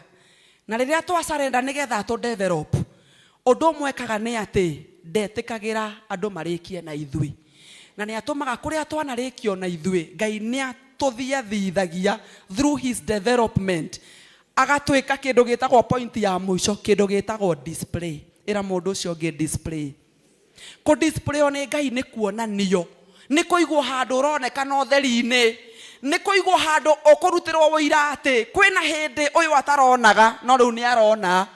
na rĩrĩa twacarenda nigetha tũdevelop ũndũ ũmwe ekaga nĩ atĩ ndetĩkagĩra andũ marĩkie na ithuĩ na nĩ atũmaga kũrĩa twanarĩkio na ithuĩ Ngai nĩ atũthiathithagia through his development agatwĩka kĩndũ gĩtagwo point ya mũico kĩndũ gĩtagwo display. Ĩra mũndũ ũcio ũngĩ display. Kũ display nĩ Ngai nĩ kuonanio nĩ kũigwo handũ ũronekana ũtheri-inĩ nĩ kũigwo handũ ũkũrutĩrwo wĩira atĩ kwĩna hĩndĩ ũyũ ataronaga no rĩu nĩ arona.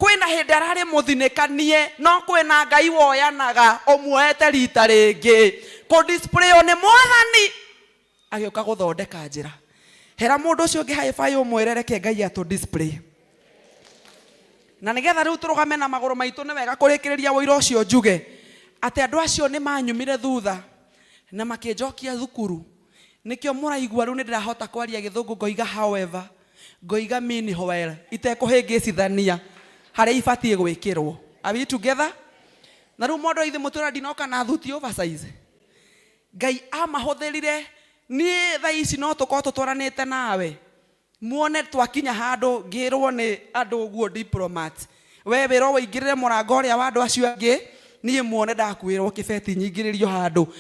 Kwĩna hĩndĩ ararĩ mũthinĩkanie no kwĩna Ngai woyanaga ũmuoete rita rĩngĩ. Kũ display nĩ mwathani agĩũka gũthondeka njĩra. Hera mũndũ ũcio ũngĩ high-five ũmwĩre reke Ngai atũ display. Na nigetha rĩu tũrũgame na magũrũ maitũ nĩ wega kũrĩkĩrĩria wĩira ũcio njuge atĩ andũ acio nĩ manyumire thutha na makĩnjokia thukuru. Nikĩo mũraigua rĩu nĩ ndĩrahota kwaria gĩthũngũ ngoiga however ngoiga meanwhile itekũhĩngĩcithania harĩa ibatiĩ gwĩkĩrwo. Are we together? Na rĩu mũndũ ithe mũtũra ndinoka na thuti oversize. Ngai amahũthĩrire niĩ thaa ici no tũkorwo tũtwaranĩte nawe muone twakinya handũ ngĩrwo nĩ andũ ũguo diplomat we wĩrwo wĩingĩrĩre mũrango ũrĩa wa andũ acio angĩ niĩ muone ndakuĩrwo kĩbeti nyingĩrĩrio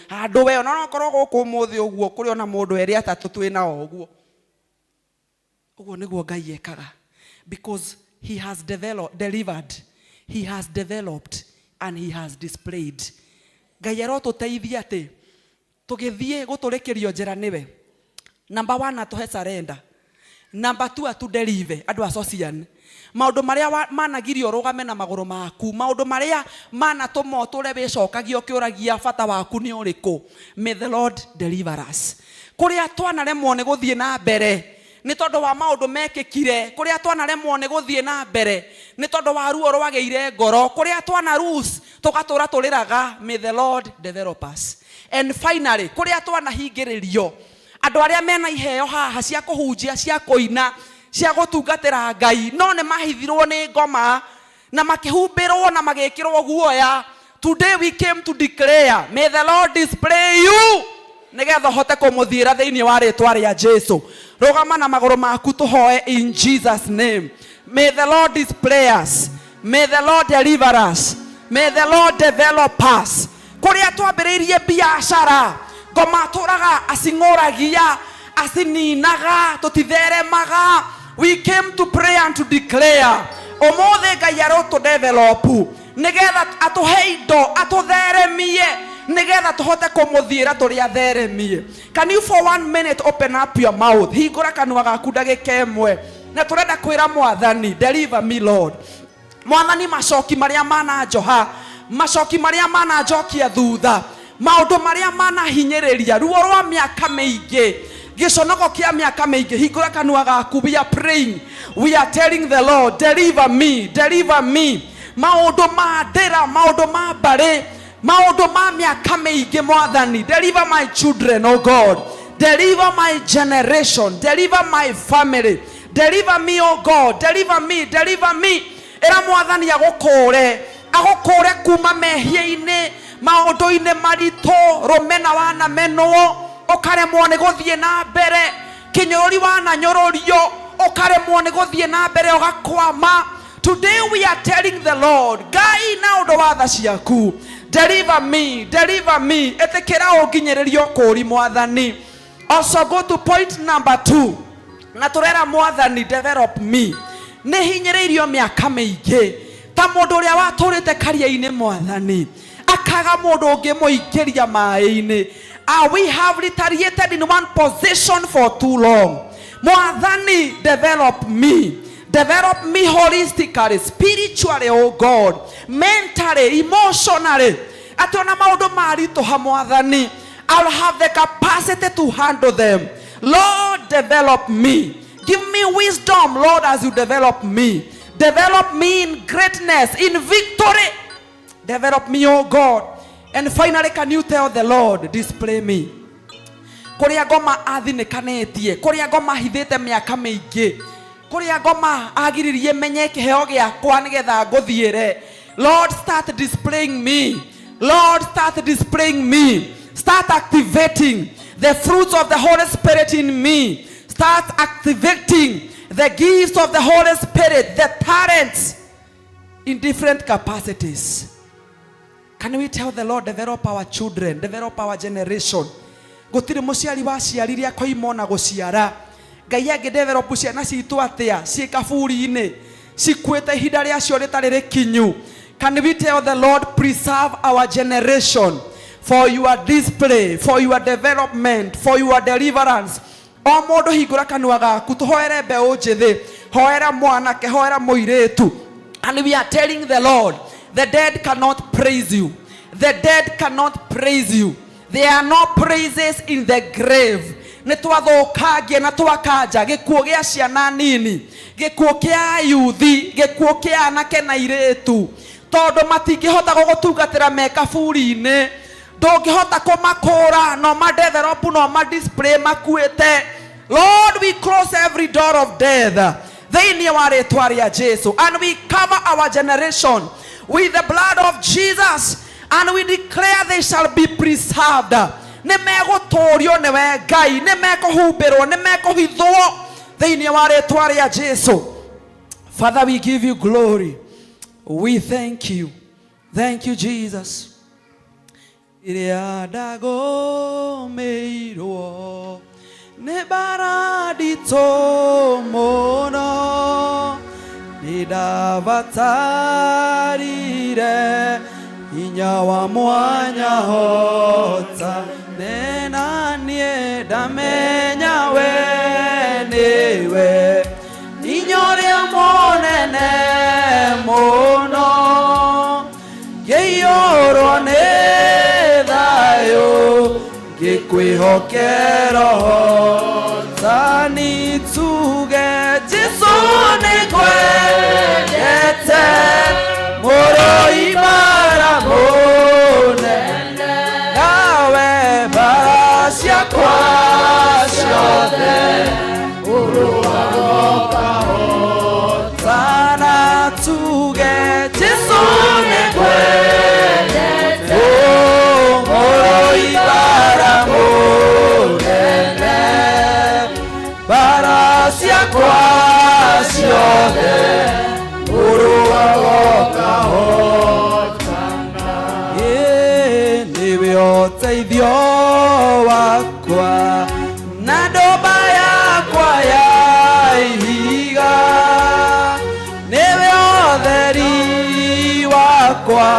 handũ we ona nokorwo gũkũ ũmũthĩ ũguo kũrĩ ona mũndũ erĩ atatũ twĩ nao ũguo nĩguo Ngai ekaga because he has delivered, he has developed and he has displayed. Ngai arotũteithia atĩ tũgĩthiĩ gũtũrĩkĩrio njĩra nĩwe. Number 1 atũhe surrender. Number 2 atũdelive andũ asocian. Maũndũ marĩa managirio rũgame na magũrũ maku, maũndũ marĩa manatũma ũtũre wĩcokagia ũkĩũragia bata waku nĩ ũrĩkũ. May the Lord deliver us. Kũrĩa twanaremwo nĩ gũthiĩ na mbere nĩ tondũ wa maũndũ mekĩkire, kũrĩa twanaremwo nĩ gũthiĩ na mbere nĩ tondũ wa ruo rwagĩire ngoro, kũrĩa twana lose tũgatũra tũrĩraga. May the Lord develop us. And finally, kũrĩa twanahingĩrĩrio andũ arĩa mena iheo haha cia kũhunjia cia kũina cia gũtungatĩra Ngai no nĩ mahithirwo nĩ ngoma na makĩhumbĩrwo na magĩkĩrwo guoya. Today we came to declare, may the Lord display you nigetha hote kũmũthiĩra thĩinĩ wa rĩtwa rĩa Jesu. Rũgama na magũrũ maku tũhoe in Jesus name. May the Lord display us. May the Lord deliver us. May the Lord develop us. Kũrĩa twambĩrĩirie biacara ngoma tũraga acing'ũragia acininaga tũtitheremaga. We came to pray and to declare ũmũthĩ Ngai arotũdevelopu nigetha atũhe indo atũtheremie nigetha tũhote kũmũthiĩra tũrĩa atheremie. Can you for 1 minute open up your mouth? Hingũra kanua gaku ndagĩka ĩmwe na tũrenda kwĩra Mwathani, deliver me Lord. Mwathani, macoki marĩa mananjoha, macoki marĩa mananjokia thutha, maũndũ marĩa manahinyĩrĩria, ruo rwa mĩaka mĩingĩ, gĩconoko kĩa mĩaka mĩingĩ. Hingũra kanua gaku. We are praying, we are telling the Lord, deliver me, deliver me. Maũndũ ma ndĩra, maũndũ ma mbarĩ, maũndũ ma mĩaka mĩingĩ Mwathani, deliver my children, oh God, deliver my generation, deliver my family, Deliver me, oh God. Deliver me, deliver me. Era mwathani agukure kuma mehia-ini maundu-ini marito rumena wana menwo ukaremwo ni guthie na mbere kinyururi wana nyururio ukaremwo ni guthie na mbere ugakwama. Today we are telling the Lord, Ngai na undu wa tha ciaku, deliver me, deliver me. Etekera unginyiririo kuri mwathani. Also go to point number 2. Na turera mwathani, develop me. Ni hinyiririo miaka miingi ta mundu uria waturite karia-ini mwathani akaga mundu ungi muingiria mai-ini. We have retaliated in one position for too long. Mwathani, develop me. Develop me holistically, spiritually, oh God, mentally, emotionally. Atona maundu marituha mwathani, I'll have the capacity to handle them. Lord, develop me. Give me wisdom, Lord, as you develop me. Develop me in greatness, in victory. Develop me, oh God. And finally, can you tell the Lord, display me? Kuria ngoma athinikanetie, kuria ngoma hithite miaka miingi, kuria ngoma agiririe menye kiheo giakwa nigetha nguthiire. Lord, start displaying me. Lord, start displaying me. Start activating the fruits of the Holy Spirit in me. Start activating the gifts of the Holy Spirit, the talents in different capacities. Can we tell the Lord, develop our children, develop our generation? Gutiri muciari wa ciarire akoimona guciara. Ngai angi develop ciana citu atia ci kaburi-ini cikuite ihinda riacio ritari rikinyu. Can we tell the Lord, preserve our generation for your display, for your development, for your deliverance? O mundu hingura kanua gaku tuhoere mbeu njithi, hoera mwanake, hoera muiretu. And we are telling the Lord, the dead cannot praise you. The dead cannot praise you. There are no praises in the grave. Nitwathukagia na twakanja gikuo gia ciana nini, gikuo kia yuthi, gikuo kia anake na iretu, tondu matingihota gugutungatira me kaburi-ini. Ndungihota kumakura no madevelop no madisplay makuite. Lord, we close every door of death thĩinĩ wa rĩtwa rĩa Jesu, and we cover our generation with the blood of Jesus, and we declare they shall be preserved. Nimegũtũũrio nĩwe Ngai, nimekũhumbĩrwo, nimekũhithwo thĩinĩ wa rĩtwa rĩa Jesu. Father, we give you glory. We thank you. Thank you, Jesus. Iria ndagomeirwo nĩ mbara nditũ mũno, nĩ ndabatarire hinya wa mwanya hota, na niĩ ndamenya we nĩwe hinya ũrĩa mũnene mũno, ngĩiyũrwo nĩ thayũ ngĩkwĩhokera tani tuge Jesũ nĩkwendete mũrũi mbara mũnene, nawe mbara ciakwa ciothe ũrũaga ũkahotana. Tuge Jesũ nĩkwendete mũrũi mbara mũnene, mbara ciakwa ciothe ũrũaga ũkahotana. Nĩwe ũteithio wakwa na ndũmba yakwa ya ihiga, nĩwe ũtheri wakwa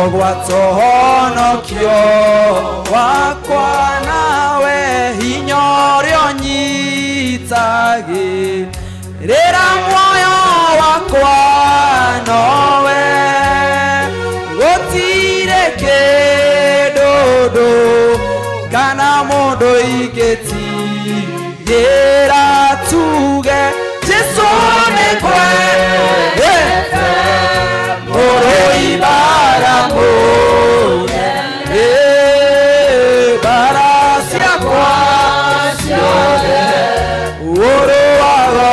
ũgwatwo honokio wakwa, nawe hinya ũrĩa ũnyitagĩrĩra muoyo wakwa nowe, gũtirĩ kĩndũ kana mũndũ ingĩtigĩra. Tuge Jesũ nĩkwendete mũrũi mbara mũnene, mbara ciakwa ciothe ũrũaga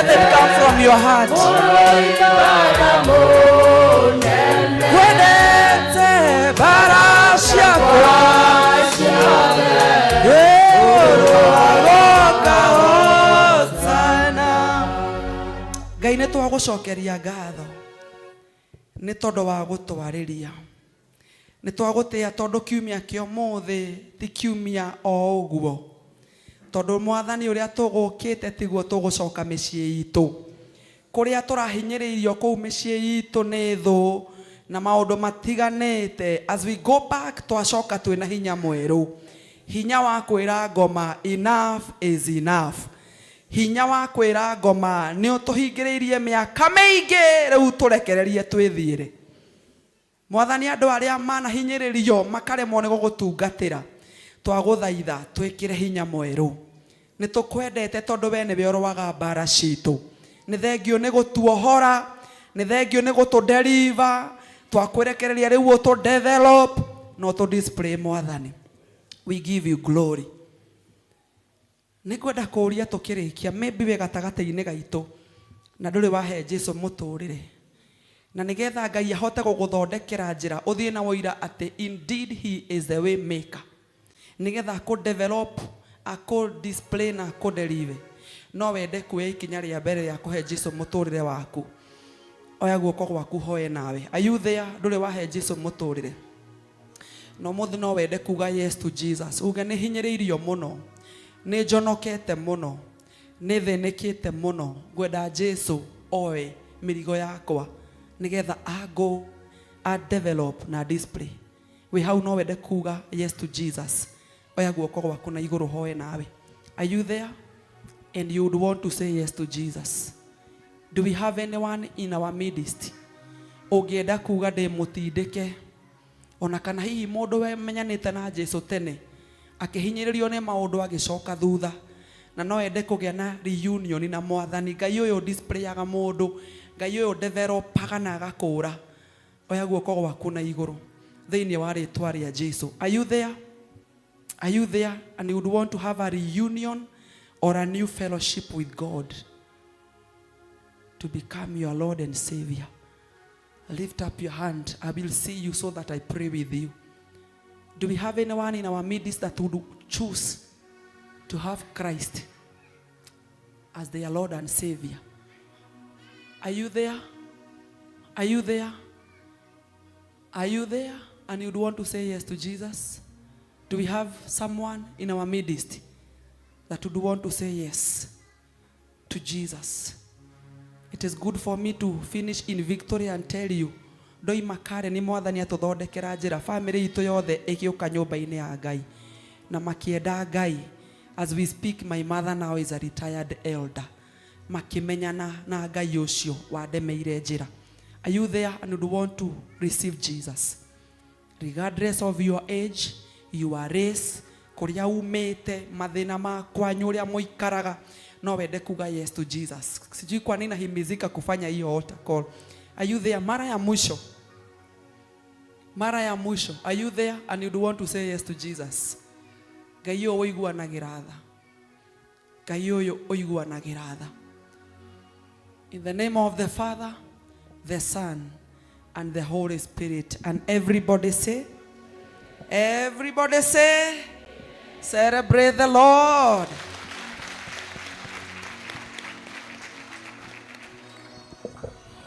Let it come from your heart. Kwendete barasha Ngai nĩ twagũcokeria ngatho nĩ tondũ wa gũtwarĩria, nĩ twagũtĩa tondũ kiumia kĩa ũmũthĩ ti kiumia o ũguo, tondũ Mwathani ũrĩa tũgũkĩte tiguo tũgũcoka mĩciĩ itũ, kũrĩa tũrahinyĩrĩirio kũu mĩciĩ itũ nĩ thũ na maũndũ matiganĩte. As we go back twacoka twĩna hinya mwerũ, hinya wa kwĩra ngoma enough is enough, hinya wa kwĩra ngoma nĩ ũtũhingĩrĩirie mĩaka mĩingĩ, rĩu tũrekererie twĩthiĩre. Mwathani, andũ arĩa manahinyĩrĩrio makaremwo nĩ gũgũtungatĩra, twagũthaitha twĩkĩre hinya mwerũ. Nĩ tũkwendete tondũ we nĩwe ũrũaga mbara citũ. Nĩ thengio nĩ gũtuohora, nĩ thengio nĩ gũtũdeliver, twakwerekereria rĩu ũtũdevelop na ũtũdisplay. Mwathani, we give you glory. Nĩngwenda kũũria tũkĩrĩkia, maybe we gatagatĩ-inĩ gaitũ na ndũrĩ wahe Jesũ mũtũrĩre, na nĩgetha Ngai ahote gũgũthondekera njĩra ũthiĩ na woira atĩ indeed he is the way maker, nĩgetha akũ-develop, akũ-display na akũ-deliver, no wende kuoya ikinya rĩa mbere rĩa kũhe Jesũ mũtũrĩre waku. Oya guoko gwaku hoe nawe. Are you there? Ndũrĩ wahe Jesũ mũtũrĩre, no mũthĩ no wende kuga yes to Jesus. Uge nĩ hinyĩrĩirio mũno, nĩ njonokete mũno, nĩ thĩnĩkĩte mũno, ngwenda Jesũ oe mĩrigo yakwa nĩgetha ago a develop na display. We hau no wende kuga yes to Jesus. Oya guoko gwaku na igũrũ hoe nawe. Are you there? And you would want to say yes to Jesus. Do we have anyone in our midst? Ũngĩenda kuga ndĩ mũtindĩke, ona kana hihi mũndũ we menyanĩte na Jesũ tene akĩhinyĩrĩrio nĩ maũndũ agĩcoka thutha, na no ende kũgĩa na reunion na Mwathani. Ngai ũyũ displayaga mũndũ, Ngai ũyũ developaga na agakũra. Oya guoko gwaku na igũrũ thĩinĩ wa rĩtwa rĩa Jesũ. Are you there? Are you there? And you would want to have a reunion or a new fellowship with God to become your Lord and Savior? Lift up your hand. I will see you so that I pray with you. Do we have anyone in our midst that would choose to have Christ as their Lord and Savior? Are you there? Are you there? Are you there? And you'd want to say yes to Jesus? Do we have someone in our midst that would want to say yes to Jesus? It is good for me to finish in victory and tell you, ndoima kare ni Mwathani atũthondekera njĩra, family itũ yothe ĩgĩũka nyũmba-inĩ ya Ngai na makĩenda Ngai. As we speak, my mother now is a retired elder, makĩmenyana na Ngai ũcio wandemeire njĩra. Are you there and would want to receive Jesus? Regardless of your age, your race, kũrĩa umĩte, mathĩna makwanyu ũrĩa mũikaraga, no wende kuga yes to Jesus. Sijui kwa nini nahimizika kufanya hiyo altar call. Are you there? Mara ya mwisho. Mara ya mwisho. Are you there and you want to say yes to Jesus? Ngai ũyũ ũiguanagĩra tha. Ngai ũyũ ũiguanagĩra tha. In the name of the Father, the Son, and the Holy Spirit. And everybody say, celebrate the Lord.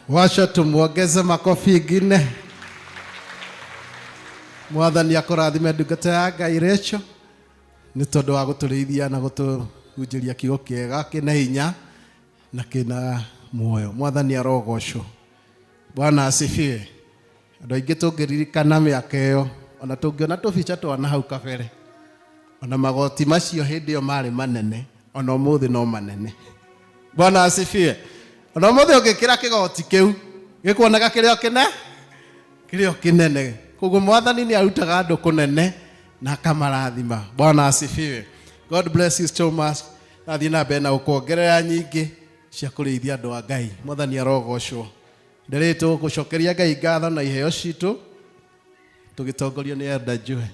Wacha tumwongeze makofi ingine. Mwathani akũrathime ndungata ya Ngai Rachel nĩ tondũ wa gũtũrĩithia na gũtũhunjĩria kiugo kĩega kĩna hinya na kĩna muoyo. Mwathani arogocwo. Bwana asifiwe. Andũ aingĩ tũngĩririkana mĩaka ĩyo, ona tũngĩona tũbica twana hau kabere, ona magoti macio hĩndĩ ĩyo marĩ manene, ona ũmũthĩ no manene. Bwana asifiwe. Ona ũmũthĩ ũngĩkĩra kĩgoti kĩu gĩkuonaga kĩrĩ o kĩnene. Koguo Mwathani nĩ arutaga andũ kũnene na akamarathima. Bwana asifiwe. God bless you so much. Nathiĩ na mbere na gũkuongerera nyingĩ cia kũrĩithia andũ a Ngai. Mwathani arogocwo. Nderĩtwo gũcokeria Ngai ngatho na iheo citũ tũgĩtongorio nĩ Elder Joe.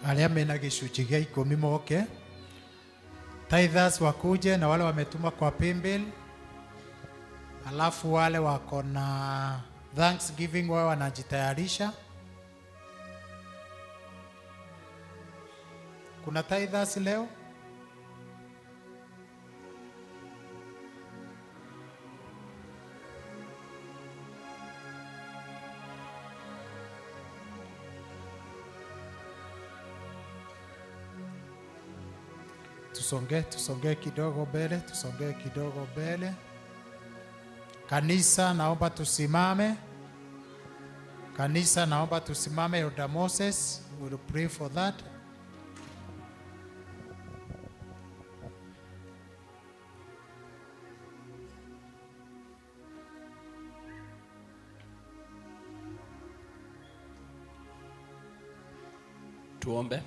arĩa mena gĩcunjĩ gĩa 10 moke. Tithers wakuje na wale wametuma kwa paybill. Alafu wale wako na Thanksgiving wao wanajitayarisha. Kuna tithers leo? Tusonge kidogo mbele. Kanisa naomba tusimame. Elder Moses will pray for that. Tuombe.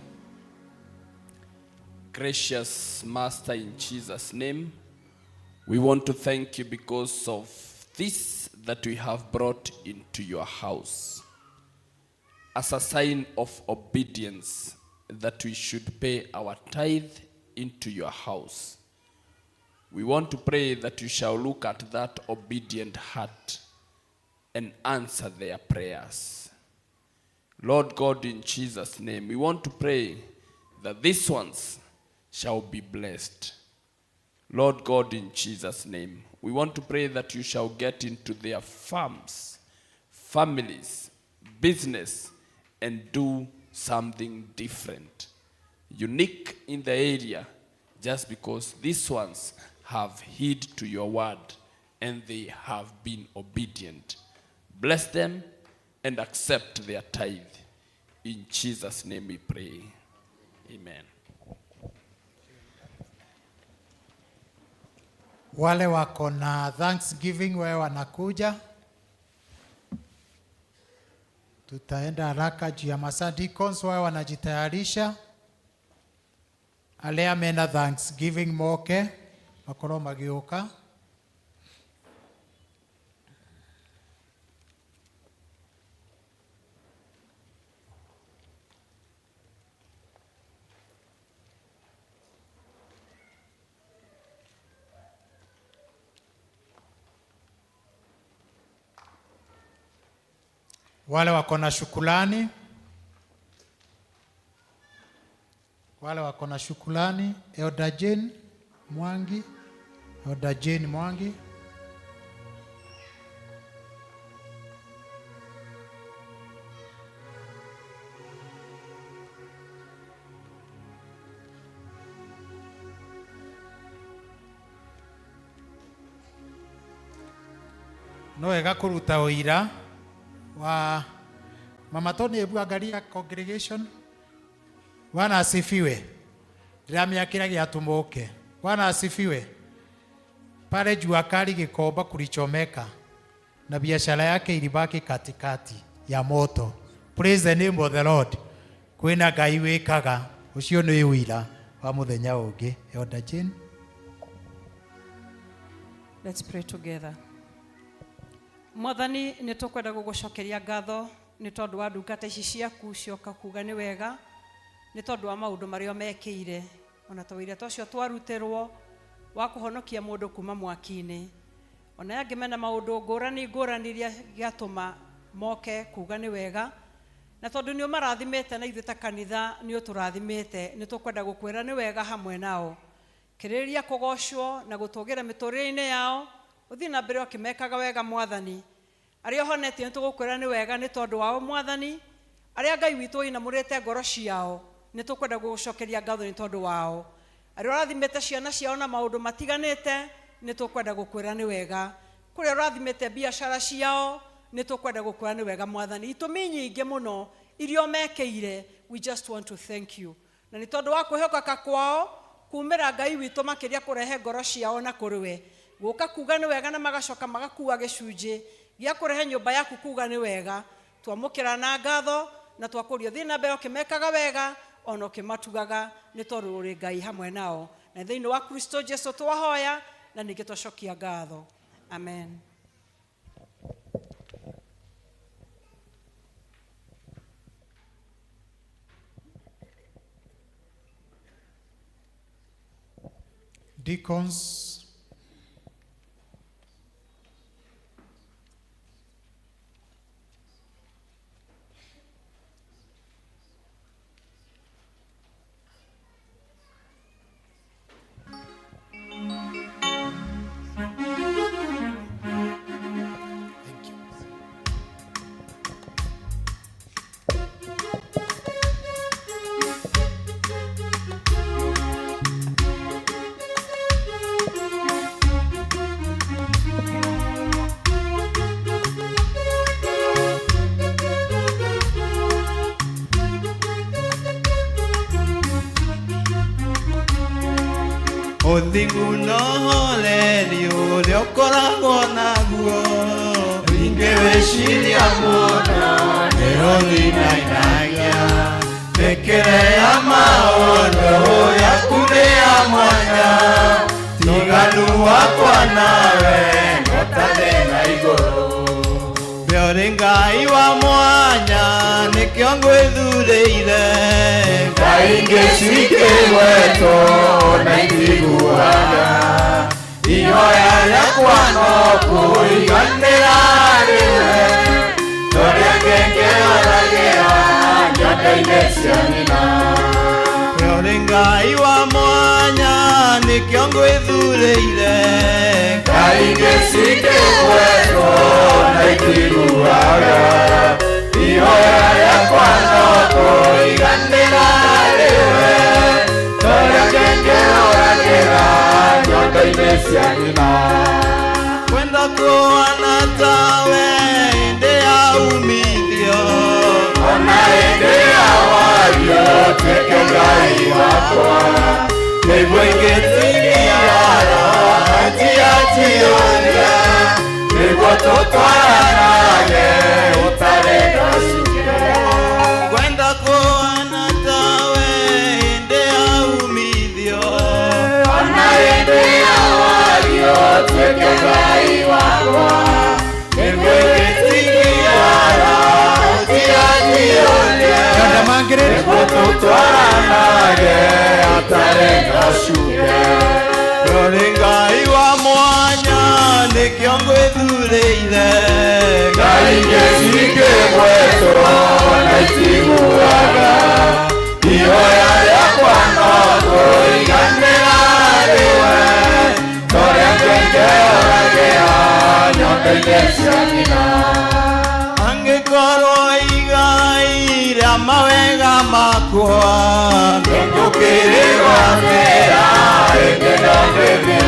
Gracious Master, in Jesus' name, we want to thank you because of this that we have brought into your house as a sign of obedience, that we should pay our tithe into your house. We want to pray that you shall look at that obedient heart and answer their prayers. Lord God, in Jesus' name, we want to pray that these ones shall be blessed. Lord God, in Jesus' name, we want to pray that you shall get into their farms, families, business, and do something different, unique in the area, just because these ones have heed to your word and they have been obedient. Bless them and accept their tithe. In Jesus' name we pray. Amen. Wale wako na Thanksgiving wewe wanakuja. Tutaenda haraka juu ya masaa. Deacons wewe wanajitayarisha. Alea mena Thanksgiving moke. Makoro magioka. Wale wako na shukrani. Elder Jane Mwangi. No ega kuruta oira wa Mama Tony, hebu angalia congregation. Bwana asifiwe. Ndiramia kila giatumuke. Bwana asifiwe. Pale jua kali Gikomba kulichomeka na biashara yake ilibaki katikati ya moto. Praise the name of the Lord. Kwina Ngai wikaga ucio ni wira wa muthenya ungi. Elder Jane. Let's pray together. Mwathani, nĩ tũkwenda gũgũcokeria ngatho nĩ tondũ wa ndungata ici ciaku cioka kuga nĩ wega, nĩ tondũ wa maũndũ marĩa mekĩire, ona ta wĩra tocio twaruterwo wa kũhonokia mũndũ kuma mwaki-inĩ, ona angĩ mena maũndũ ngũrani iria gĩatũma moke kuga nĩ wega, na tondũ nĩ ũmarathimĩte na ithuĩ ta kanitha nĩ ũtũrathimĩte, nĩ tũkwenda gũkwĩra nĩ wega hamwe nao. Kĩrĩrĩria kũgocwo na gũtũgĩra mĩtũrĩre-inĩ yao, uthi na mbere okimekaga wega Mwathani. Arĩa honetio nĩ tũgũkwĩra nĩ wega nĩ tondũ wao Mwathani. Arĩa Ngai witũ inamũrĩte ngoro ciao nĩ tũkwenda gũgũcokeria ngatho nĩ tondũ wao. Arĩa ũrathimĩte ciana ciao na maũndũ matiganĩte nĩ tũkwenda gũkwĩra nĩ wega. Kũrĩa ũrathimĩte biacara ciao nĩ tũkwenda gũkwĩra nĩ wega Mwathani. Itũmi nyingĩ mũno iria mekĩire, we just want to thank you. Na nĩ tondũ wa kwĩhokeka kwao kumĩra Ngai witũ makĩria kũrehe ngoro ciao na kũrĩ we. Gũka kuga nĩ wega na magacoka magakua gĩcunjĩ gĩa kũrehe nyũmba yaku kuga nĩ wega. Twamũkĩra na ngatho na twakũria thiĩ na mbere ũkĩmekaga wega ona ũkĩmatugaga nĩ tondũ ũrĩ Ngai hamwe nao. Na thĩinĩ wa Kristo Jesu twahoya na ningĩ twacokia ngatho. Amen. deacons. Uthingu no horeri uria ukoragwo naguo wingi wiciria mũno nĩũthinainagia mĩkĩre ya maũndũ yaku nĩ ya mwanya tiganu wakwa nawe ngotarĩ na igũrũ we ũrĩ Ngai wa mwanya nĩkĩo ngwĩthurĩire Ngai ingĩ cikĩgwetwo na itiguaga ihoya rĩakwa no kũiganĩra rĩwe torĩa ngengĩoragĩra nyondo-inĩ cia nyina we ũrĩ Ngai wa mwanya nĩkĩo ngwĩthurĩire Ngai ingĩ cikĩgwetwo na itiguaga ihoya rĩakwa no kũiganĩra rĩwe torĩa ngengĩoragĩra nyondo-inĩ cia nyina kwenda kũhana tawe hĩndĩ ya umithio ona hĩndĩ ya wario tuĩke Ngai wakwa nĩguo ingĩtigiara njianjioria nĩguo tũtwaranage ũtarĩ gacukĩ kwenda kũhana tawe hĩndĩ ya umithio ona hĩndĩ ya wario tuĩke Ngai wakwa nĩguo ingĩtigiara njianjioria nĩguo tũtwaranage ũtarĩ gacukĩ ũrĩ Ngai wa mwanya nĩkĩo ngwĩthurĩire Ngai ingĩ cikĩgwetwo na itiguaga ihoya rĩakwa no kũiganĩra rĩwe torĩa ngengĩoragĩra nyondo-inĩ cia nyina angĩkorwo igai rĩa mawega makwa nĩngũkĩrĩgwatĩra rĩngĩ na rĩngĩ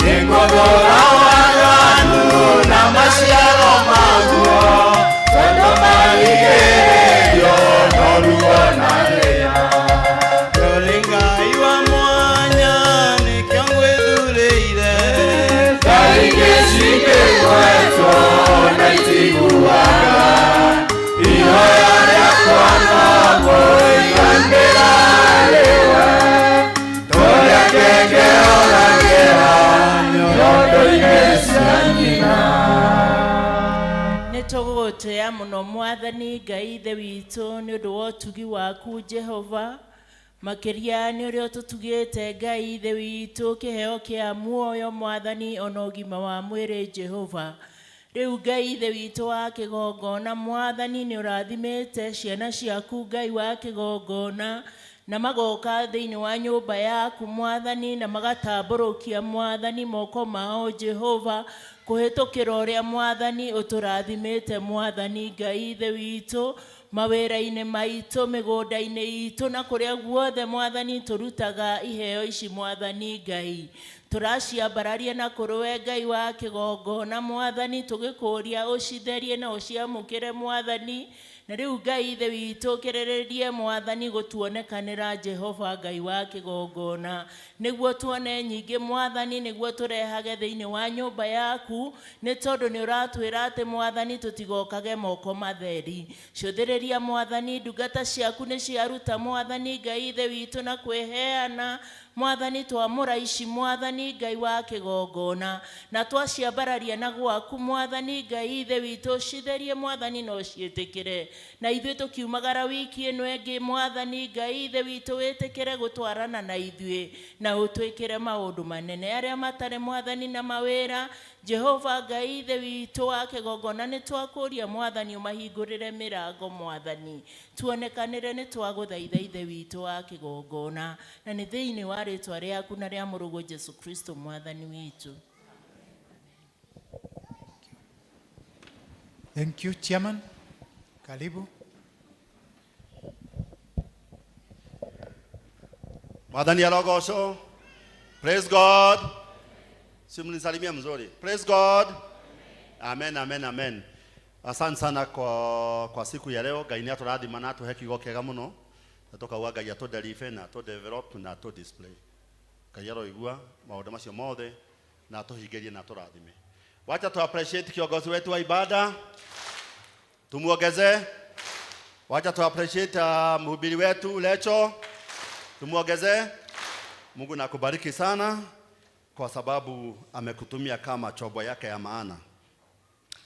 nĩngũthũra waganu na maciaro maguo tondũ marigĩrĩrio noruo na rĩa ũrĩ Ngai wa mwanya nĩkĩo ngwĩthurĩire Ngai ingĩ cikĩgwetwo na itiguaga ihoya rĩakwa no kũiganĩra rĩwe torĩa ngengĩoragĩra nyondo-inĩ cia nyina nĩtũgũgũtĩĩa mũno Mwathani Ngai ithe witũ nĩ ũndũ wa ũtugi waku Jehova makĩria nĩ ũrĩa ũtũtugĩte Ngai ithe witũ kĩheo kĩa muoyo Mwathani ona ũgima wa mwĩrĩ Jehova rĩu Ngai ithe witũ wa kĩgongona Mwathani nĩ ũrathimĩte ciana ciaku Ngai wa kĩgongona na magoka thĩinĩ wa nyũmba yaku Mwathani na magatambũrũkia Mwathani moko mao Jehova kũhĩtũkĩra ũrĩa Mwathani ũtũrathimĩte Mwathani Ngai ithe witũ mawĩra-inĩ maitũ mĩgũnda-inĩ itũ na kũrĩa guothe Mwathani tũrutaga iheo ici Mwathani Ngai tũraciambararia na kũrũwe Ngai wa kĩgongona Mwathani tũgĩkũria ũcitherie na ũciamũkĩre Mwathani na rĩu Ngai ithe witũ kĩrĩrĩrie Mwathani gũtuonekanĩra Jehova Ngai wa kĩgongona nĩguo tuone nyingĩ Mwathani nĩguo tũrehage thĩinĩ wa nyũmba yaku nĩ tondũ nĩ ũratwĩra atĩ Mwathani tũtigokage moko matheri cũthĩrĩria Mwathani ndungata ciaku nĩ ciaruta Mwathani Ngai ithe witũ na kwĩheana Mwathani twamũra ici Mwathani Ngai wa kĩgongona na twaciambararia na gwaku Mwathani Ngai ithe witũ citherie Mwathani no ciĩtĩkĩre na ithuĩ tũkiumagara wiki ĩno ĩngĩ Mwathani Ngai ithe witũ wĩtĩkĩre gũtwarana na ithuĩ na ũtwĩkĩre maũndũ manene arĩa matarĩ Mwathani na mawĩra. Jehova Ngai ithe witũ wa kĩgongona nĩ twakũria Mwathani ũmahingũrĩre mĩrango Mwathani, tuonekanĩre nĩ twagũthaitha ithe witũ wa kĩgongona, na nĩ thĩinĩ wa rĩtwa rĩaku na rĩa mũrũgũ Jesu Kristo Mwathani witũ. Thank you, Chairman. Karibu. Mwathani arogocwo. Praise God. Simnisalimia mzuri. Praise God. Amen, amen, amen. Asante sana kwa siku ya leo. Ngai nĩ atũrathima na atũhe kiugo kĩega mũno. Na tũkauga Ngai atũ-deliver na atũ-develop na atũ-display. Ngai aroigua maũndũ macio mothe na atũhingĩrie na atũrathime. Wacha tu appreciate kiongozi wetu wa ibada. Tumuongeze. Wacha tu appreciate mhubiri wetu Lecho. Tumuongeze. Mungu nakubariki sana kwa sababu amekutumia kama chombo yake ya maana.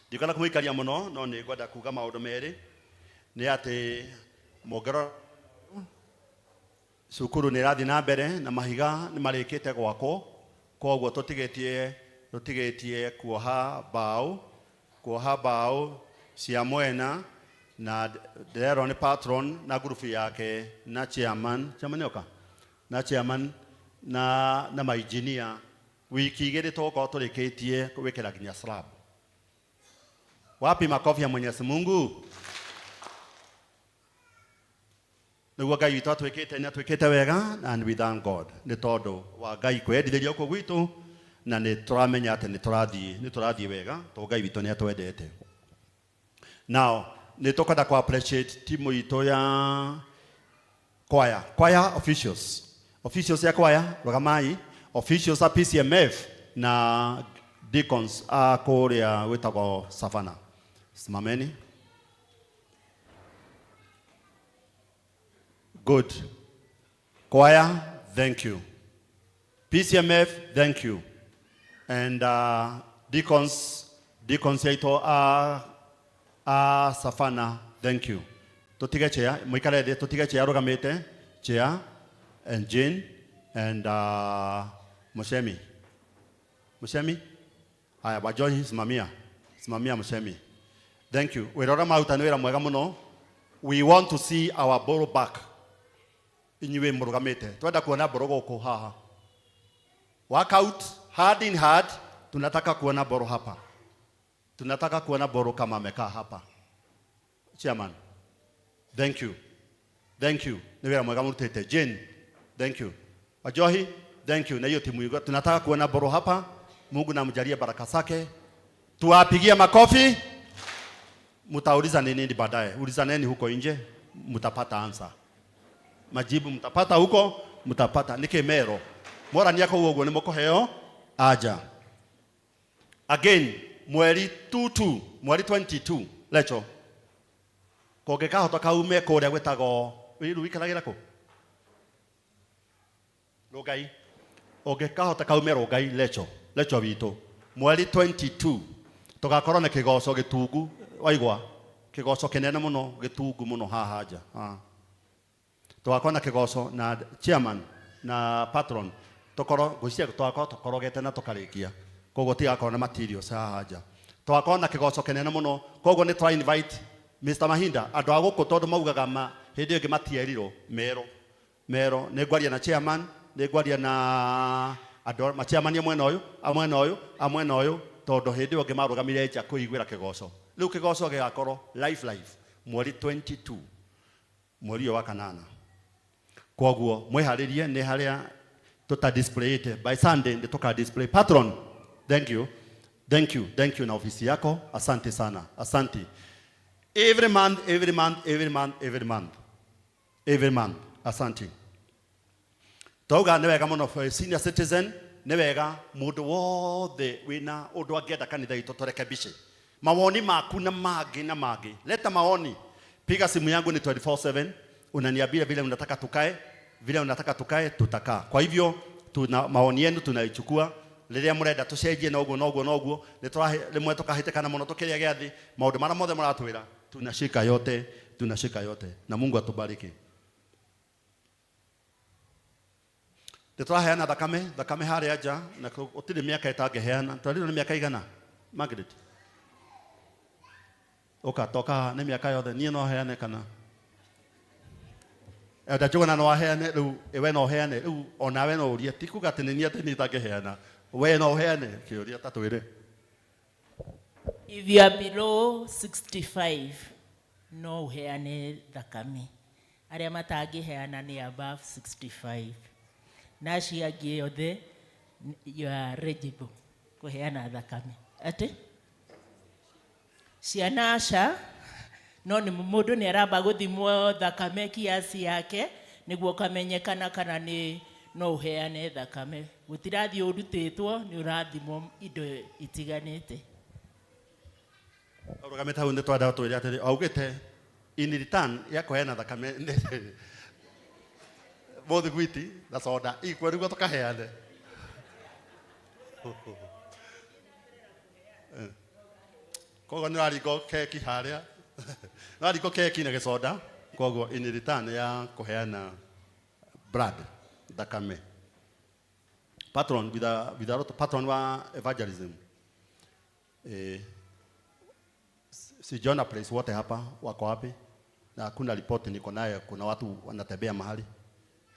Ndikona kumwikaria muno no ni ngwenda kuga maundu meri ni ati mongero cukuru ni rathi na mbere na mahiga ni marikite gwako, koguo tutigetie kuoha bao cia mwena na derero ni patron na grupu yake na chairman na mainjinia wiki igiri toko turikitie kuwekera ginya slab. Wapi makofi ya Mwenyezi Mungu? Niguo Ngai witũ atwĩkĩte wega, and we thank God nĩ tondũ wa Ngai kwendithĩria gũkũ gwitũ na nĩ tũramenya atĩ nĩ tũrathiĩ wega tondũ Ngai witũ nĩ atwendete. Now nĩ tũkwenda ku appreciate timu itũ ya choir officials ya choir rugamai, officials a PCMF na deacons a kũrĩa wĩtagwo Savannah. Simameni. Good. Choir, thank you. PCMF, thank you. And deacons yaito Savannah, thank you. Tutige chair, muikare de tutige chair rugamite, chair and Jane and Musemi. Haya Bajohi simamia Musemi. Thank you. Werora mautanwira mwega muno. We want to see our borough back. Inywe murugamite. Twenda kuona borough gũkũ haha. Work out hard in hard. Tunataka kuona borough hapa. Tunataka kuona borough kama amekaa hapa. Chairman. Thank you. Ni wera mwega murutete. Jane. Thank you. Bajohi. Thank you. Na hiyo timu yuko. Tunataka kuona borough hapa. Mungu na mjalie baraka zake. Tuwapigie makofi. Mutauliza nini baadaye? Ulizaneni huko nje, mtapata answer. Majibu mtapata huko, mtapata. Nike mero. Mora niyako uogo ni moko heo aja. Again, mweri 22, Lecho. Kogeka hotoka ume kore gwetago. Wikaragira ko. Rogai. Ogeka hotoka ume rogai Lecho wito. Mweri 22. Tugakorwo na kigoco gitungu waigwa kigoco kinene muno gitungu muno haha haja tugakorwo na kigoco na chairman na patron tukorwo gucia tukorogete na tukarikia koguo tigakorwo na materials haha haja tugakorwo na kigoco kinene muno koguo ni try invite Mr. Mahinda andu aguku tondu maugaga hindi ingi matierirwo mero ni ngwaria na chairman ni ngwaria na andu machairman amwena uyu tondu hindi ingi marugamire nja kuigwira kigoco riu kigoco gigakorwo live mweri 22 mweri wa kanana koguo mwiharirie ni haria tuta display it by Sunday ndi tuka display. Patron, thank you na ofisi yako, asante sana, asante. Every month asante. Toga ne wega muno for senior citizen, ne wega mundu wothe wina undu angenda kanitha itu turekebishe mawoni maku na magi. Leta maoni, piga simu yangu ni 24/7, unaniambia vile unataka tukae, tutakaa. Kwa hivyo tuna maoni yenu tunaichukua. Liria murenda tucenjie na uguo rimwe tukahitikana muno tukiria giathi maundu mara mothe muratwira tunashika yote tunashika yote na Mungu atubariki. Tutaheana thakame harĩa nja na ũtirĩ mĩaka ĩtangĩheana. Twarĩrwo nĩ mĩaka igana Margaret? Toka nĩ mĩaka yothe niĩ no heane kana Njũgũna no aheane rĩu we no heane rĩu onawe no ũrie ti kuga atĩ nĩ niĩ atĩ nĩ itangĩheana we no heane kĩũria ta twĩre. If you are below 65, no uheane thakame. Arĩa matangĩheana nĩ above 65. Na acio angĩ othe, you are eligible kũheana thakame. Ati? Ciana aca, no nĩ mũndũ nĩ aramba gũthimwo thakame kiasi yake, nĩguo kamenyekana kana nĩ no uheane thakame. Gũtirathiĩ ũrutĩtwo, nĩ ũrathimwo indo itiganĩte. Ũrũgamĩte hau nĩ twenda twĩre atĩrĩ augĩte in return ya kũheana thakame mũthigwiti na soda ikwe nĩguo tũkaheane. Koguo nĩ ũraringo keki harĩa ũraringo keki na gĩcoda, koguo in return ya kũheana blood thakame. Patron patron wa evangelism si Jonah Place wote hapa wako wapi? Na kuna ripoti niko naye, kuna watu wanatembea mahali.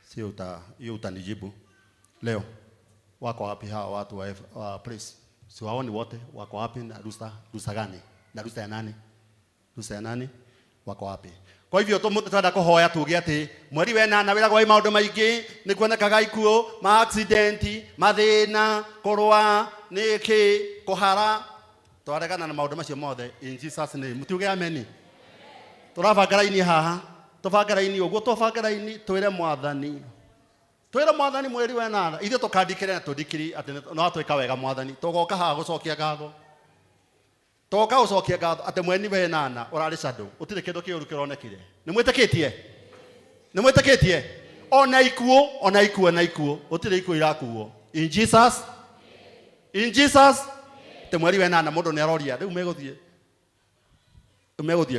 Sio hiyo utanijibu. Leo wako wapi hawa watu wa Place? Si waoni wote wako wapi na rusa gani? Na rusa ya nani? Rusa ya nani? Wako wapi? Kwa hivyo twenda kuhoya tuge ati mweri wenana wira gwa maundu maingi ni kuonekaga ikuo, ma accident, mathina, kurwa, niki, kuhara. Twaregana na maundu macio mothe in Jesus name. Mutiuge ameni. Turabanga raini haha. Tubanga raini uguo tubanga raini twire mwathani. Twire mwathani mweri wenana. Ithe tukandikire na tudikiri ati no atwika wega mwathani. Tugoka haha gucokia ngatho. Toka ucokia ngatho ati mweri wenana urari shadow. Utire kindu kiuru kironekire. Ni mwitikitie? Ni mwitikitie? Ona ikuo. Utire ikuo irakuo. In Jesus. In Jesus. Te mweri wenana mundu ni aroria riu meguthie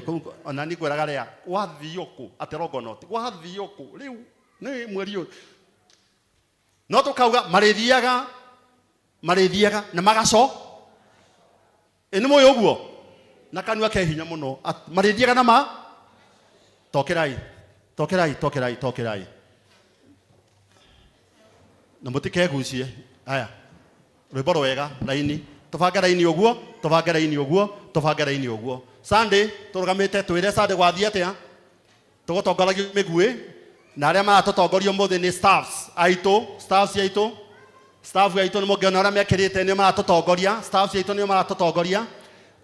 ku ona ni kweraga ria wathiuku aterogonoti wathiuku riu ni mweri uyu no tukauga marithiaga na magaco ni moyo uguo na kanua ke hinya muno marithiaga na ma tokerai na mutikegucie aya rwimbo rwega laini tubanga raini uguo Sunday turugamite twire Sunday gwathie atia tugotongoragia migui na aria maratotongoria muthi ni staff yaitu ni mungiona aria mekirite ni maratotongoria staff yaitu ni maratotongoria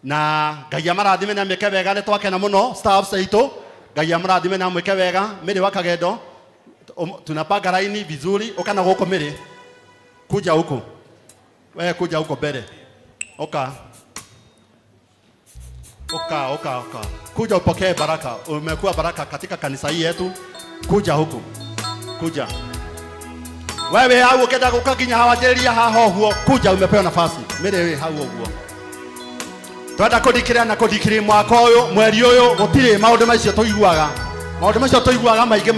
na Ngai amarathime na meke wega ni twakena muno staff yaitu Ngai amarathime na meke wega miri wa Kagendo tunapanga raini vizuri ukana guko miri kuja huko mbele oka kuja upokee baraka. Umekuwa baraka katika kanisa hii yetu. Kuja huku wewe hau ukenda gukaginya hawajeria haho huo kuja umepewa nafasi mire hau huo twenda kudikiria na kudikiri mwaka uyu mweri uyu gutire maundu macio tuiguaga maingi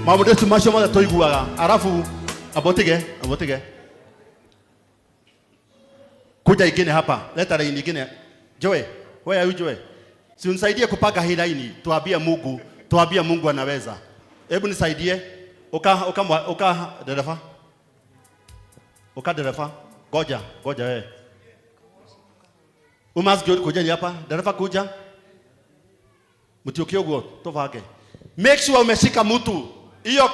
maundu macio mothe tuiguaga arafu abotige kuja ingine hapa leta laini ingine Joe, where are you Joe? Si unisaidie kupanga hii laini, tuambie Mungu anaweza. Hebu nisaidie. Oka dereva. Goja wewe. Umasgio kuja hapa, dereva kuja. Mtiokie ugo, tovage. Make sure umeshika mtu. Hiyo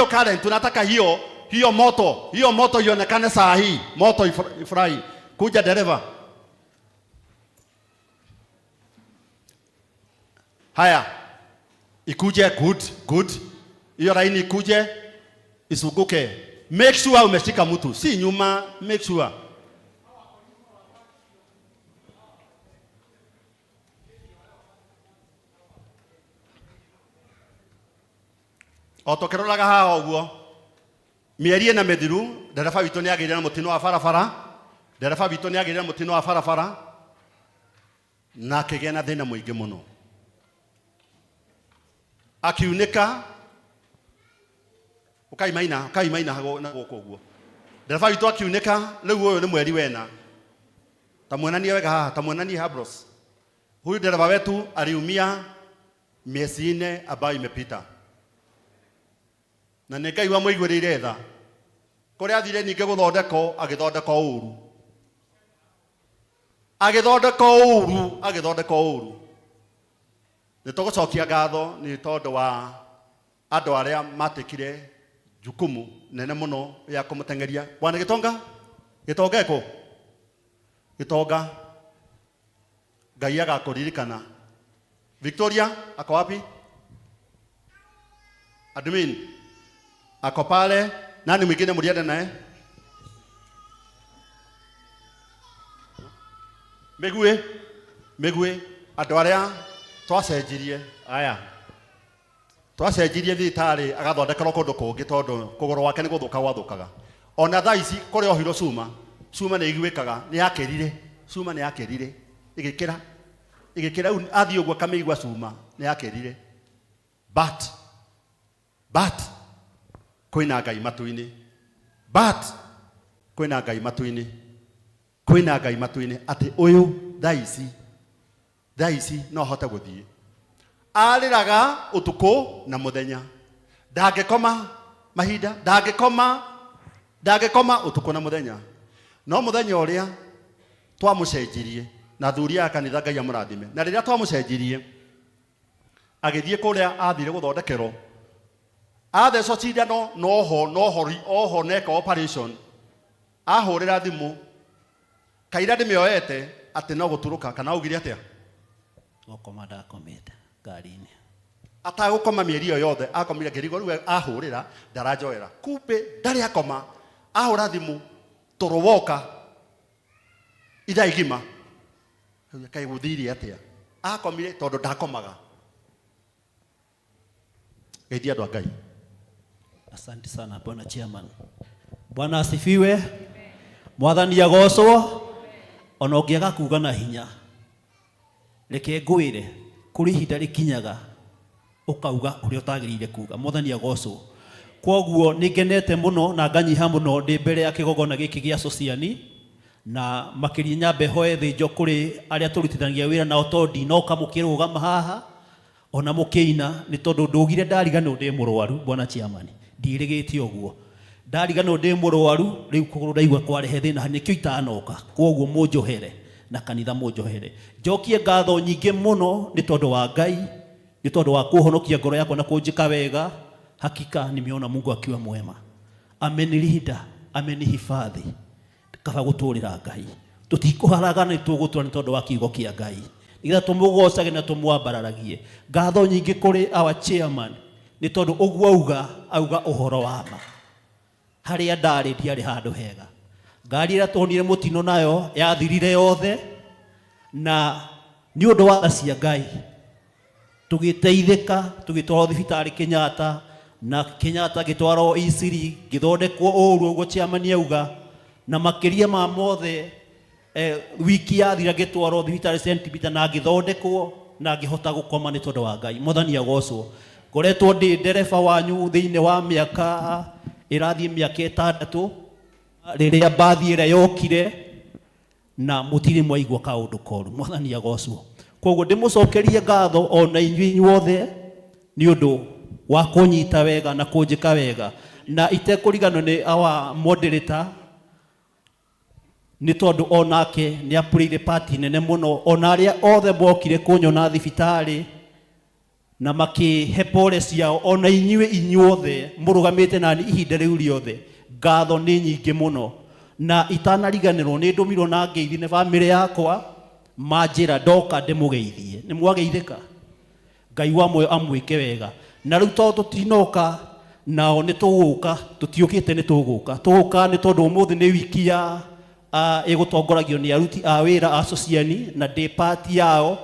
current tunataka hiyo moto ionekane saa hii. Moto ifurahi. Kuja dereva. Haya. Ikuje good. Hiyo laini ikuje isuguke. Make sure umeshika mtu. Si nyuma, make sure. Otokeroraga haha uguo. Mieri na methiru, dereva witũ nĩ agĩire na mũtino wa barabara. Na akĩgĩa na thĩna mũingĩ mũno. akiunĩka ukaimaina hago na gũkũ ũguo. Ndereba witũ akiunĩka, rĩu ũyũ nĩ mweri wena. Ta muonanie wega haha, ta muonanie Habros. Huyu dereva wetu aliumia miezi 4 ambayo imepita. Na nĩ Ngai wamũiguĩrĩire tha. Kũrĩa athire ningĩ gũthondekwo, agĩthondekwo ũru. Agĩthondekwo ũru. Nĩ tũgũcokia ngatho nĩ tondũ wa andũ arĩa matĩkire jukumu nene mũno ya kũmũteng'eria. Bwana Gitonga? Gitonga eko? Gitonga. Ngai agakũririkana. Victoria, ako wapi? Admin. Ako pale. Nani mwingine mlienda naye? Megue. Andũ arĩa twacenjirie. Aya. Twacenjirie thibitarĩ agathondekerwo kũndũ kũngĩ tondũ kũgũrũ wake nĩ gũthũka gwathũkaga. Ona thaa ici kũrĩa ohirwo cuma nĩ iguĩkaga, nĩ yakĩrire. Cuma nĩ yakĩrire. Igĩkĩra athiĩ ũguo kamĩigua cuma nĩ yakĩrire. But kwĩna Ngai matu-inĩ. Kwĩna Ngai matu-inĩ atĩ ũyũ thaa ici no ahote gũthiĩ. Arĩraga ũtukũ na mũthenya. Ndangĩkoma mahinda, ndangĩkoma ũtukũ na mũthenya. No mũthenya ũrĩa twamũcenjirie na thuria ya kanitha Ngai amũrathime. Na rĩrĩa twamũcenjirie agĩthiĩ kũrĩa athire gũthondekerwo. Athecwo cindano noho neka operation. Ahũrĩra thimũ. Kaira ndĩmĩoete atĩ no gũturũka kana augire atĩa? Gũkoma ndakomete ngari-inĩ. Atagũkoma mĩeri ĩyo yothe, akomire ngĩrigwo rĩu ahũrĩra ndaranjoera. Kumbe ndarĩ akoma, ahũra thimũ tũrũwoka ithaa igima. Kaĩ gũthire atĩa? Akomire tondũ ndakomaga. Geithia andũ a Ngai. Asante sana Bwana Chairman. Bwana asifiwe. Mwathani agocwo. Ona ũngĩaga kuga na hinya. Reke ngwĩre kũrĩ ihinda rĩkinyaga ũkauga ũrĩa ũtagĩrĩire kuga. Mwathani agocwo. Kwoguo nĩngenete mũno na nganyiha mũno ndĩ mbere ya kĩgongona gĩkĩ gĩa Sociani na makĩria nyambe hoe thĩnjo kũrĩ arĩa tũrutithanagia wĩra nao tondũ ndinoka mũkĩrũgama haha ona mũkĩina nĩ tondũ ndũgire ndariganĩrwo ndĩ mũrwaru. Bwana Chairman, ndirĩgĩte ũguo. Ndariganĩrwo ndĩ mũrwaru, rĩu kũgũrũ ndaigua kwarehe thĩna nĩkĩo itanoka. Kwoguo mũnjohere na kanitha mũnjohere. Njokie ngatho nyingĩ mũno nĩ tondũ wa Ngai, nĩ tondũ wa kũhonokia ngoro yakwa na kũnjĩka wega. Hakika nimeona Mungu akiwa mwema. Amenilinda, amenihifadhi. Kaba gũtũrĩra Ngai. Tũtikũharagana nĩ tũgũtũra nĩ tondũ wa kiugo kĩa Ngai. Nĩgetha tũmũgocage na tũmwambararagie. Ngatho nyingĩ kũrĩ our chairman nĩ tondũ ũguo auga ũhoro wa ma. Harĩa ndarĩ ndiarĩ handũ hega. Ngari ĩrĩa tuonire mũtino nayo yathirire yothe na nĩ ũndũ wa tha cia Ngai tũgĩteithĩka, tũgĩtwarwo thibitarĩ Kenyatta na Kenyatta gĩtwarwo Isiri gĩthondekwo ũru ũguo Chairman auga na makĩria ma mothe wiki yathira gĩtwarwo thibitarĩ St. Peter na gĩthondekwo na ngĩhota gũkoma nĩ tondũ wa Ngai. Mwathani agocwo. Ngoretwo ndĩ ndereba wanyu thĩinĩ wa mĩaka ĩrathiĩ mĩaka 6 rĩrĩa mbathi ĩrĩa yokire na mũtirĩ mwaigua kaũndũ koru. Mwathani agocwo. Kwoguo ndĩmũcokerie ngatho ona inyuĩ inyuothe nĩ ũndũ wa kũnyita wega na kũnjĩka wega na itekũriganwo nĩ our moderator nĩ tondũ onake nĩ apurĩire party nene mũno. Ona arĩa othe mokire kũnyona thibitarĩ na makĩhe pole ciao ona inyuĩ inyuothe mũrũgamĩte nani ihinda rĩu rĩothe. Ngatho nĩ nyingĩ mũno na itanariganĩrwo nĩ ndũmirwo na ngeithi nĩ bamĩrĩ yakwa manjĩra ndoka ndĩmũgeithie. Nĩ mwageithĩka? Ngai wa muoyo amwĩke wega. Na rĩu tondũ tũtinoka nao nĩ tũgũka, tũtiũkĩte nĩ tũgũka. Tũgũka nĩ tondũ ũmũthĩ nĩ wiki ya ĩgũtongoragio nĩ aruti a wĩra a Sociani na ndĩ party yao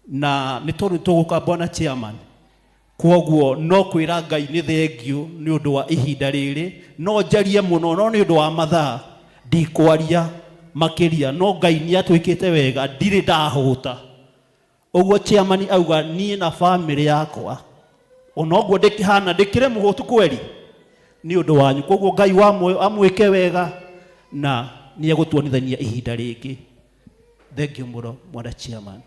na nĩ tondũ tũgũka Bwana Chairman. Kwoguo no kwĩra Ngai nĩ thengio nĩ ũndũ wa ihinda rĩrĩ. No njarie mũno no nĩ ũndũ wa mathaa ndikwaria makĩria. No Ngai nĩ atwĩkĩte wega, ndirĩ ndahũta. Ũguo Chairman auga niĩ na family yakwa onoguo ndikihana ndikire muhutu kweli ni undu wanyu koguo Ngai wa moyo amwike wega na ni egutuonithania ihinda ringi. Thank you muno mwada chairman.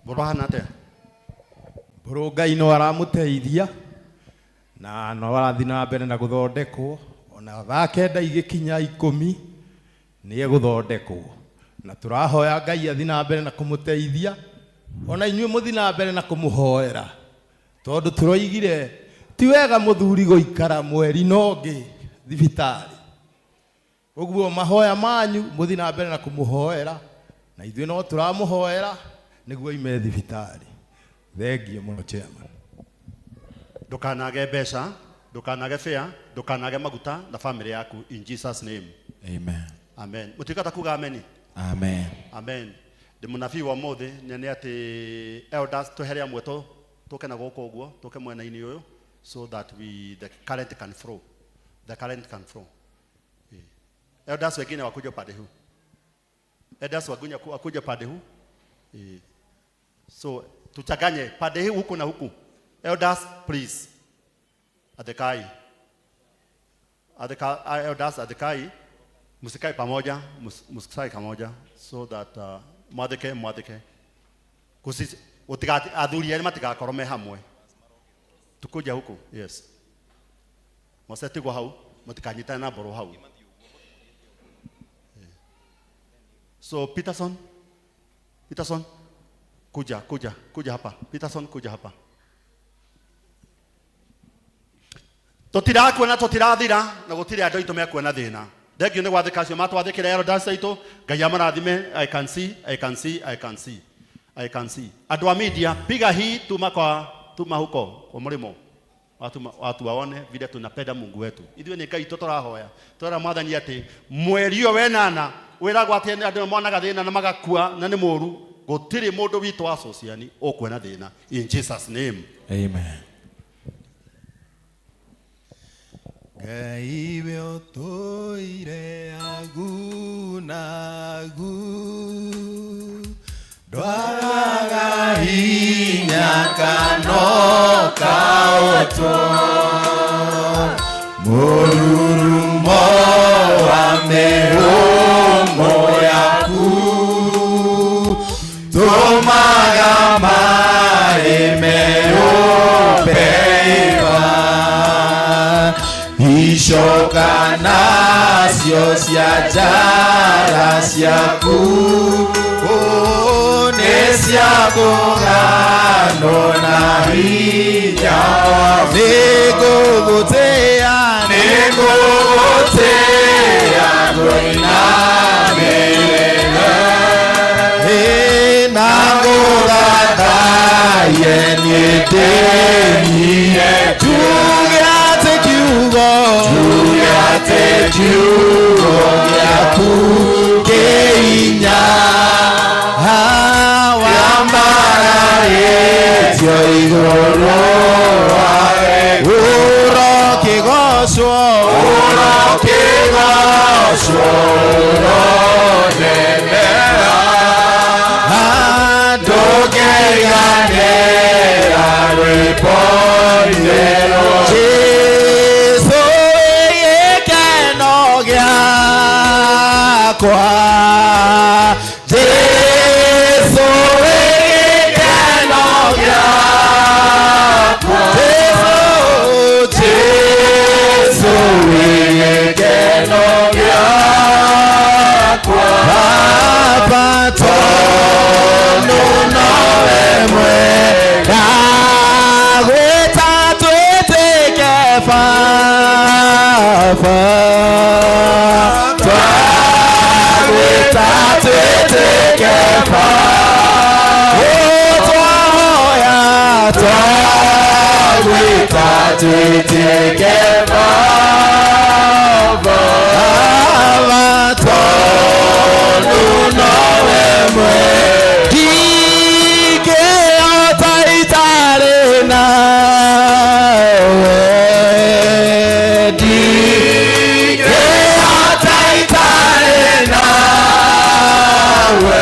Burhanate Buru Ngai no aramuteithia na no arathi na mbere na guthondekwo ona thaa kenda igikinya 10 ni eguthondekwo na turahoya Ngai athi na mbere na kumuteithia ona inyuĩ muthi na mbere na kumuhoera tondu turoigire ti wega muthuri guikara mweri nongi thibitari. Uguo mahoya manyu muthi na mbere na kumuhoera na ithuĩ no turamuhoera niguo ime thibitari. Thengiũ mũno chairman. Ndukanage mbeca, ndukanage fare, ndukanage maguta na family yaku in Jesus name. Amen. Amen. Mutikata kuga amen. Amen. Amen. De munabii wa mothe nene ati elders tweheria mweto toke na goko guo toke mwena ini uyu so that the current can flow. The current can flow. Elders wengine wakuja pande huu. Elders wakuja pande huu. So tuchanganye pande hii huku na huku. Elders please. Adekai. Elders adekai. Musikai pamoja, musikai pamoja so that mwadike. Kusi utigati adhuri yale matika korome hamwe. Tukuja huku. Yes. Moseti go hau, mutikanyita na boro hau. So Peterson, kuja hapa. Peterson, kuja hapa. Totirakwona totirathira na gutire andu itu mekwona thina. Thengio ni gwathika acio matwathikire elders aitu. Ngai amarathime. I can see. Andu a media piga hii tuma huko kwa mlimo. Watu waone vile tunapenda Mungu wetu. Ithuĩ nĩ Ngai tũrahoya. Tũra mwathani ati mweri ũyũ wenana wĩragwo atĩ andũ monaga thĩna na magakua na nĩ mũru. Gũtirĩ mũndũ witũ wa sociani ũkwona thĩna. In Jesus name. Amen. Ngai we otoire agunagu Dwaraga hinya kano kaoto Mururumo wa mehomo yaku Tomaga meopeiva Ishoka nasio cia jara ciaku Nesia kugano na hinya Nigugutea Goina melele Nagugata yenyetenye Tugate kiugo Gyaku keinya Wambararetio igoro Urokigoswo Uronenera Ndogeganera Repoinero Jesu igekeno gyakwa Jesu igekeno gyakwa Jesu igekeno gyakwa Papa tonu nowe mwega Gweta twitike Papa Twagweta twitike Papa Twahoya twagweta twitike Papa Tonu nowe mwegike otaitare nawe Dike otaitare nawe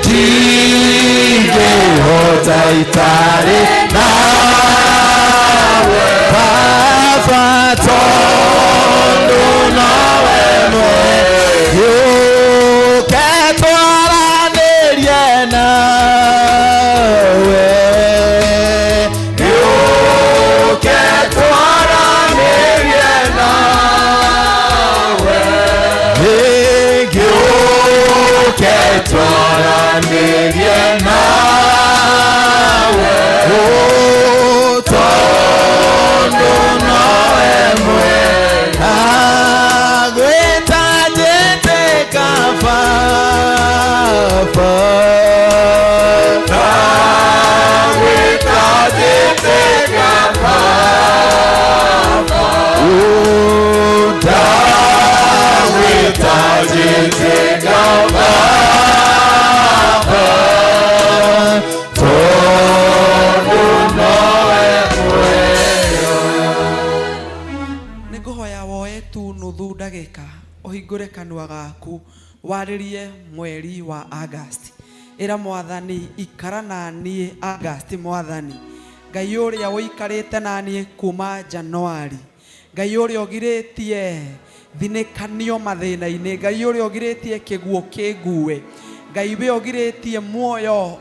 Dike otaitare tari nawe Baba tondu nawe yuke twaranirie nawe yuke twaranirie nawe yuke twaranirie nawe tondu nawe mwega gwitajite kababa gwitajite kababa gwitajite kababa tondu nawe nĩngũhoya woe tu nuthu ndagĩka ũhingũre kanua gaku warĩrie mweri wa August. Ĩra Mwathani ikara na niĩ August Mwathani. Ngai ũrĩa ũikarĩte na niĩ kuma Januari. Ngai ũrĩa ũgirĩtie thinĩkanio mathĩna-inĩ. Ngai ũrĩa ũgirĩtie kĩguũ kĩngue. Ngai we ũgirĩtie muoyo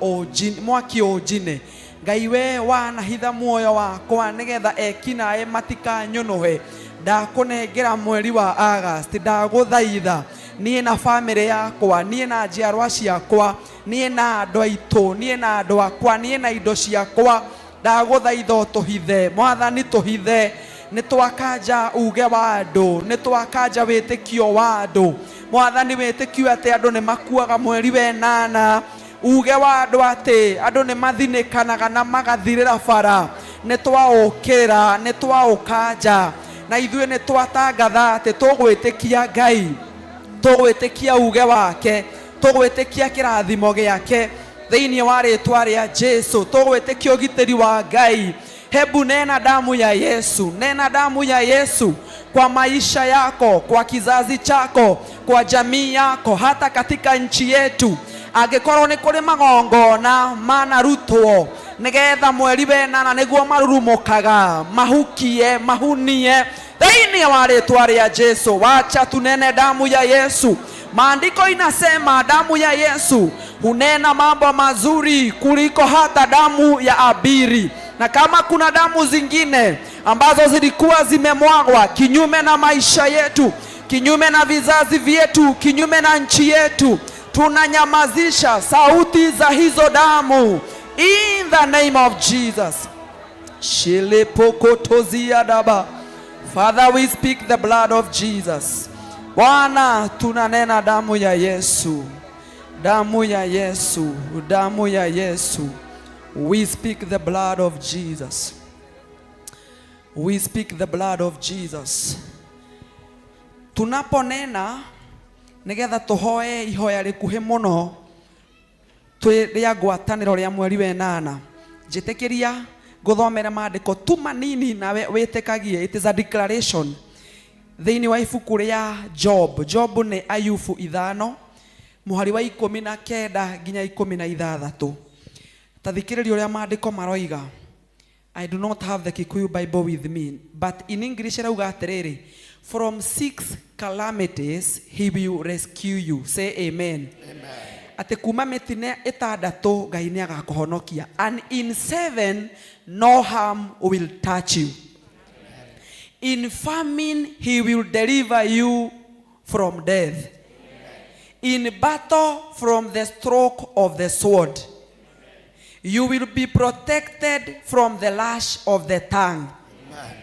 mwaki ũnjine. Ngai we wanahitha muoyo wakwa nĩgetha ekinaĩ matikanyũnũhe. Ndakũnengera mweri wa August, ndagũthaitha niĩ na family yakwa, niĩ na njiarwa ciakwa, niĩ na andũ aitũ, niĩ na andũ akwa, niĩ na indo ciakwa, ndagũthaitha ũtũhithe. Mwathani tũhithe, nĩ twakanja uge wa andũ, nĩ twakanja wĩtĩkio wa andũ. Mwathani wĩtĩkio atĩ andũ nĩ makuaga mweri wa ĩnana, uge wa andũ atĩ andũ nĩ mathinĩkanaga na magathirĩra bara. Nĩ twaũkĩra, nĩ twaũkanja, na ithuĩ nĩ twatangatha atĩ tũgwĩtĩkia Ngai, tũgwĩtĩkia uge wake, tũgwĩtĩkia kĩrathimo gĩake thĩinĩ wa rĩtwa rĩa Jesu, tũgwĩtĩkia ũgitĩri wa Ngai. Hebu nena damu ya Yesu, nena damu ya Yesu kwa maisha yako, kwa kizazi chako, kwa jamii yako, hata katika nchi yetu. Angĩkorwo nĩ kũrĩ magongona manarutwo nĩgetha mweri wa ĩnana nĩguo marurumũkaga, mahukie, mahunie thĩinĩ wa rĩtwa rĩa Jesu. Wacha tunene damu ya Yesu. Maandiko inasema damu ya Yesu hunena mambo mazuri kuliko hata damu ya Abiri. Na kama kuna damu zingine ambazo zilikuwa zimemwagwa kinyume na maisha yetu, kinyume na vizazi vyetu, kinyume na nchi yetu, tunanyamazisha sauti za hizo damu in the name of Jesus. Shilepokotozia. Father, we speak the blood of Jesus. Bwana, tunanena damu ya Yesu, damu ya Yesu, damu ya Yesu. We speak the blood of Jesus. We speak the blood of Jesus. Tunaponena nigetha tuhoe ihoya rikuhe muno rĩa ngwatanĩro rĩa mweri wa ĩnana. Njĩtĩkĩria ngũthomera maandĩko tu manini nawe wĩtĩkagie. It is a declaration thĩinĩ wa ibuku rĩa Job. Job nĩ Ayubu 5 mũhari wa 19 nginya 16. Tathikĩrĩria ũrĩa maandĩko maroiga. I do not have the Kikuyu Bible with me, but in English rauga atĩrĩrĩ, from 6 calamities he will rescue you. Say amen. Amen. Ate kuma mitine 6 Ngai nĩ agakũhonokia, and in 7 no harm will touch you. Amen. In famine he will deliver you from death. Amen. In battle from the stroke of the sword. Amen. You will be protected from the lash of the tongue. Amen.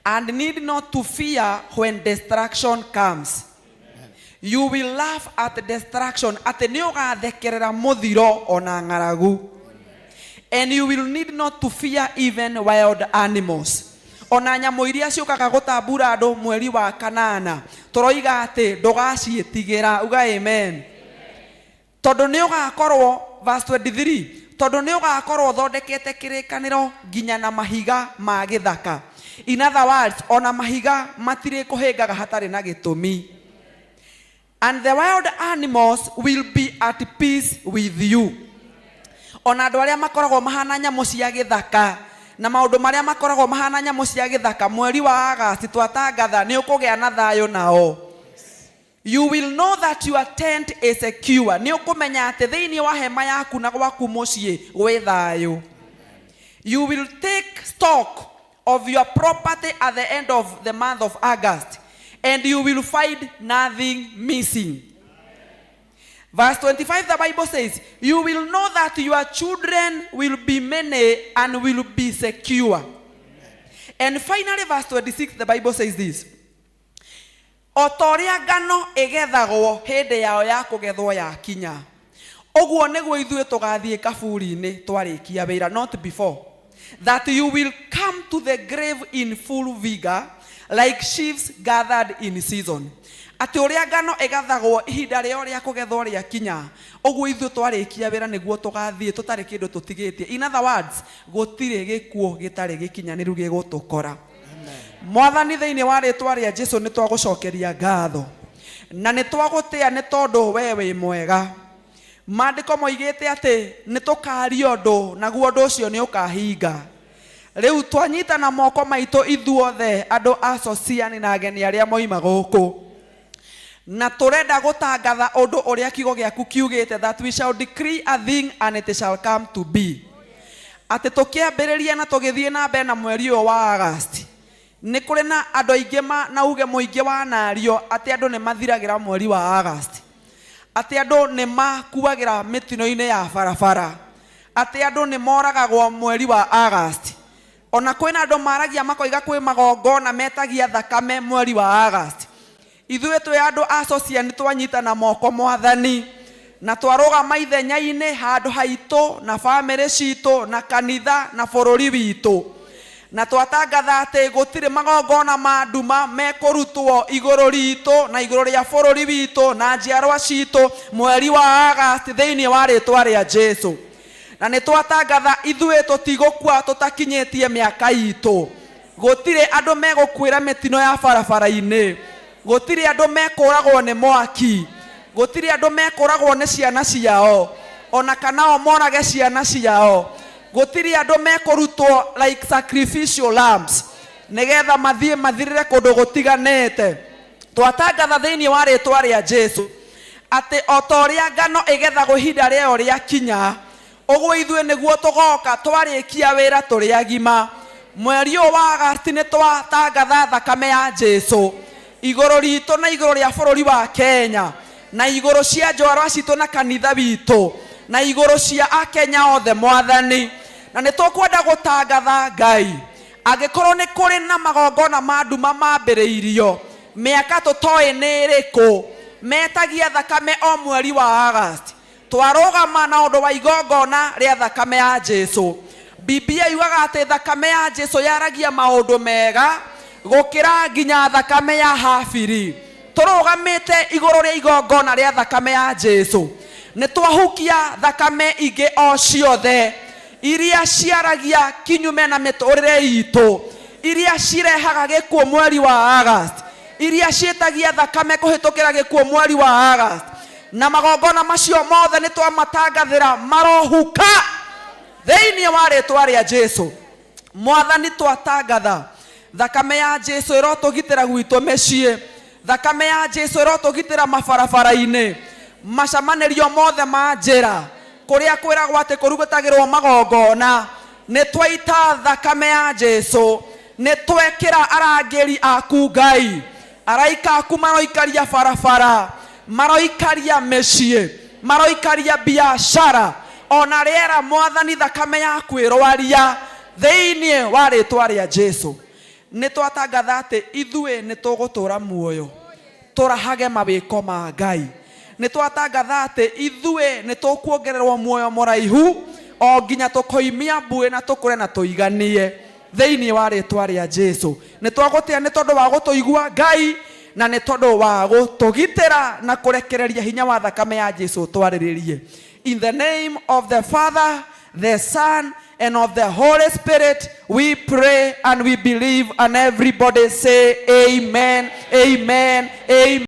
And need not to fear when destruction comes. Amen. You will laugh at destruction, at the nĩũgathekerera mũthiro ona ng'aragu. And you will need not to fear even wild animals. Ona nyamũ iria ciũkaga gũtambura andũ mweri wa kanana, tũroiga atĩ ndũgaciĩtigĩra. Uga amen. Tondũ nĩũgakorwo, verse 23, tondũ nĩũgakorwo ũthondekete kĩrĩkanĩro nginya na mahiga ma gĩthaka. In other words, ona mahiga matirĩ kũhĩngaga hatarĩ na gĩtũmi. And the wild animals will be at peace with you. ona andũ arĩa makoragwo mahana nyamũ cia gĩthaka na maũndũ marĩa makoragwo mahana nyamũ cia gĩthaka, mweri wa Agosti twatangatha nĩ ũkũgĩa na thayũ nao. You will know that your tent is secure. Nĩ ũkũmenya atĩ thĩinĩ wa hema yaku na gwaku mũciĩ gwĩ thayũ. You will take stock of your property at the end of the month of August, and you will find nothing missing. Verse 25, the Bible says, you will know that your children will be many and will be secure. And finally, verse 26, the Bible says this. O ta ũrĩa ngano ĩgethagwo hĩndĩ yao ya kũgethwo yakinya, ũguo nĩguo ithuĩ tũgathiĩ kaburi-inĩ twarĩkia wĩra, not before. That you will come to the grave in full vigor, like sheaves gathered in season. Atĩ ũrĩa ngano ĩgathagwo ihinda rĩo rĩa kũgethwo rĩakinya, ũguo ithuĩ twarĩkia wĩra nĩguo tũgathiĩ tũtarĩ kĩndũ tũtigĩtie. In other words, gũtirĩ gĩkuũ gĩtarĩ gĩkinyanĩru gĩgũtũkora. Mwathani thĩinĩ wa rĩtwa rĩa Jesũ nĩ twagũcokeria ngatho na nĩ twagũtĩa nĩ tondũ we wĩ mwega. Maandĩko moigĩte atĩ nĩ tũkaaria ũndũ naguo ũndũ ũcio nĩ ũkahinga. Rĩu twanyitana moko maitũ ithuothe andũ a Sociani na ageni arĩa moima gũkũ, na tũrenda gũtangatha ũndũ ũrĩa kiugo gĩaku kiugĩte, that we shall decree a thing and it shall come to be. Atĩ tũkĩambĩrĩria na tũgĩthiĩ na mbere na mweri ũyũ wa Agosti, nĩ kũrĩ na andũ aingĩ na uge mũingĩ wa nario atĩ andũ nĩ mathiragĩra mweri wa Agosti, atĩ andũ nĩ makuagĩra mĩtino-inĩ ya barabara, atĩ andũ nĩ moragagwo mweri wa Agosti. Ona kwĩna andũ maragia makoiga kwĩ magongona metagia thakame mweri wa Agosti. Ithuĩ twĩ andũ a Sociani twanyitana moko Mwathani na twarũgama ithenya-inĩ handũ haitũ na bamĩrĩ citũ na kanitha na bũrũri witũ, na twatangatha atĩ gũtirĩ magongona ma nduma mekũrutwo igũrũ ritũ na igũrũ rĩa bũrũri witũ na njiarwa citũ mweri wa Agosti thĩinĩ wa rĩtwa rĩa Jesũ. Na nĩ twatangatha ithuĩ tũtigũkua tũtakinyĩtie mĩaka itũ. Gũtirĩ andũ megũkuĩra mĩtino ya barabara-inĩ, gũtirĩ andũ mekũragwo nĩ mwaki, gũtirĩ andũ mekũragwo nĩ ciana ciao ona kana o morage ciana ciao, gũtirĩ andũ mekũrutwo like sacrificial lambs nĩgetha mathiĩ mathirĩre kũndũ gũtiganĩte. Twatangatha thĩinĩ wa rĩtwa rĩa Jesũ atĩ o ta ũrĩa ngano ĩgethagwo ihinda rĩayo rĩakinya, ũguo ithuĩ nĩguo tũgoka twarĩkia wĩra tũrĩ agima. Mweri ũyũ wa Agosti nĩ twatangatha thakame ya Jesũ igũrũ ritũ na igũrũ rĩa bũrũri wa Kenya na igũrũ cia njorwa citũ na kanitha witũ na igũrũ cia Akenya othe Mwathani. Na nĩ tũkwenda gũtangatha Ngai, angĩkorwo nĩ kũrĩ na magongona ma nduma mambĩrĩirio mĩaka tũtoĩ nĩ ĩrĩkũ metagia thakame o mweri wa Agosti, twarũgama na ũndũ wa igongona rĩa thakame ya Jesũ. Biblia yugaga atĩ thakame ya Jesũ yaragia maũndũ mega gũkĩra nginya thakame ya Habili. Tũrũgamĩte igũrũ rĩa igongona rĩa thakame ya Jesũ, nĩ twahukia thakame ingĩ o ciothe iria ciaragia kinyume na mĩtũrĩre itũ, iria cirehaga gĩkuũ mweri wa Agosti, iria ciĩtagia thakame kũhĩtũkĩra gĩkuũ mweri wa Agosti. Na magongona macio mothe nĩ twamatangathĩra marohuka thĩinĩ wa rĩtwa rĩa Jesũ. Mwathani, twatangatha thakame ya Jesũ ĩrotũgitĩra gwitũ mĩciĩ, thakame ya Jesũ ĩrotũgitĩra mabarabara-inĩ, macamanĩrio mothe ma njĩra kũrĩa kwĩragwo atĩ kũrugũtagĩrwo magongona. Nĩ twaita thakame ya Jesũ, nĩ twekĩra arangĩri aku Ngai, araika aku maroikaria barabara, maroikaria mĩciĩ, maroikaria biacara, ona rĩera Mwathani thakame yaku ĩrwaria thĩinĩ wa rĩtwa rĩa Jesũ. Nĩ twatangatha atĩ ithuĩ nĩ tũgũtũra muoyo tũrahage mawĩko ma Ngai. Nĩ twatangatha atĩ ithuĩ nĩ tũkuongererwo muoyo mũraihu o nginya tũkoimia mbuĩ na tũkũre na tũiganie thĩinĩ wa rĩtwa rĩa Jesũ. Nĩ twagũtĩa nĩ tondũ wa gũtũigua Ngai na nĩ tondũ wa gũtũgitĩra na kũrekereria hinya wa thakame ya Jesũ twarĩrĩrie. In the name of the Father, the Son, and of the Holy Spirit, we pray and we believe, and everybody say amen, amen, amen.